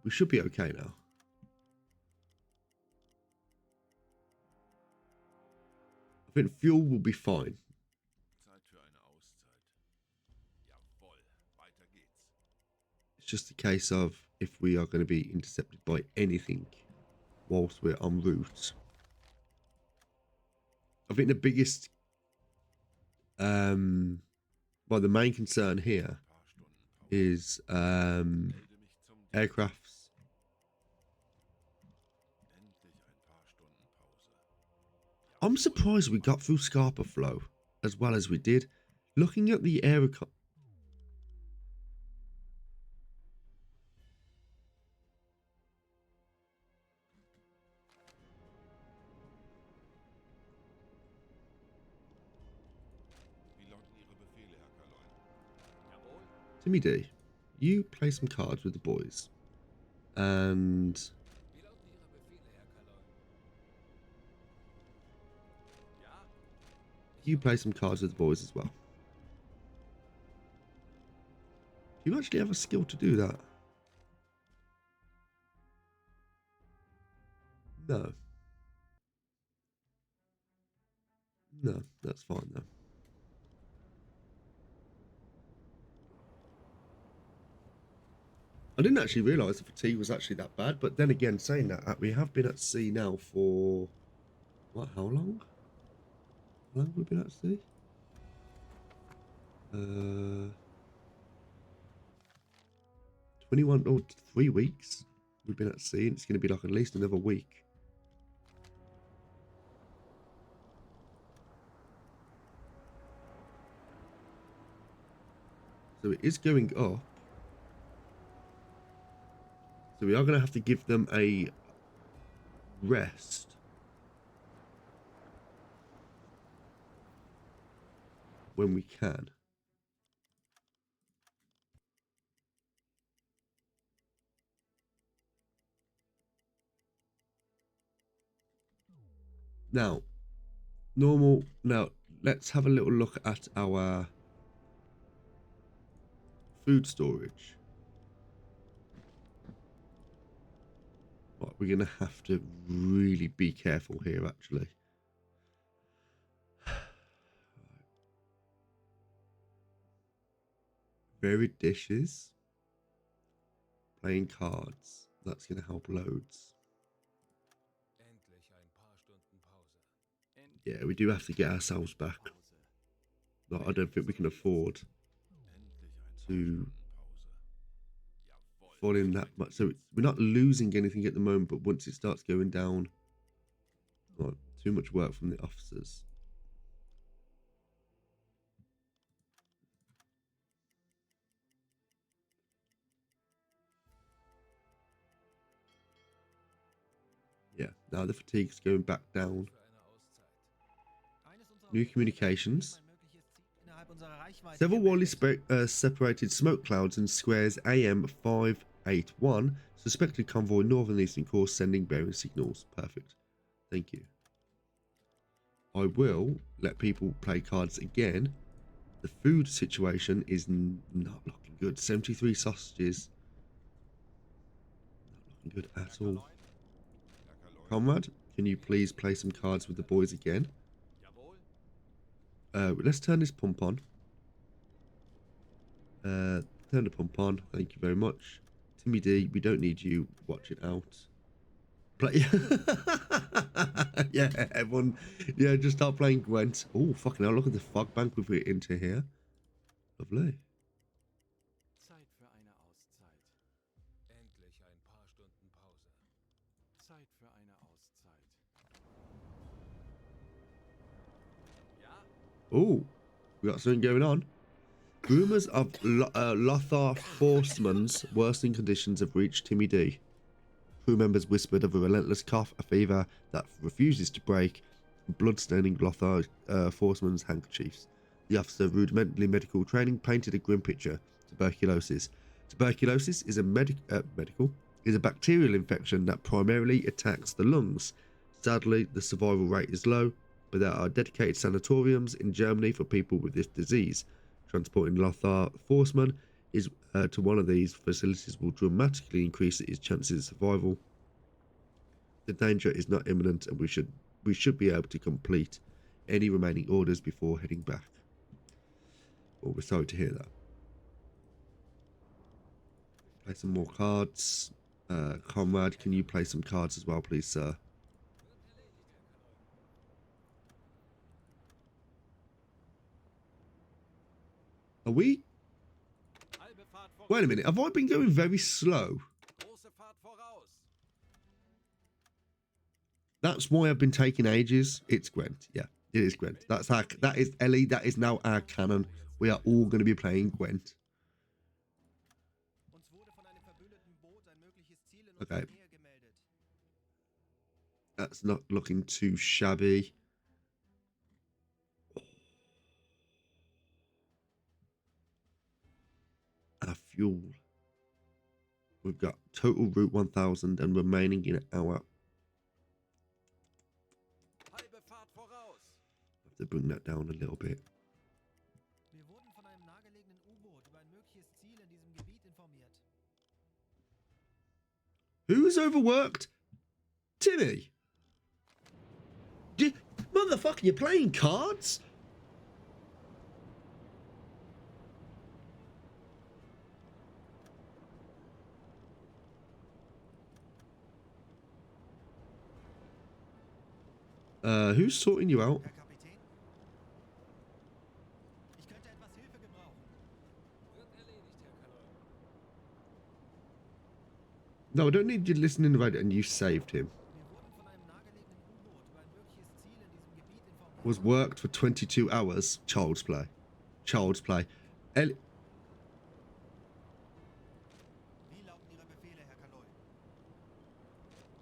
we should be okay now. I think fuel will be fine. Zeit für eine Auszeit. Jawohl, weiter geht's. It's just a case of if we are going to be intercepted by anything whilst we're en route. I think the biggest, well, the main concern here Ein paar Stunden Pause. is Melde mich zum Dienst. aircrafts. I'm surprised we got through Scarpa Flow as well as we did. Looking at the area... Wie lauten Ihre Befehle, Herr Kaloin? Jawohl. Timmy D, you play some cards with the boys. And Wie lauten Ihre Befehle, Herr Kaloin? Ja? you play some cards with the boys as well. Do you actually have a skill to do that? No. No, that's fine though. I didn't actually realise the fatigue was actually that bad, but then again, saying that, we have been at sea now for... What, how long? How long have we been at sea? 21 or 3 weeks we've been at sea, and it's going to be like at least another week. So it is going up. So we are going to have to give them a rest. When we can. Now, let's have a little look at our food storage. Right, we're going to have to really be careful here, actually. Varied dishes. Playing cards. That's going to help loads. Endlich ein paar Stunden Pause. Yeah, we do have to get ourselves back. No, I don't think we can afford to fall in that much. So we're not losing anything at the moment, but once it starts going down, right, too much work from the officers. Yeah, now the fatigue's going back down. New communications. Several widely separated smoke clouds in squares AM 581. Suspected convoy northern and eastern course sending bearing signals. Perfect. Thank you. I will let people play cards again. The food situation is not looking good. 73 sausages. Not looking good at all. Comrade, can you please play some cards with the boys again? Let's turn this pump on. Turn the pump on. Thank you very much. Timmy D, we don't need you. Watch it out. Play. Yeah, everyone. Yeah, just start playing Gwent. Oh, fucking hell. Look at the fog bank we've got into here. Lovely. Zeit für eine Auszeit. Endlich ein paar Stunden Pause. Zeit für eine Auszeit. Ja? Oh, we got something going on. Rumours of Lothar Forceman's worsening conditions have reached Timmy D. Crew members whispered of a relentless cough, a fever that refuses to break, blood-staining Lothar Forceman's handkerchiefs. The officer, rudimentary medical training, painted a grim picture. Tuberculosis. Tuberculosis is a bacterial infection that primarily attacks the lungs. Sadly, the survival rate is low, but there are dedicated sanatoriums in Germany for people with this disease. Transporting Lothar Forceman to one of these facilities will dramatically increase his chances of survival. The danger is not imminent, and we should be able to complete any remaining orders before heading back. Well, we're sorry to hear that. Play some more cards. Comrade, can you play some cards as well, please, sir? Are we? Wait a minute, have I been going very slow? Große Fahrt voraus. That's why I've been taking ages. It's Gwent. Yeah, it is Gwent. That's our, that is Ellie. That is now our canon. We are all going to be playing Gwent. Uns wurde von einem verbündeten Boot ein mögliches Ziel in Okay. unserer Nähe gemeldet. That's not looking too shabby. Our fuel. We've got total route 1000 and remaining in an hour. Halbe Fahrt voraus. Have to bring that down a little bit. Wir wurden von einem nahegelegenen U-Boot über ein mögliches Ziel in diesem Gebiet informiert. Who's overworked? Timmy. Motherfucker, you're playing cards? Who's sorting you out? Herr Kapitän? Ich könnte etwas Hilfe gebrauchen. Wird erledigt, Herr Kaloy. No, I don't need you listening to it and you saved him. Wir wurden von einem nahegelegenen U-Boot über ein mögliches Ziel in diesem Gebiet informiert. Was worked for 22 hours. Child's play. Child's play. Wie lauten Ihre Befehle, Herr Kaloy?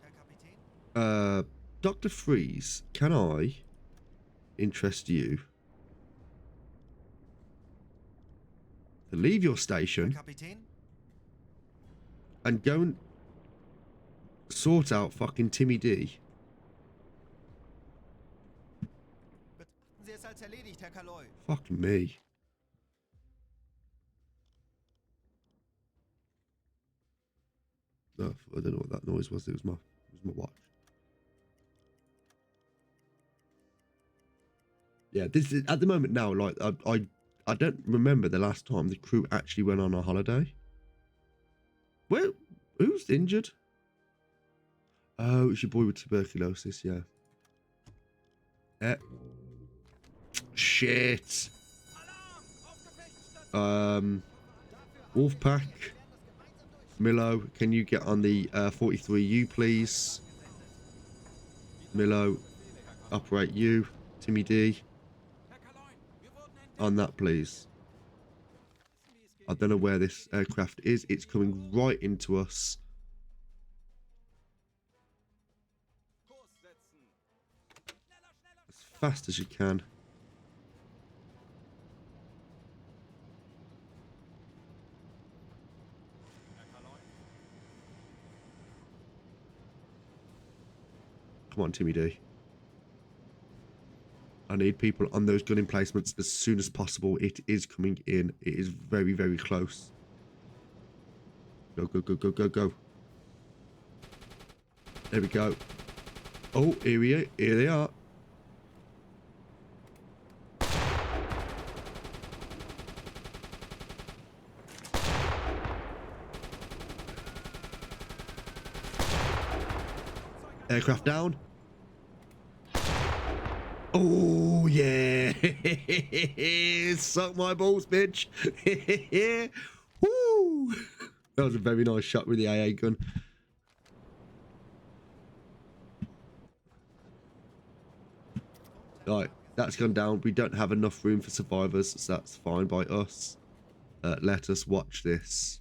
Herr Kapitän? Dr. Freeze, can I interest you to leave your Herr station Kapitän? and go and sort out fucking Timmy D? Betrachten Sie es als erledigt, Herr Kaloy. Fuck me. No, I don't know what that noise was. It was my watch. Yeah, this is at the moment now. Like I don't remember the last time the crew actually went on a holiday. Well, who's injured? Oh, it's your boy with tuberculosis. Yeah. Shit. Wolfpack. Milo, can you get on the 43U, please? Milo, operate you. Timmy D, Herr Kaloy, wir wurden entdeckt. on that, please. I don't know where this aircraft is. It's coming right into us. Kurs setzen. Schneller, schneller. As fast as you can. Herr Kaloy. Come on, Timmy D. I need people on those gun emplacements as soon as possible. It is coming in. It is very, very close. Go, go, go, go, go, go. There we go. Oh, here they are. Aircraft down. Oh, yeah. Suck my balls, bitch. Woo. That was a very nice shot with the AA gun. Right, that's gone down. We don't have enough room for survivors, so that's fine by us. Let us watch this.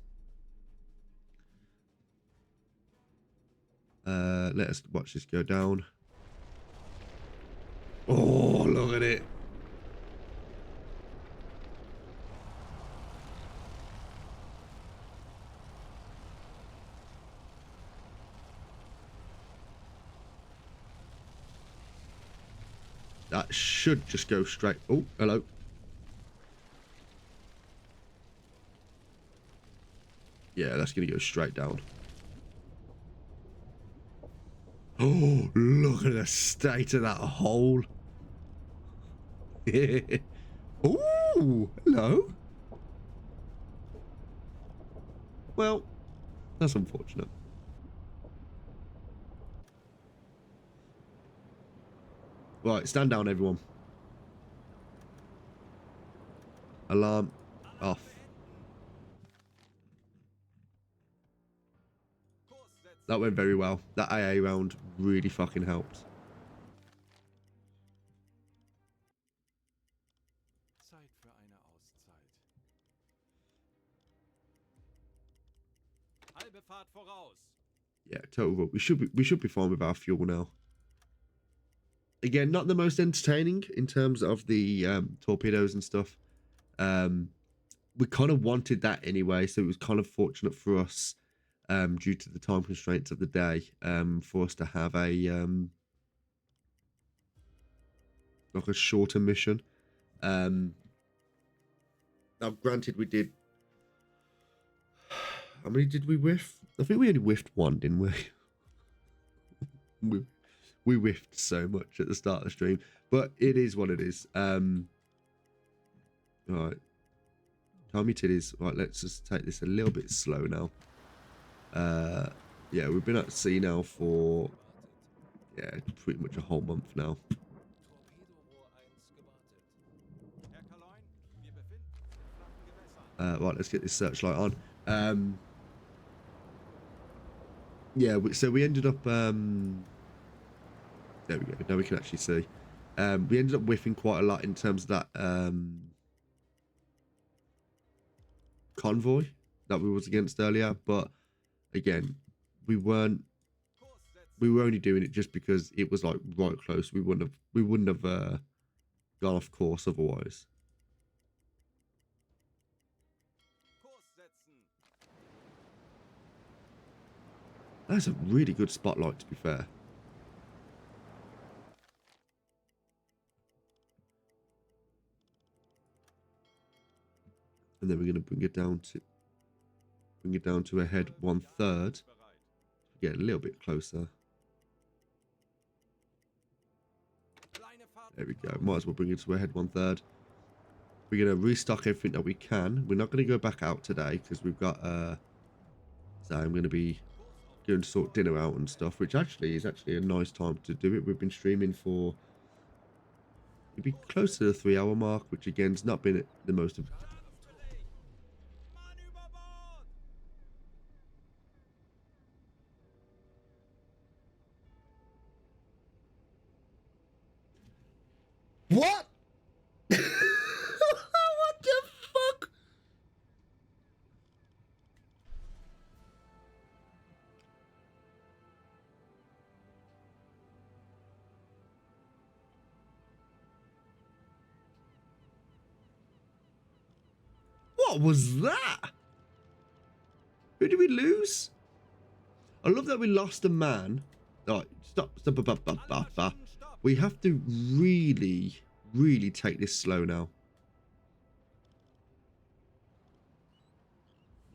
Let us watch this go down. Oh, look at it. That should just go straight. Oh, hello. Yeah, that's going to go straight down. Oh, look at the state of that hole. Oh, hello. Well, that's unfortunate. Right, stand down, everyone. Alarm off. Kurs setzen. That went very well. That AA round really fucking helped. Zeit für eine Auszeit. Halbe Fahrt voraus. Yeah, total. We should be fine with our fuel now. Again, not the most entertaining in terms of the torpedoes and stuff. We kind of wanted that anyway, so it was kind of fortunate for us, due to the time constraints of the day, for us to have a like a shorter mission. Now, granted, we did. How many did we whiff? I think we only whiffed one, didn't we? we whiffed so much at the start of the stream, but it is what it is. All right, calm your titties. Right, let's just take this a little bit slow now. Yeah, we've been at sea now for pretty much a whole month now. Torpedorohr 1 gewartet. Herr Kaloin, wir befinden uns in flachen Gewässern. Right, let's get this searchlight on. Yeah, so we ended up. There we go. Now we can actually see. We ended up whiffing quite a lot in terms of that convoy that we was against earlier, but again, we were only doing it just because it was like right close. We wouldn't have gone off course otherwise. Kurs setzen. That's a really good spotlight, to be fair. And then we're going to bring it down to a head 1/3. Bereit. Get a little bit closer. Kleine Fahrt. There we go. Might as well bring it to a head 1/3. We're going to restock everything that we can. We're not going to go back out today because we've got so I'm going to be going to sort dinner out and stuff, which actually is a nice time to do it. We've been streaming for maybe close to the 3-hour mark, which again has not been the most of. Ladungsbelegt. Mann über Bord. What? What the fuck? What was that? Who did we lose? I love that we lost a man. All right, stop. Alle Maschinen stopp. We have to really take this slow now.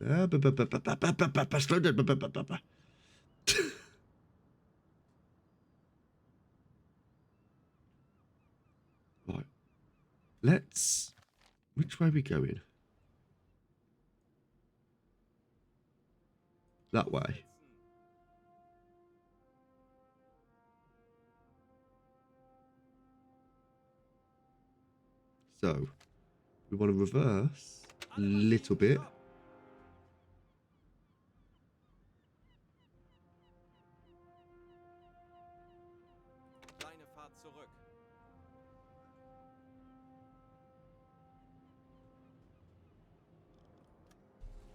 Slow down. Right. Let's. Which way are we going? That way. So, we want to reverse a little bit. Kleine Fahrt zurück.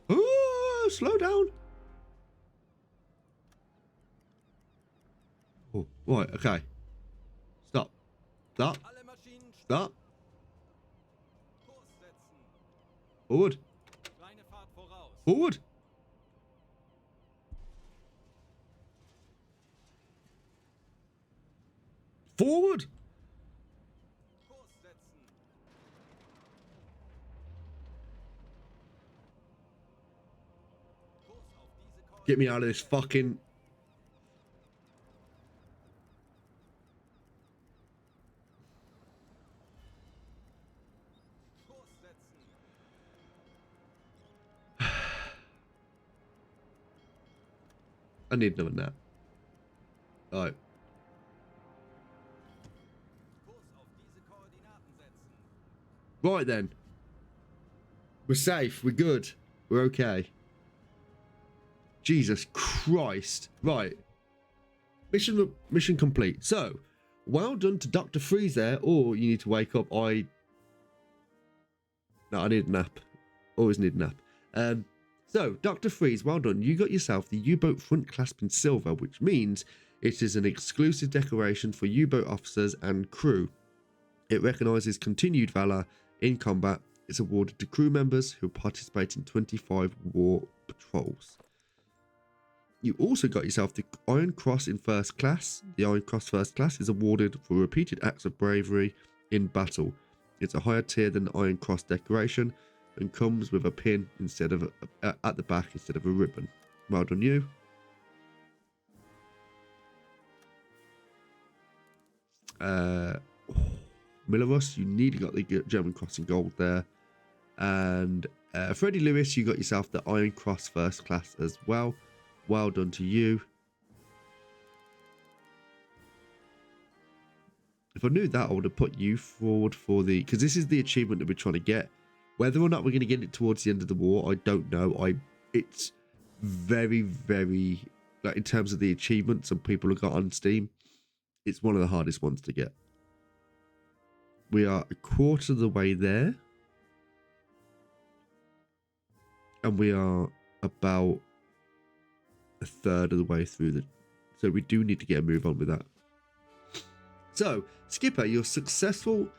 Oh, slow down. Oh, right, okay. Stop. Stop. Alle Maschinen stopp. Stop. Kurs setzen. Forward. Kleine Fahrt voraus. Forward. Forward. Kurs setzen. Kurs auf diese Koordinaten. Get me out of this fucking. Kurs setzen. I need another nap. Right. Kurs auf diese Koordinaten setzen. Right then. We're safe. We're good. We're okay. Jesus Christ. Right. Mission complete. So, well done to Dr. Freeze there. Or you need to wake up. No, I need a nap. Always need a nap. So, Dr. Freeze, well done. You got yourself the U-boat front clasp in silver, which means it is an exclusive decoration for U-boat officers and crew. It recognizes continued valor in combat. It's awarded to crew members who participate in 25 war patrols. You also got yourself the Iron Cross in first class. The Iron Cross first class is awarded for repeated acts of bravery in battle. It's a higher tier than the Iron Cross decoration and comes with a pin instead of at the back instead of a ribbon. Well done, you. Millerus, you nearly got the German Cross in gold there. And Freddie Lewis, you got yourself the Iron Cross first class as well. Well done to you. If I knew that, I would have put you forward for the... Because this is the achievement that we're trying to get. Whether or not we're going to get it towards the end of the war, I don't know. It's very, very... Like, in terms of the achievements some people have got on Steam, it's one of the hardest ones to get. We are a quarter of the way there. And we are about a third of the way through the... So we do need to get a move on with that. So, Skipper, your successful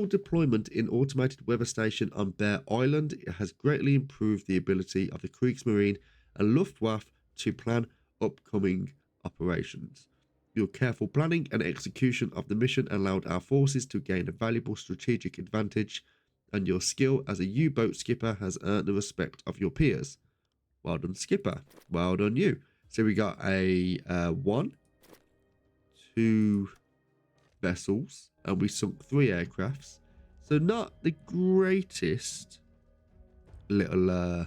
deployment in automated weather station on Bear Island has greatly improved the ability of the Kriegsmarine and Luftwaffe to plan upcoming operations. Your careful planning and execution of the mission allowed our forces to gain a valuable strategic advantage, and your skill as a U-boat skipper has earned the respect of your peers. Well done, Skipper. Well done, you. So we got a 1, 2 vessels, and we sunk 3 aircrafts. So not the greatest little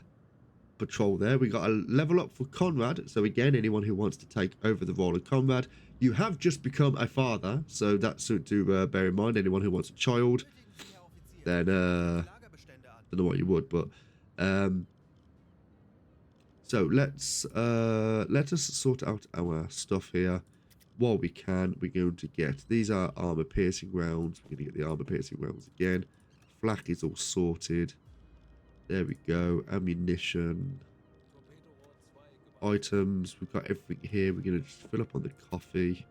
patrol there. We got a level up for Conrad. So again, anyone who wants to take over the role of Conrad, you have just become a father. So that's something to bear in mind. Anyone who wants a child, then don't know what you would, but so let us sort out our stuff here. While we can, we're going to get, these are armor piercing rounds. We're going to get the armor piercing rounds again. Flak is all sorted. There we go. Ammunition. Items. We've got everything here. We're going to just fill up on the coffee.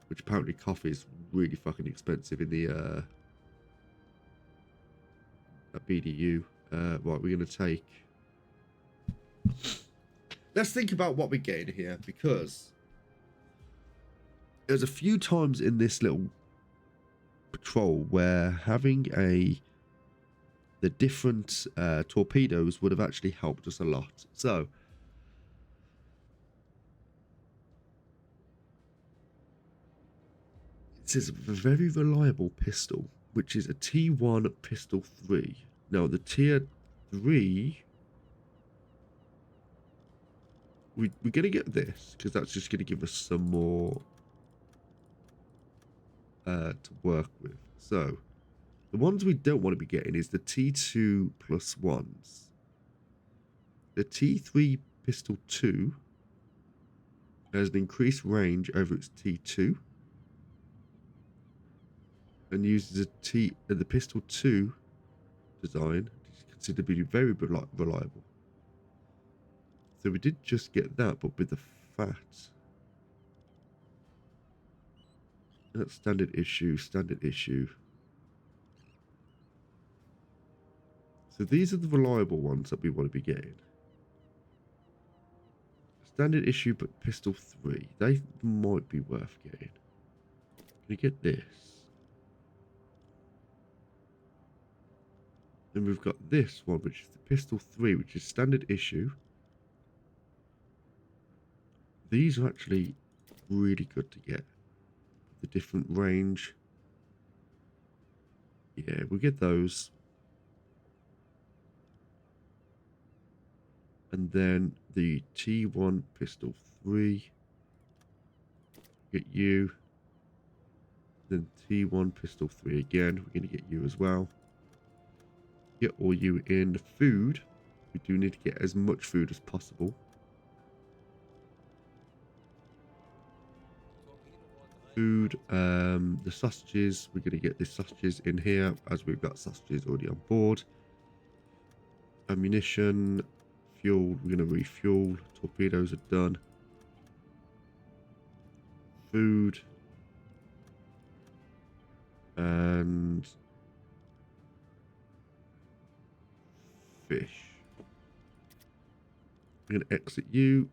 Which apparently coffee is really fucking expensive in the BDU. Right, we're going to take... Let's think about what we're getting here, because there's a few times in this little patrol where having the different torpedoes would have actually helped us a lot. So it is a very reliable pistol, which is a T1 pistol 3. Now the tier 3, we're going to get this because that's just going to give us some more to work with. So the ones we don't want to be getting is the T2 plus ones. The T3 pistol 2 has an increased range over its T2 and uses the pistol 2 design, which is considered to be very reliable. So we did just get that, but with the fat. That's standard issue. So these are the reliable ones that we want to be getting. Standard issue, but pistol 3. They might be worth getting. Can we get this? Then we've got this one, which is the pistol 3, which is standard issue. These are actually really good to get. The different range. Yeah, we'll get those. And then the T1 pistol 3. Get you. Then T1 pistol 3 again. We're going to get you as well. Get all you in. Food. We do need to get as much food as possible. Food, the sausages, we're going to get the sausages in here as we've got sausages already on board. Ammunition, fuel, we're going to refuel. Torpedoes are done. Food. And fish. We're going to exit you.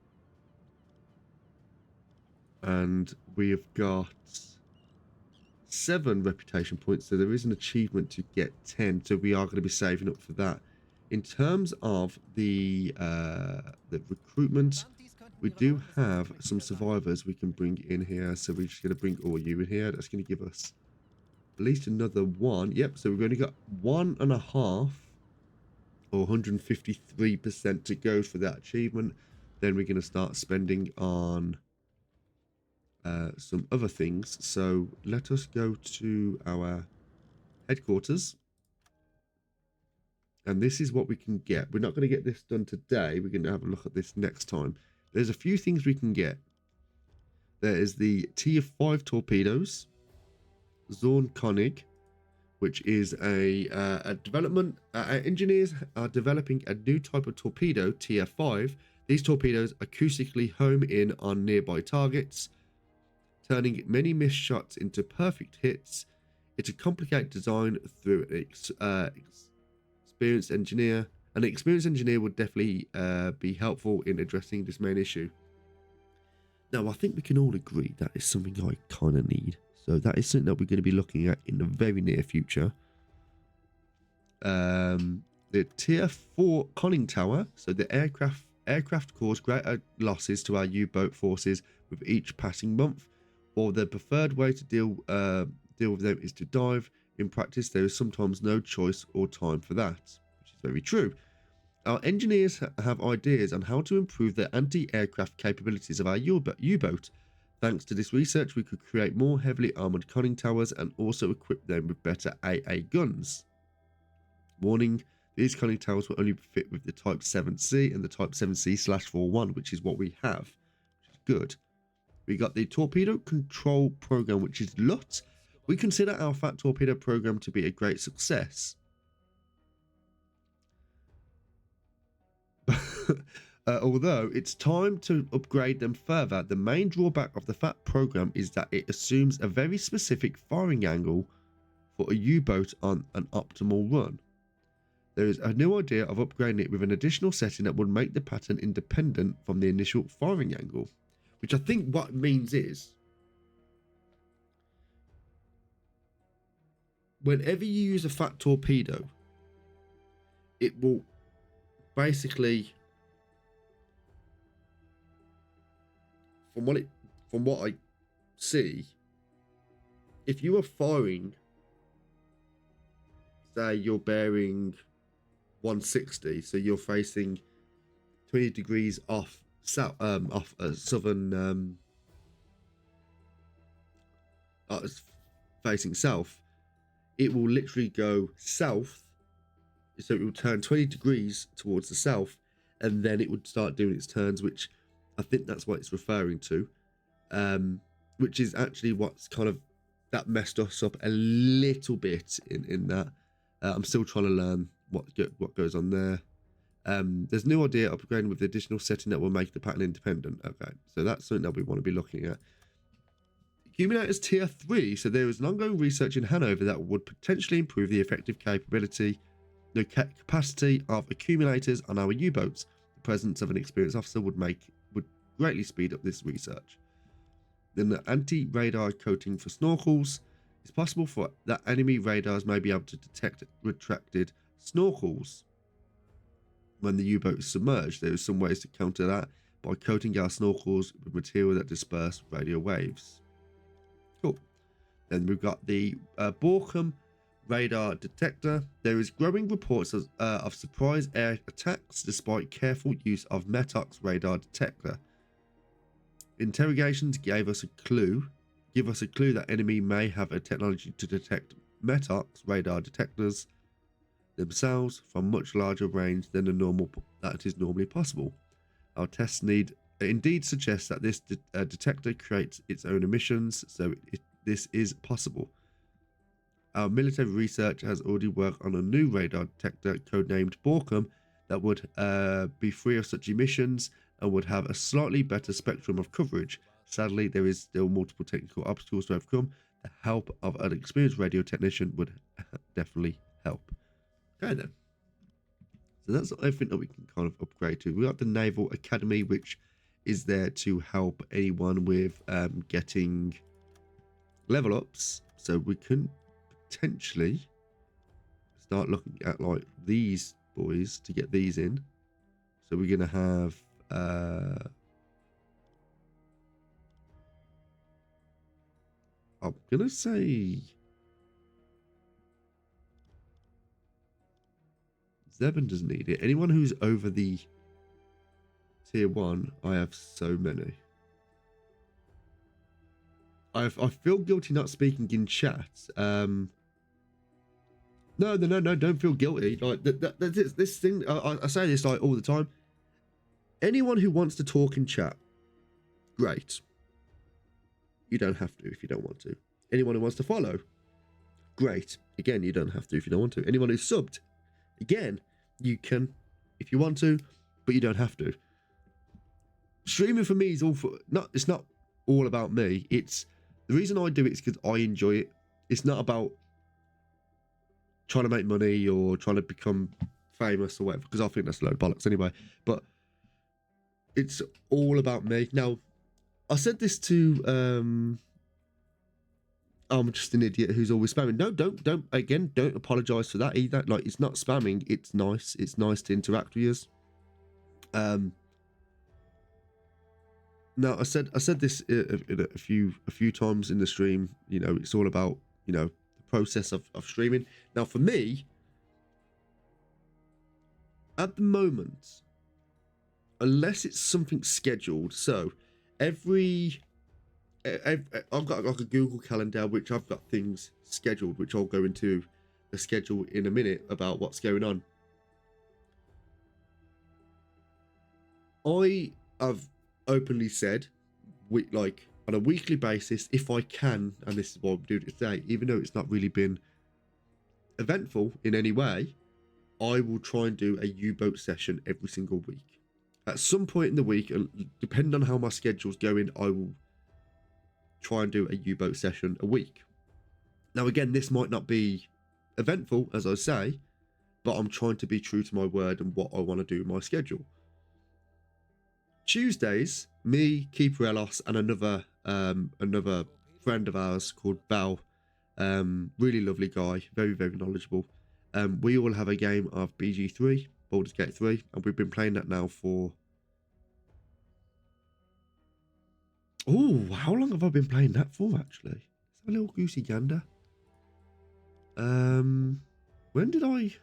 And we have got 7 reputation points, so there is an achievement to get 10, so we are going to be saving up for that. In terms of the recruitment, we do have some survivors we can bring in here, so we're just going to bring all you in here. That's going to give us at least another 1. Yep, so we've only got 1.5 or 153% to go for that achievement. Then we're going to start spending on some other things. So let us go to our headquarters, and this is what we can get. We're not going to get this done today. We're going to have a look at this next time. There's a few things we can get. There is the Tier 5 torpedoes, Zorn Koenig, which is a development. Engineers are developing a new type of torpedo, Tier 5. These torpedoes acoustically home in on nearby targets, turning many missed shots into perfect hits. It's a complicated design through an experienced engineer. An experienced engineer would definitely be helpful in addressing this main issue. Now, I think we can all agree that is something I kind of need. So that is something that we're going to be looking at in the very near future. The Tier 4 conning tower. So the aircraft cause greater losses to our U-boat forces with each passing month. Or the preferred way to deal with them is to dive. In practice, there is sometimes no choice or time for that, which is very true. Our engineers have ideas on how to improve the anti-aircraft capabilities of our U-boat. Thanks to this research, we could create more heavily armoured conning towers and also equip them with better AA guns. Warning, these conning towers will only fit with the Type 7C and the Type 7C/41, which is what we have, which is good. We got the Torpedo Control Program, which is LUT. We consider our Fat Torpedo Program to be a great success. Although it's time to upgrade them further, the main drawback of the FAT program is that it assumes a very specific firing angle for a U-boat on an optimal run. There is a new idea of upgrading it with an additional setting that would make the pattern independent from the initial firing angle, which I think what it means is whenever you use a FAT torpedo, it will basically, from what I see, if you are firing, say you're bearing 160, so you're facing 20 degrees off southern, facing south, it will literally go south, so it will turn 20 degrees towards the south, and then it would start doing its turns, which I think that's what it's referring to, which is actually what's kind of that messed us up a little bit in that. I'm still trying to learn what goes on there. There's no idea of upgrading with the additional setting that will make the pattern independent. Okay, so that's something that we want to be looking at. Accumulators Tier 3. So there is an ongoing research in Hanover that would potentially improve the effective capacity of accumulators on our U-boats. The presence of an experienced officer would greatly speed up this research. Then the anti-radar coating for snorkels. It's possible for that enemy radars may be able to detect retracted snorkels when the U-boat is submerged. There are some ways to counter that by coating our snorkels with material that disperse radio waves. Cool. Then we've got the Borkum radar detector. There is growing reports of surprise air attacks despite careful use of Metox radar detector. Interrogations give us a clue that enemy may have a technology to detect Metox radar detectors themselves from much larger range than that is normally possible. Our tests need indeed suggests that this detector creates its own emissions, so this is possible. Our military research has already worked on a new radar detector codenamed Borkum that would be free of such emissions and would have a slightly better spectrum of coverage. Sadly, there is still multiple technical obstacles to overcome. The help of an experienced radio technician would definitely help. Okay then. So that's everything that we can kind of upgrade to. We got the Naval Academy, which is there to help anyone with getting level ups. So we can potentially start looking at like these boys to get these in. So we're gonna have I'm gonna say Zebin doesn't need it. Anyone who's over the tier 1, I have so many. I feel guilty not speaking in chat. No, don't feel guilty. Like this thing, I say this like all the time. Anyone who wants to talk in chat, great. You don't have to if you don't want to. Anyone who wants to follow, great. Again, you don't have to if you don't want to. Anyone who's subbed, again, you can if you want to, but you don't have to. Streaming for me is all for it's not all about me. It's the reason I do it is because I enjoy it. It's not about trying to make money or trying to become famous or whatever, because I think that's a load of bollocks anyway. But it's all about me. Now, I said this to I'm just an idiot who's always spamming. No, don't apologize for that either. Like, it's not spamming. It's nice. It's nice to interact with you. Now, I said this a few times in the stream. You know, it's all about, you know, the process of streaming. Now, for me, at the moment, unless it's something scheduled, so I've got like a Google Calendar, which I've got things scheduled, which I'll go into the schedule in a minute about what's going on. I have openly said, like on a weekly basis, if I can, and this is what I'm doing today, even though it's not really been eventful in any way, I will try and do a U-boat session every single week. At some point in the week, depending on how my schedule's going, I will try and do a U-boat session a week. Now, again, this might not be eventful, as I say, but I'm trying to be true to my word and what I want to do in my schedule. Tuesdays, me, Keeper Elos, and another friend of ours called Bal, really lovely guy, very, very knowledgeable. We all have a game of BG3, Baldur's Gate 3, and we've been playing that now for... Oh, how long have I been playing that for, actually? Let's have a little goosey gander. When did I...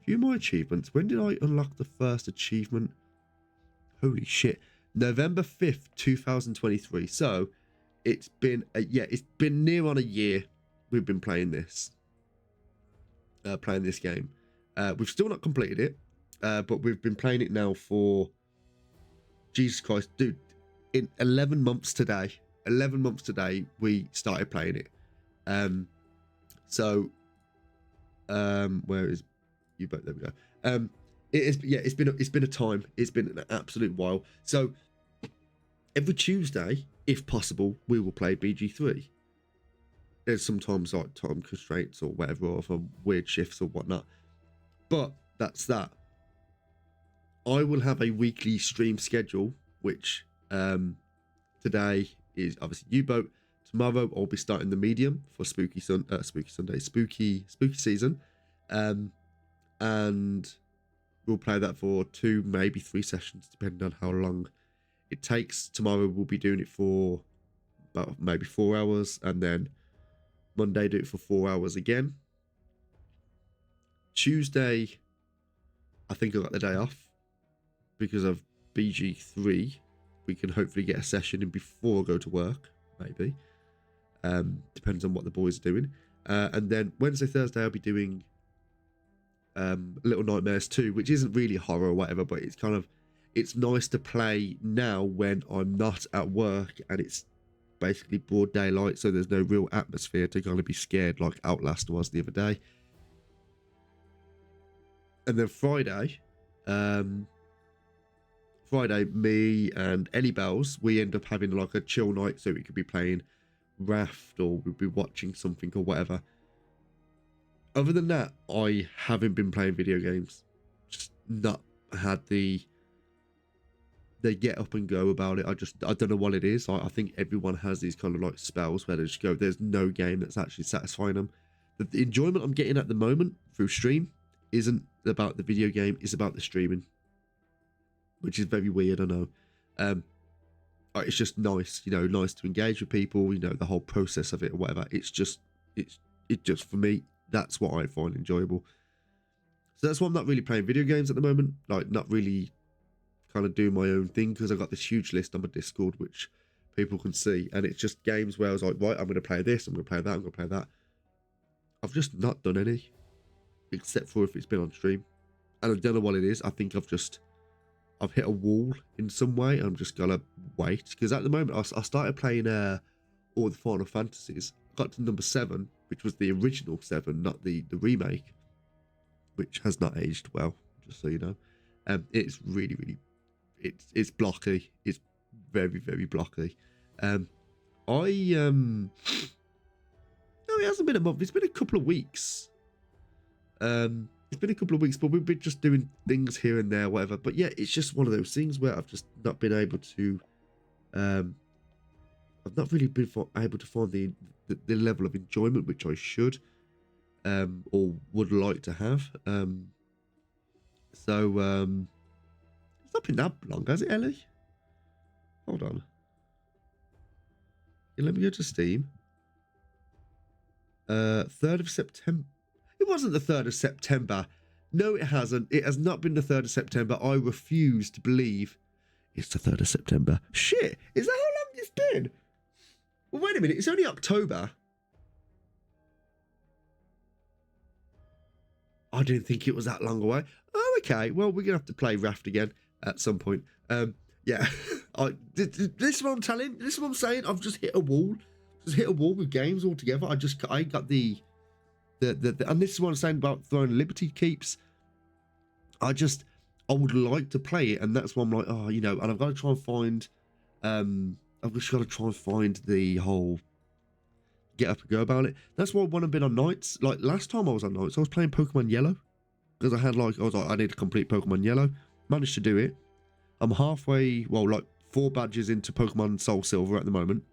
View my achievements. When did I unlock the first achievement? Holy shit. November 5th, 2023. So, it's been... it's been near on a year we've been playing this. Playing this game. We've still not completed it, but we've been playing it now for... Jesus Christ, dude. In 11 months today, we started playing it. Where is you both? There we go. It's been a time. It's been an absolute while. So every Tuesday, if possible, we will play BG3. There's sometimes like time constraints or whatever, or for weird shifts or whatnot. But that's that. I will have a weekly stream schedule, which today is obviously U-boat. Tomorrow I'll be starting the medium for spooky season, and we'll play that for 2, maybe 3 sessions, depending on how long it takes. Tomorrow we'll be doing it for about maybe 4 hours, and then Monday do it for 4 hours again. Tuesday, I think I got the day off because of BG3. We can hopefully get a session in before I go to work, maybe. Depends on what the boys are doing. And then Wednesday, Thursday, I'll be doing Little Nightmares 2, which isn't really horror or whatever, but it's kind of, it's nice to play now when I'm not at work and it's basically broad daylight, so there's no real atmosphere to kind of be scared like Outlast was the other day. And then Friday, me and Ellie Bells, we end up having like a chill night, so we could be playing Raft or we'd be watching something or whatever. Other than that, I haven't been playing video games. Just not had the get up and go about it. I don't know what it is. I think everyone has these kind of like spells where they just go, there's no game that's actually satisfying them. The enjoyment I'm getting at the moment through stream isn't about the video game, it's about the streaming, which is very weird, I know. It's just nice, you know, nice to engage with people, you know, the whole process of it or whatever. It's just for me, that's what I find enjoyable. So that's why I'm not really playing video games at the moment, like not really kind of doing my own thing, because I've got this huge list on my Discord which people can see, and it's just games where I was like, right, I'm going to play this, I'm going to play that, I'm going to play that. I've just not done any, except for if it's been on stream, and I don't know what it is. I think I've hit a wall in some way. I'm just gonna wait, because at the moment I started playing all the Final Fantasies. I got to number 7, which was the original 7, not the remake, which has not aged well, just so you know. It's really it's blocky. It's very, very blocky. No, it hasn't been a month. It's been a couple of weeks. It's been a couple of weeks, but we've been just doing things here and there, whatever. But yeah, it's just one of those things where I've just not been able to. I've not really been able to find the level of enjoyment which I should, or would like to have. So it's not been that long, has it, Ellie? Hold on. Yeah, let me go to Steam. 3rd of September. It wasn't the 3rd of September. No, it hasn't. It has not been the 3rd of September. I refuse to believe it's the 3rd of September. Shit, is that how long it's been? Well, wait a minute. It's only October. I didn't think it was that long away. Oh, okay. Well, we're going to have to play Raft again at some point. Yeah. This is what I'm telling. This is what I'm saying. I've just hit a wall. Just hit a wall with games altogether. I ain't got the and this is what I'm saying about throwing Liberty Keeps. I would like to play it, and that's why I'm like, oh, you know, and I've got to try and find, I've just got to try and find the whole get up and go about it. That's why when I've been on nights, like last time I was on nights, I was playing Pokemon Yellow, because I was like, I need to complete Pokemon Yellow. Managed to do it. I'm halfway, well, like 4 badges into Pokemon Soul Silver at the moment,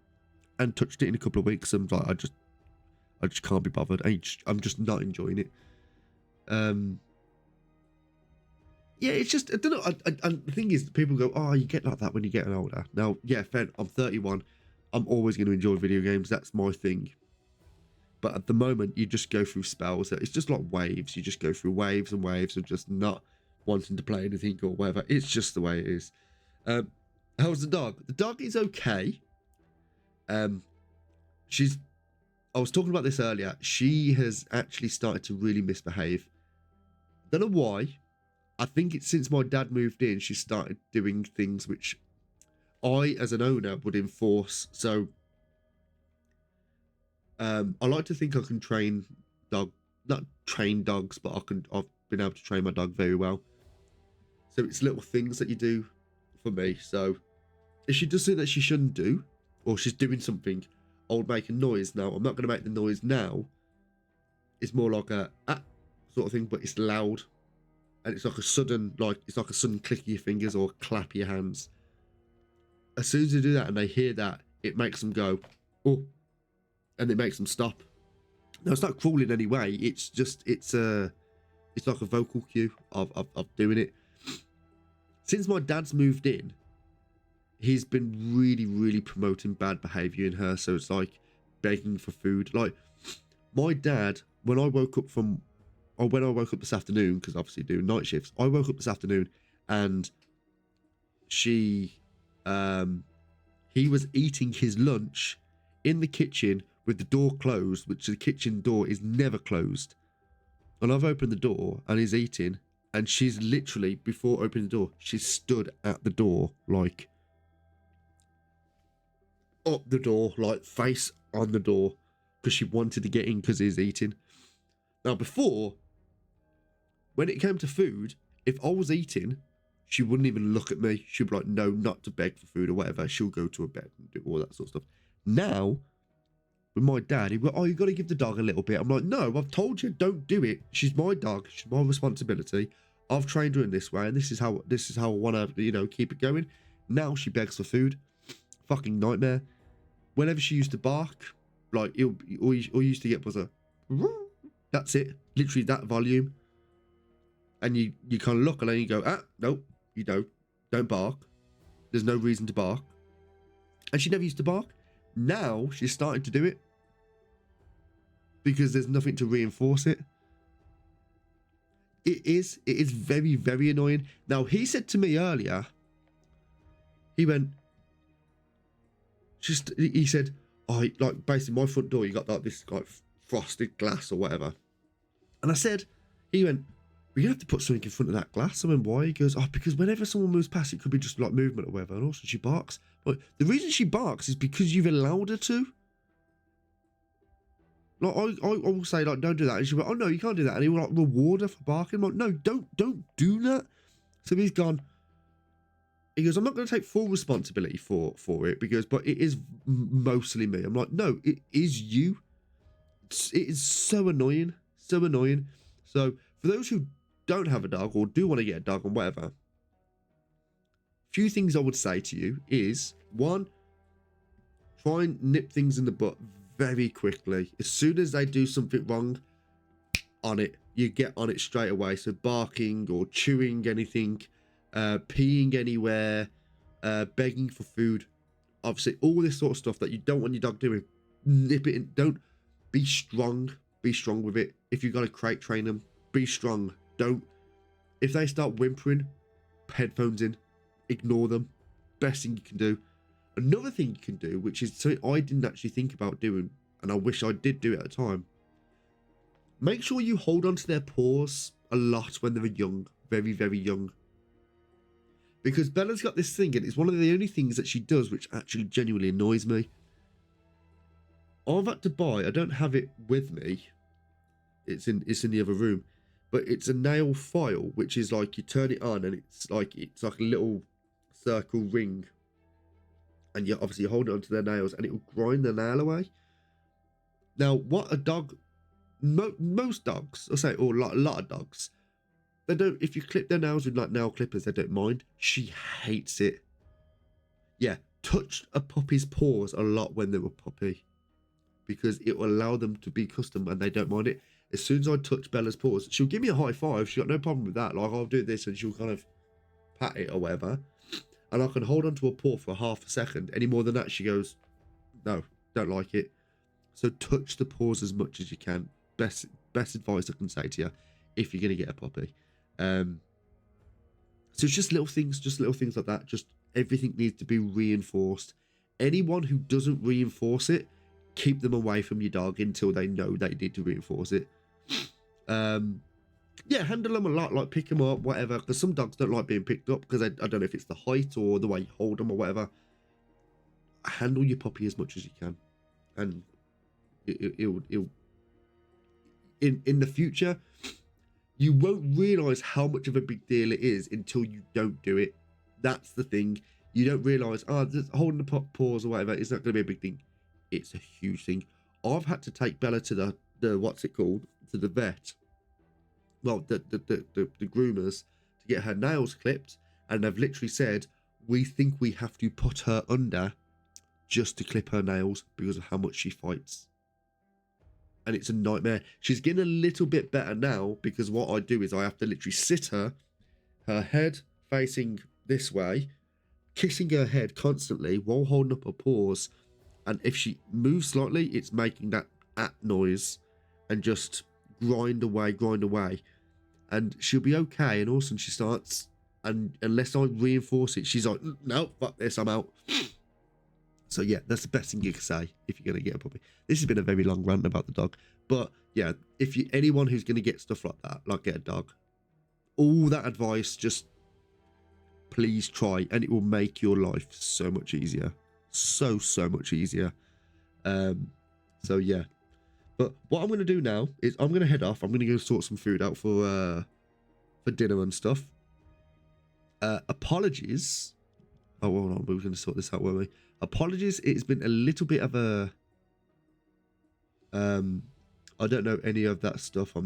and touched it in a couple of weeks. I'm like, I just can't be bothered. I'm just not enjoying it. Yeah, it's just, I don't know. And the thing is, people go, oh, you get like that when you get older. Now, yeah, fair. I'm 31. I'm always going to enjoy video games. That's my thing. But at the moment, you just go through spells. It's just like waves. You just go through waves and waves of just not wanting to play anything or whatever. It's just the way it is. How's the dog? The dog is okay. I was talking about this earlier. She has actually started to really misbehave. Don't know why. I think it's since my dad moved in, she started doing things which I, as an owner, would enforce. So, I like to think I can train not train dogs, but I've been able to train my dog very well. So it's little things that you do for me. So if she does something that she shouldn't do, or she's doing something, I'll make a noise. Now, I'm not going to make the noise now. It's more like a sort of thing, but it's loud. And it's like a sudden click of your fingers or clap of your hands. As soon as you do that and they hear that, it makes them go, oh, and it makes them stop. Now, it's not cruel in any way. It's just, it's like a vocal cue of doing it. Since my dad's moved in, he's been really, really promoting bad behavior in her. So it's like begging for food. Like my dad, when I woke up this afternoon, because obviously doing night shifts, I woke up this afternoon and he was eating his lunch in the kitchen with the door closed, which the kitchen door is never closed. And I've opened the door and he's eating, And she's literally, before opening the door, she stood at the door, like up the door, like face on the door, because she wanted to get in because he's eating. Now, before, when it came to food, if I was eating, she wouldn't even look at me. She'd be like, no, not to beg for food or whatever. She'll go to her bed and do all that sort of stuff. Now, with my dad, he'd be like, oh, you got to give the dog a little bit. I'm like, no, I've told you, don't do it. She's my dog. She's my responsibility. I've trained her in this way, and this is how I want to, keep it going. Now she begs for food. Fucking nightmare. Whenever she used to bark, like, all you used to get was a, that's it. Literally that volume. And you kind of look and then you go, nope, you don't bark. There's no reason to bark. And she never used to bark. Now she's starting to do it because there's nothing to reinforce it. It is very, very annoying. Now, he said to me earlier, he said, oh, like, basically my front door, you got like this like frosted glass or whatever. And I said, he went, we're gonna have to put something in front of that glass. I went, why? He goes, oh, because whenever someone moves past, it could be just like movement or whatever. And also she barks. Like, the reason she barks is because you've allowed her to. Like, I will say, like, don't do that. And she'll be like, oh no, you can't do that. And he will like reward her for barking. I'm like, no, don't do that. So he's gone. He goes, I'm not going to take full responsibility for it because, but it is mostly me. I'm like, no, it is you. It is so annoying, so annoying. So for those who don't have a dog or do want to get a dog and whatever, few things I would say to you is, one, try and nip things in the butt very quickly. As soon as they do something wrong, on it. You get on it straight away. So barking or chewing anything, peeing anywhere, begging for food. Obviously, all this sort of stuff that you don't want your dog doing, nip it in. Don't be strong. Be strong with it. If you've got to crate train them, be strong. Don't. If they start whimpering, headphones in, ignore them. Best thing you can do. Another thing you can do, which is something I didn't actually think about doing, and I wish I did do it at the time. Make sure you hold onto their paws a lot when they're young, very, very young. Because Bella's got this thing, and it's one of the only things that she does which actually genuinely annoys me. I've had to buy, I don't have it with me, it's in the other room, but it's a nail file, which is like you turn it on and it's like a little circle ring. And you obviously hold it onto their nails and it will grind the nail away. Now, what a dog, most dogs, I say, or a lot of dogs, they don't, if you clip their nails with like nail clippers, they don't mind. She hates it. Yeah, touch a puppy's paws a lot when they're a puppy because it will allow them to be custom and they don't mind it. As soon as I touch Bella's paws, she'll give me a high five. She's got no problem with that. Like, I'll do this and she'll kind of pat it or whatever. And I can hold onto her paw for half a second. Any more than that, she goes, no, don't like it. So touch the paws as much as you can. Best advice I can say to you if you're going to get a puppy. So it's just little things like that. Just everything needs to be reinforced. Anyone who doesn't reinforce it, keep them away from your dog until they know they need to reinforce it. Yeah, handle them a lot, like pick them up, whatever, because some dogs don't like being picked up because I don't know if it's the height or the way you hold them or whatever. Handle your puppy as much as you can, and it'll in the future, you won't realise how much of a big deal it is until you don't do it. That's the thing. You don't realise, just holding the paws or whatever, it's not going to be a big thing. It's a huge thing. I've had to take Bella to the what's it called, to the vet. Well, the groomers, to get her nails clipped, and they've literally said, we think we have to put her under just to clip her nails because of how much she fights. And it's a nightmare. She's getting a little bit better now because what I do is I have to literally sit her head facing this way, kissing her head constantly while holding up her paws. And if she moves slightly, it's making that noise and just grind away. And she'll be okay. And all of a sudden she starts, and unless I reinforce it, she's like, no, fuck this, I'm out. So yeah, that's the best thing you can say if you're going to get a puppy. This has been a very long rant about the dog. But yeah, anyone who's going to get stuff like that, like get a dog, all that advice, just please try, and it will make your life so much easier. So much easier. So yeah. But what I'm going to do now is I'm going to head off. I'm going to go sort some food out for dinner and stuff. Apologies. Oh, hold on. We were going to sort this out, weren't we? Apologies. It's been a little bit of a... I don't know any of that stuff.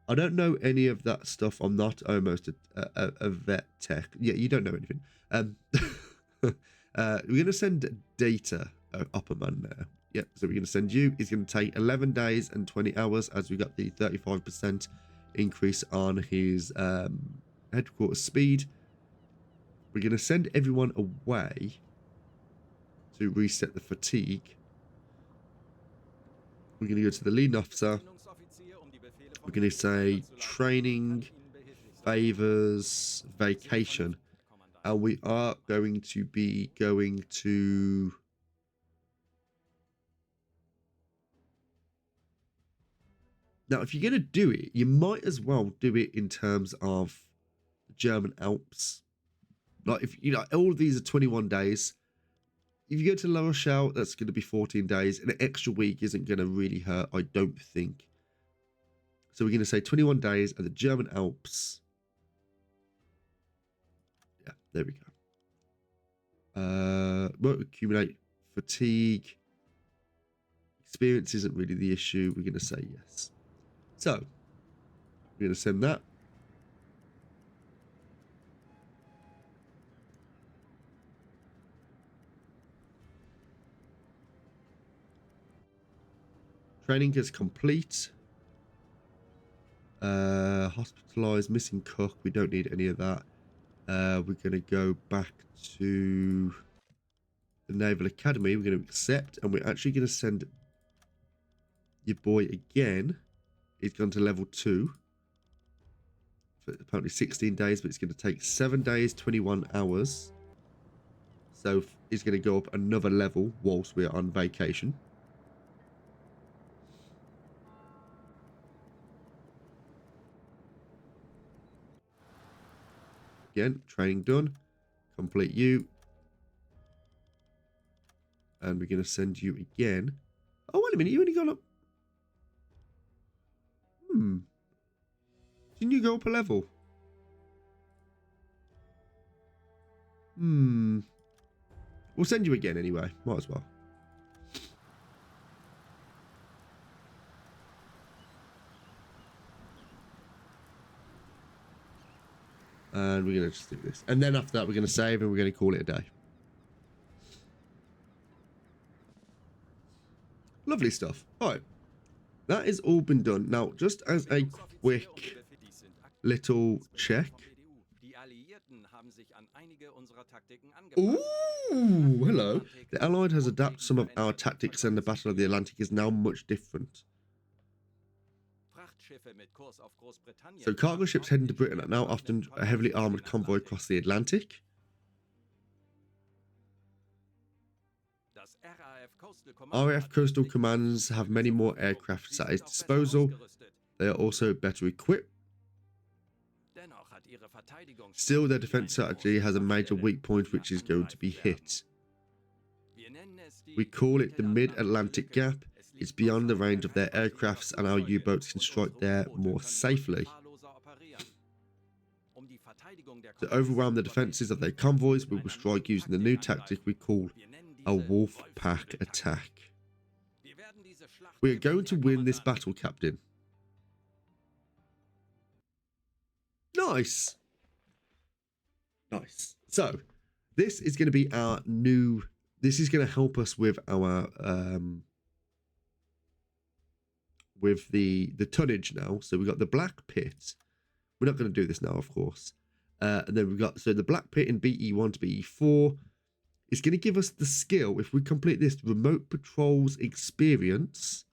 I don't know any of that stuff. I'm not almost a vet tech. Yeah, you don't know anything. We're going to send data Opperman now. Yeah, so we're going to send you. It's going to take 11 days and 20 hours as we got the 35% increase on his headquarters speed. We're going to send everyone away to reset the fatigue. We're going to go to the leading officer. We're going to say training, favors, vacation. And we are going to be going to... Now, if you're going to do it, you might as well do it in terms of the German Alps. Like, if you know, all of these are 21 days. If you go to La Rochelle, that's going to be 14 days. And an extra week isn't going to really hurt, I don't think. So we're going to say 21 days at the German Alps. Yeah, there we go. Won't accumulate fatigue. Experience isn't really the issue. We're going to say yes. So, we're going to send that. Training is complete. Hospitalized, missing cook. We don't need any of that. We're going to go back to the Naval Academy. We're going to accept, and we're actually going to send your boy again. He's gone to level 2 for apparently 16 days, but it's going to take 7 days, 21 hours. So he's going to go up another level whilst we're on vacation. Again, training done. Complete you. And we're going to send you again. Oh, wait a minute. You only gone up... Didn't you go up a level? We'll send you again anyway. Might as well. And we're going to just do this. And then after that, we're going to save and we're going to call it a day. Lovely stuff. All right. That has all been done. Now, just as a quick little check. Ooh, hello. The Allied has adapted some of our tactics and the Battle of the Atlantic is now much different. So cargo ships heading to Britain are now often a heavily armoured convoy across the Atlantic. RAF Coastal Commands have many more aircraft at its disposal. They are also better equipped. Still, their defense strategy has a major weak point which is going to be hit. We call it the Mid-Atlantic Gap. It's beyond the range of their aircrafts and our U-boats can strike there more safely. To overwhelm the defences of their convoys, we will strike using the new tactic we call a wolf pack attack. We are going to win this battle, Captain. Nice. Nice. So, this is going to be our new... This is going to help us with our... with the tonnage now. So, we've got the Black Pit. We're not going to do this now, of course. And then we've got... So, the Black Pit in BE1 to BE4 is going to give us the skill, if we complete this, remote patrols experience.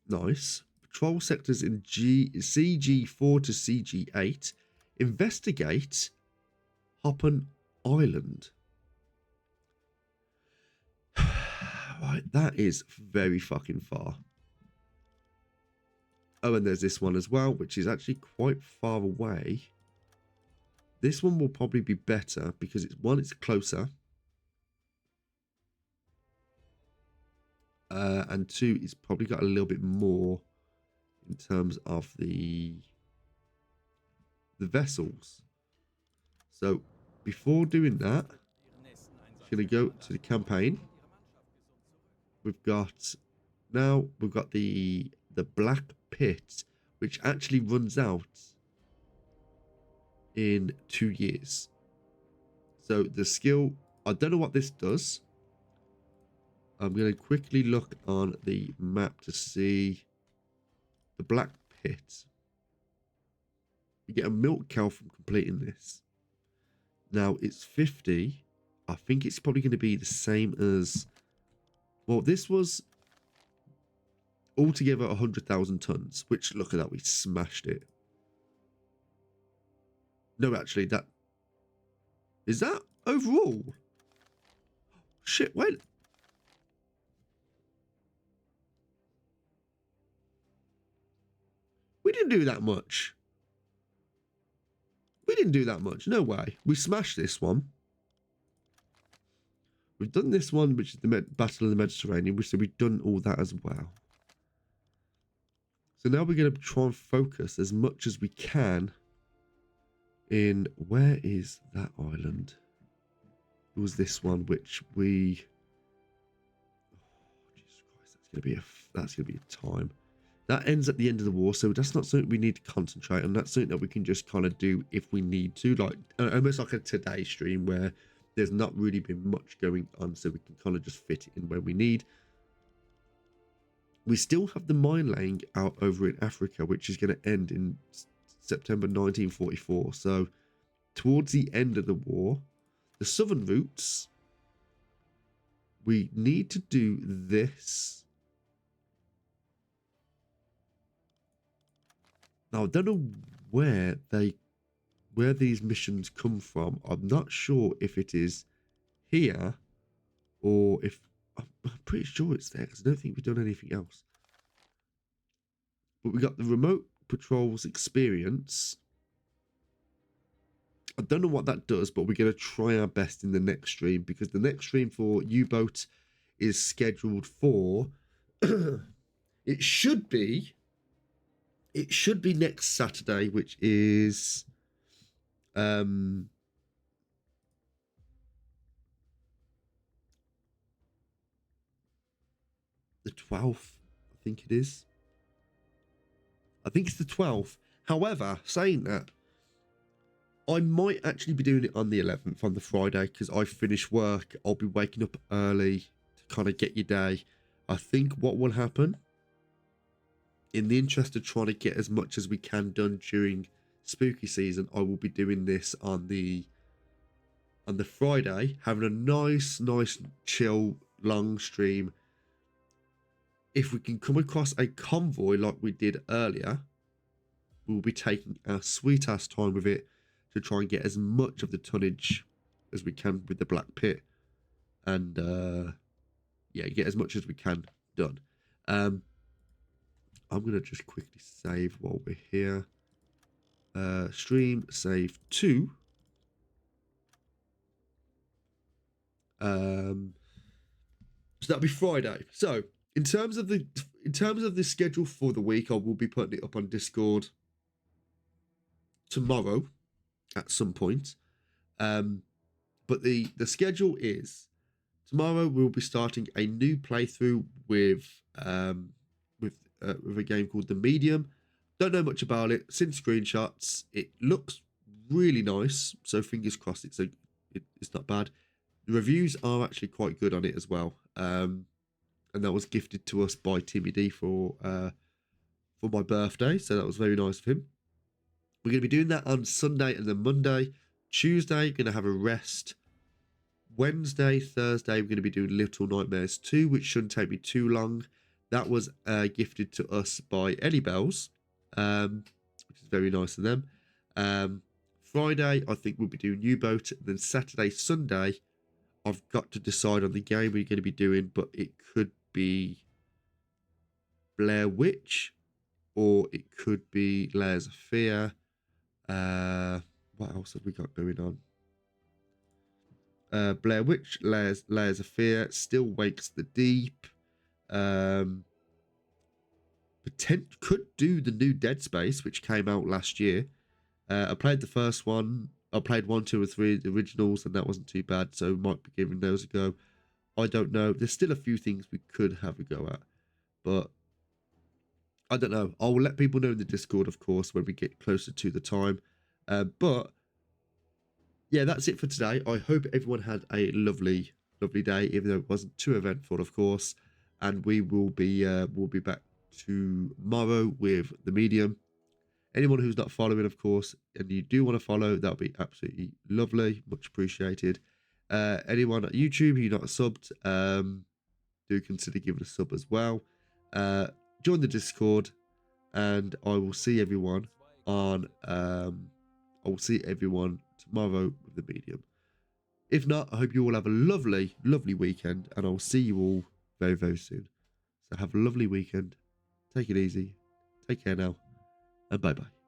Nice. Patrol sectors in CG4 to CG8. Investigate Hoppen Island. Right, that is very fucking far. Oh, and there's this one as well, which is actually quite far away. This one will probably be better because it's closer. And two, it's probably got a little bit more in terms of the vessels. So before doing that, I'm going to go to the campaign. We've got the Black Pit, which actually runs out in 2 years. So the skill, I don't know what this does. I'm going to quickly look on the map to see the Black Pit. You get a milk cow from completing this. Now it's 50. I think it's probably going to be the same as, well, this was altogether 100,000 tons, which, look at that, we smashed it. No, actually, that is that overall. Shit, wait. We didn't do that much. We didn't do that much. No way. We smashed this one. We've done this one, which is the Battle of the Mediterranean. So we've done all that as well. So now we're going to try and focus as much as we can in, where is that island? It was this one, which we, oh, Jesus Christ, that's going to be a time. That ends at the end of the war, so that's not something we need to concentrate on. That's something that we can just kind of do if we need to, like almost like a today stream where there's not really been much going on, so we can kind of just fit it in where we need. We still have the mine laying out over in Africa, which is going to end in September 1944. So towards the end of the war, the southern routes, we need to do this. Now, I don't know where these missions come from. I'm not sure if it is here or if, I'm pretty sure it's there because I don't think we've done anything else. But we got the remote patrols experience. I don't know what that does, but we're going to try our best in the next stream because the next stream for U-Boat is scheduled for, it should be next Saturday, which is the 12th, I think it is. I think it's the 12th. However, saying that, I might actually be doing it on the 11th, on the Friday, because I finish work. I'll be waking up early to kind of get your day. I think what will happen, in the interest of trying to get as much as we can done during spooky season, I will be doing this on the Friday, having a nice chill long stream. If we can come across a convoy like we did earlier, we'll be taking our sweet ass time with it to try and get as much of the tonnage as we can with the Black Pit, and yeah, get as much as we can done. I'm gonna just quickly save while we're here. Stream save 2. So that'll be Friday. So in terms of the schedule for the week, I will be putting it up on Discord tomorrow at some point. But the schedule is, tomorrow we'll be starting a new playthrough with a game called The Medium. Don't know much about it. Seen screenshots. It looks really nice, so fingers crossed it's not bad. The reviews are actually quite good on it as well. And that was gifted to us by Timmy D for my birthday, so that was very nice of him. We're going to be doing that on Sunday and then Monday. Tuesday, going to have a rest. Wednesday, Thursday, we're going to be doing Little Nightmares 2, which shouldn't take me too long. That was gifted to us by Ellie Bells, which is very nice of them. Friday, I think we'll be doing U-Boat. Then Saturday, Sunday, I've got to decide on the game we're going to be doing, but it could be Blair Witch or it could be Layers of Fear. What else have we got going on? Blair Witch, Layers of Fear, Still Wakes the Deep. Could do the new Dead Space, which came out last year. I played the first one. I played 1, 2, and 3, the originals, and that wasn't too bad, so might be giving those a go. I don't know. There's still a few things we could have a go at, but I don't know. I will let people know in the Discord, of course, when we get closer to the time. But yeah, that's it for today. I hope everyone had a lovely, lovely day, even though it wasn't too eventful, of course. And we will be we'll be back tomorrow with the Medium. Anyone who's not following, of course, and you do want to follow, that'll be absolutely lovely, much appreciated. Anyone at YouTube who's not subbed, do consider giving a sub as well. Join the Discord, and I will see everyone on. I will see everyone tomorrow with the Medium. If not, I hope you all have a lovely, lovely weekend, and I'll see you all very, very soon. So have a lovely weekend. Take it easy. Take care now. And bye-bye.